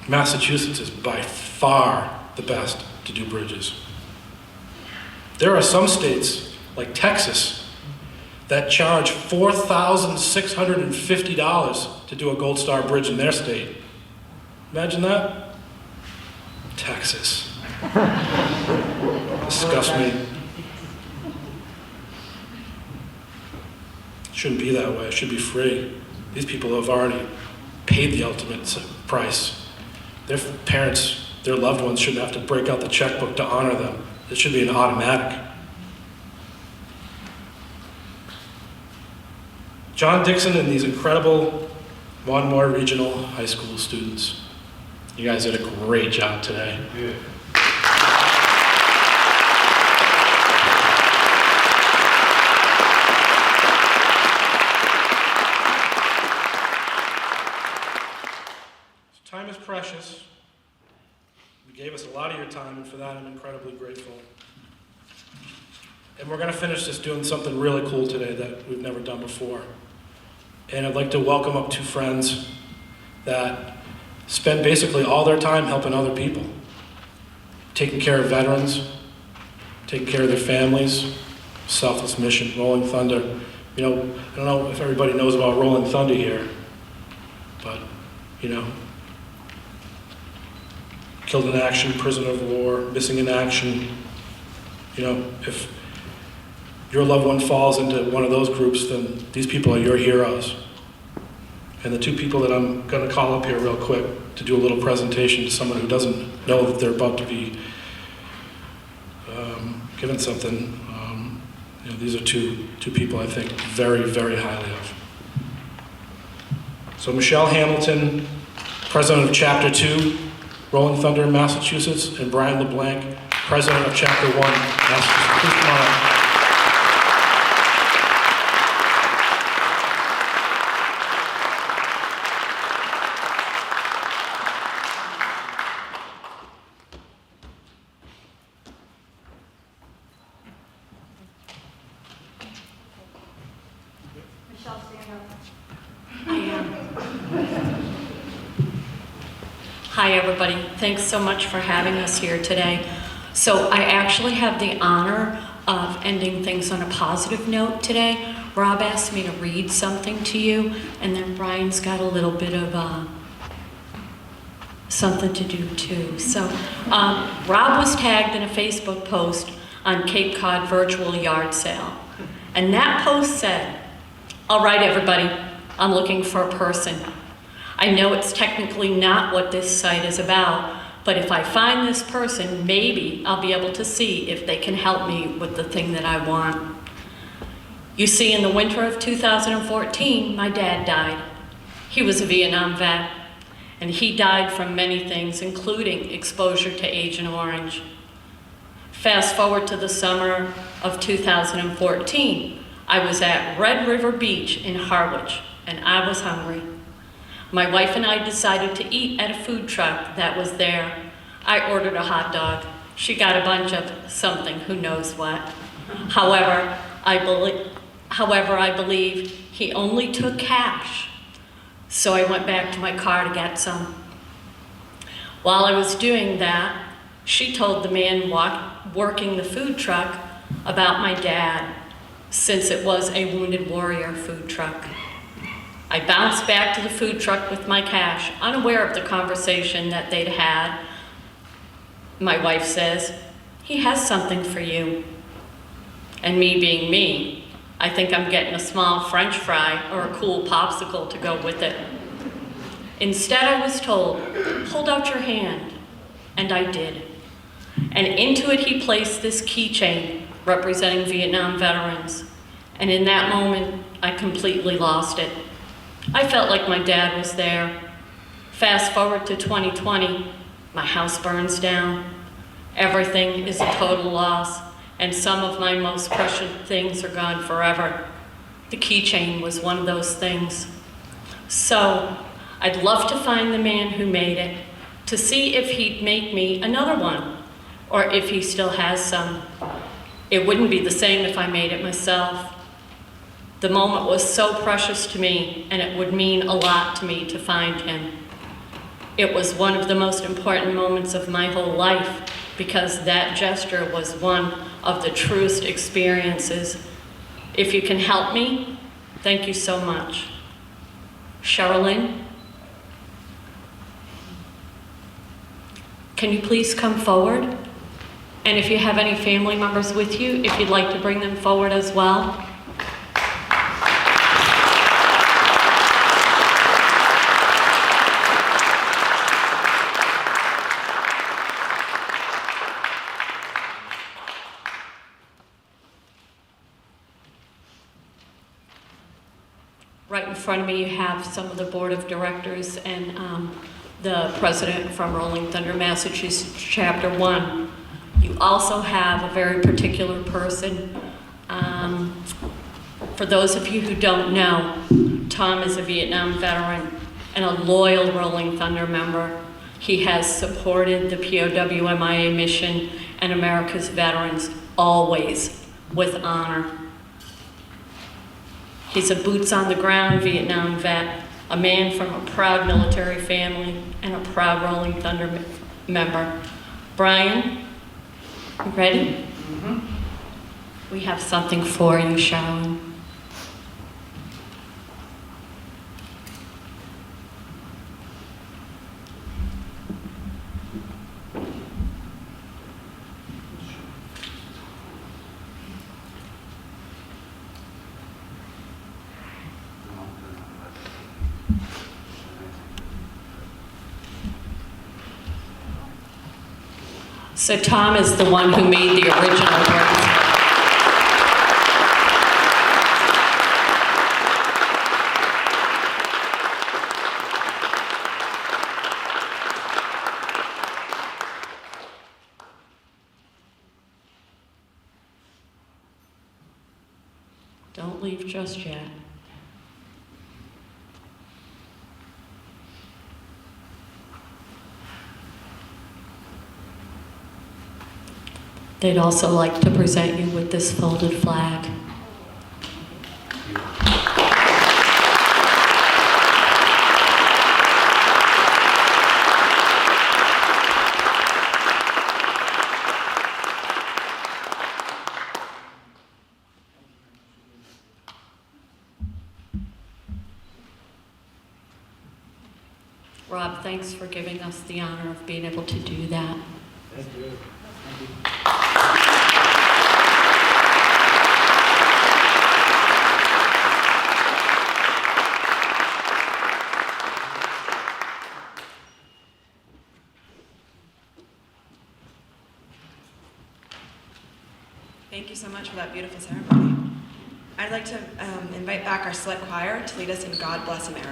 S5: Massachusetts is by far the best to do bridges. There are some states, like Texas, that charge $4,650 to do a Gold Star Bridge in their state. Imagine that? Texas. Disgusts me. It shouldn't be that way. It should be free. These people have already paid the ultimate price. Their parents, their loved ones shouldn't have to break out the checkbook to honor them. It should be an automatic. John Dixon and these incredible Monomoy Regional High School students. You guys did a great job today. Yeah. Time is precious. You gave us a lot of your time, and for that I'm incredibly grateful. And we're going to finish this doing something really cool today that we've never done before. And I'd like to welcome up two friends that spend basically all their time helping other people, taking care of veterans, taking care of their families, selfless mission, Rolling Thunder. You know, I don't know if everybody knows about Rolling Thunder here, but, you know, killed in action, prisoner of war, missing in action. You know, if your loved one falls into one of those groups, then these people are your heroes. And the two people that I'm going to call up here real quick to do a little presentation to someone who doesn't know that they're about to be given something, you know, these are two people I think very, very highly of. So Michelle Hamilton, President of Chapter 2, Rolling Thunder, Massachusetts, and Brian LeBlanc, President of Chapter 1, Massachusetts. Please come on up.
S4: Hi, everybody. Thanks so much for having us here today. So I actually have the honor of ending things on a positive note today. Rob asked me to read something to you, and then Brian's got a little bit of something to do too. So Rob was tagged in a Facebook post on Cape Cod virtual yard sale. And that post said, "All right, everybody, I'm looking for a person. I know it's technically not what this site is about, but if I find this person, maybe I'll be able to see if they can help me with the thing that I want." You see, in the winter of 2014, my dad died. He was a Vietnam vet, and he died from many things, including exposure to Agent Orange. Fast forward to the summer of 2014, I was at Red River Beach in Harwich, and I was hungry. My wife and I decided to eat at a food truck that was there. I ordered a hot dog. She got a bunch of something, who knows what. However, I believe he only took cash. So I went back to my car to get some. While I was doing that, she told the man working the food truck about my dad, since it was a Wounded Warrior food truck. I bounced back to the food truck with my cash, unaware of the conversation that they'd had. My wife says, "He has something for you." And me being me, I think I'm getting a small French fry or a cool popsicle to go with it. Instead, I was told, "Hold out your hand." And I did. And into it, he placed this keychain representing Vietnam veterans. And in that moment, I completely lost it. I felt like my dad was there. Fast forward to 2020, my house burns down. Everything is a total loss, and some of my most precious things are gone forever. The keychain was one of those things. So, I'd love to find the man who made it, to see if he'd make me another one, or if he still has some. It wouldn't be the same if I made it myself. The moment was so precious to me, and it would mean a lot to me to find him. It was one of the most important moments of my whole life, because that gesture was one of the truest experiences. If you can help me, thank you so much. Sherilyn, can you please come forward? And if you have any family members with you, if you'd like to bring them forward as well. Right in front of me, you have some of the board of directors and the president from Rolling Thunder, Massachusetts, Chapter 1. You also have a very particular person. For those of you who don't know, Tom is a Vietnam veteran and a loyal Rolling Thunder member. He has supported the POW-MIA mission and America's veterans always with honor. He's a boots-on-the-ground Vietnam vet, a man from a proud military family, and a proud Rolling Thunder member. Brian, you ready? Mm-hmm. We have something for you, Sharon. So Tom is the one who made the original work. Don't leave just yet. They'd also like to present you with this folded flag. Rob, thank thanks for giving us the honor of being able to do that.
S5: Thank you.
S8: Thank you so much for that beautiful ceremony. I'd like to invite back our select choir to lead us in God Bless America.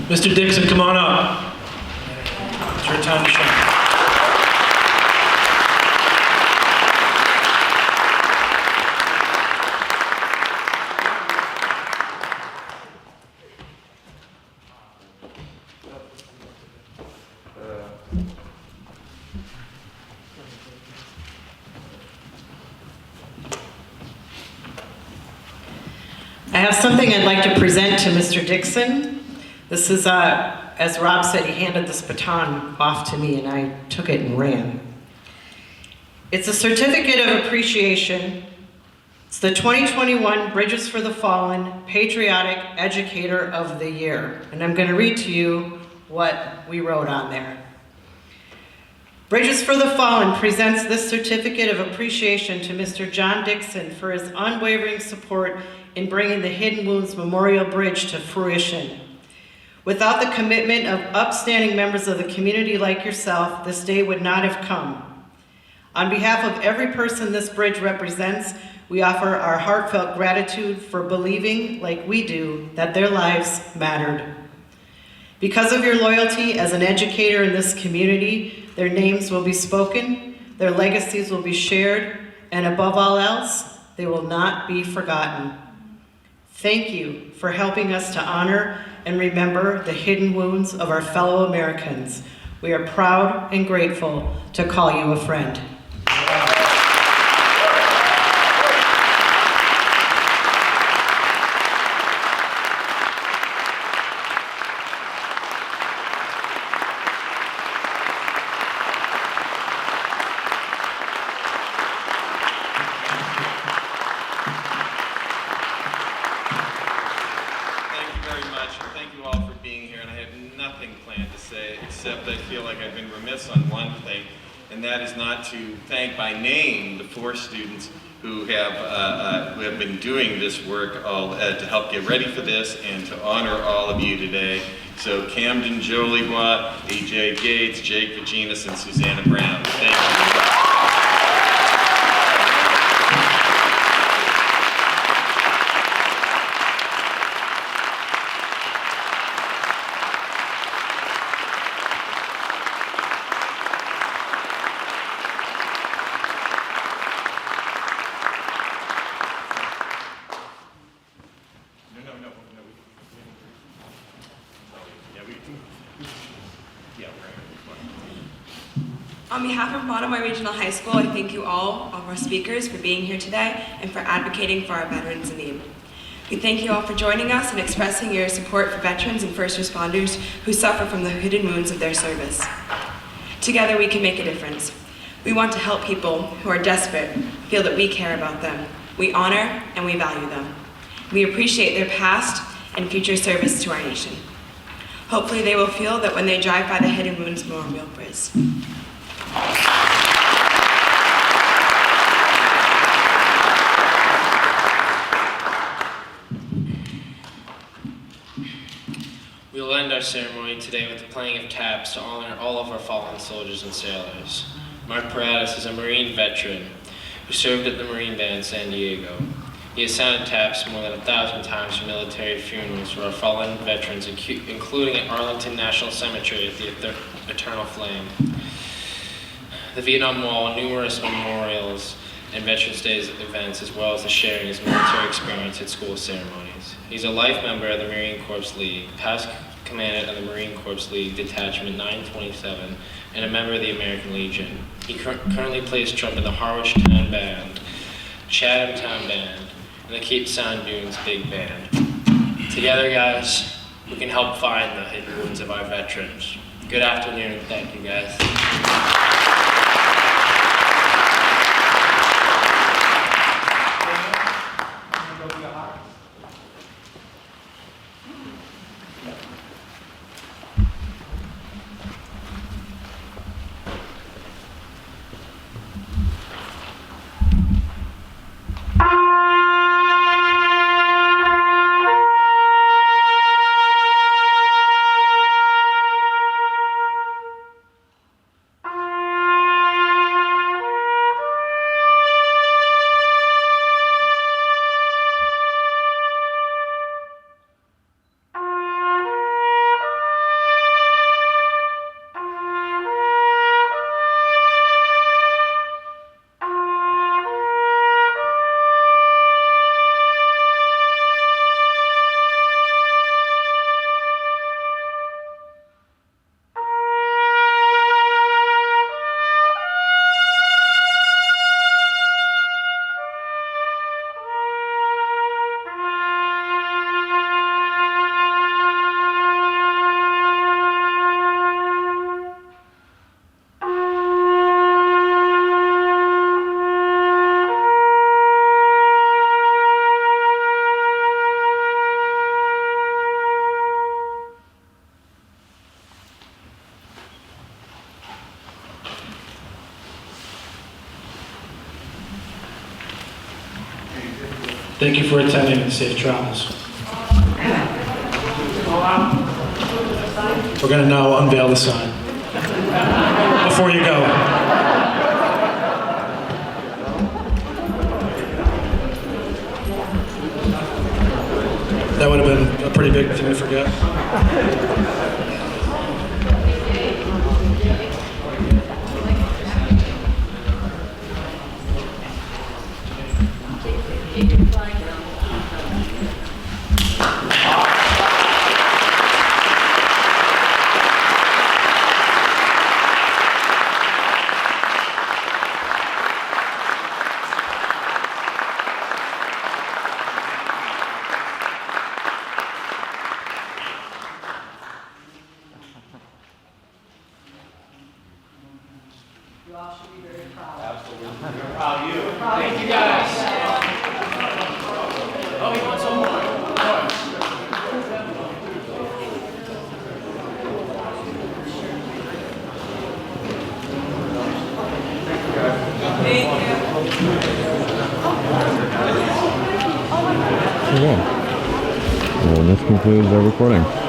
S5: Mr. Dixon, come on up. It's your time to shine.
S3: I have something I'd like to present to Mr. Dixon. This is, as Rob said, he handed this baton off to me and I took it and ran. It's a certificate of appreciation. It's the 2021 Bridges for the Fallen Patriotic Educator of the Year. And I'm going to read to you what we wrote on there. Bridges for the Fallen presents this certificate of appreciation to Mr. John Dixon for his unwavering support in bringing the Hidden Wounds Memorial Bridge to fruition. Without the commitment of upstanding members of the community like yourself, this day would not have come. On behalf of every person this bridge represents, we offer our heartfelt gratitude for believing, like we do, that their lives mattered. Because of your loyalty as an educator in this community, their names will be spoken, their legacies will be shared, and above all else, they will not be forgotten. Thank you for helping us to honor and remember the hidden wounds of our fellow Americans. We are proud and grateful to call you a friend.
S6: To thank by name the 4 students who have been doing this work to help get ready for this and to honor all of you today. So Camden Jolie Watt, AJ Gates, Jake Vaginas, and Susanna Brown. Thank you.
S8: On behalf of Monomoy Regional High School, I thank you all of our speakers, for being here today and for advocating for our veterans in need. We thank you all for joining us and expressing your support for veterans and first responders who suffer from the hidden wounds of their service. Together we can make a difference. We want to help people who are desperate feel that we care about them. We honor and we value them. We appreciate their past and future service to our nation. Hopefully they will feel that when they drive by the Hidden Wounds Memorial Bridge.
S2: We will end our ceremony today with the playing of taps to honor all of our fallen soldiers and sailors. Mark Paratus is a Marine veteran who served at the Marine Band in San Diego. He has sounded taps more than 1,000 times for military funerals for our fallen veterans, including at Arlington National Cemetery at the Eternal Flame, the Vietnam Wall, numerous memorials, and Veterans Day events, as well as the sharing his military experience at school ceremonies. He's a life member of the Marine Corps League, past commandant of the Marine Corps League Detachment 927, and a member of the American Legion. He currently plays trumpet in the Harwich Town Band, Chatham Town Band, and the Cape Sound Dunes Big Band. Together, guys, we can help find the hidden wounds of our veterans. Good afternoon. Thank you, guys.
S5: Thank you for attending and safe travels. We're going to now unveil the sign. Before you go. That would have been a pretty big thing to forget.
S7: Well, this concludes our recording.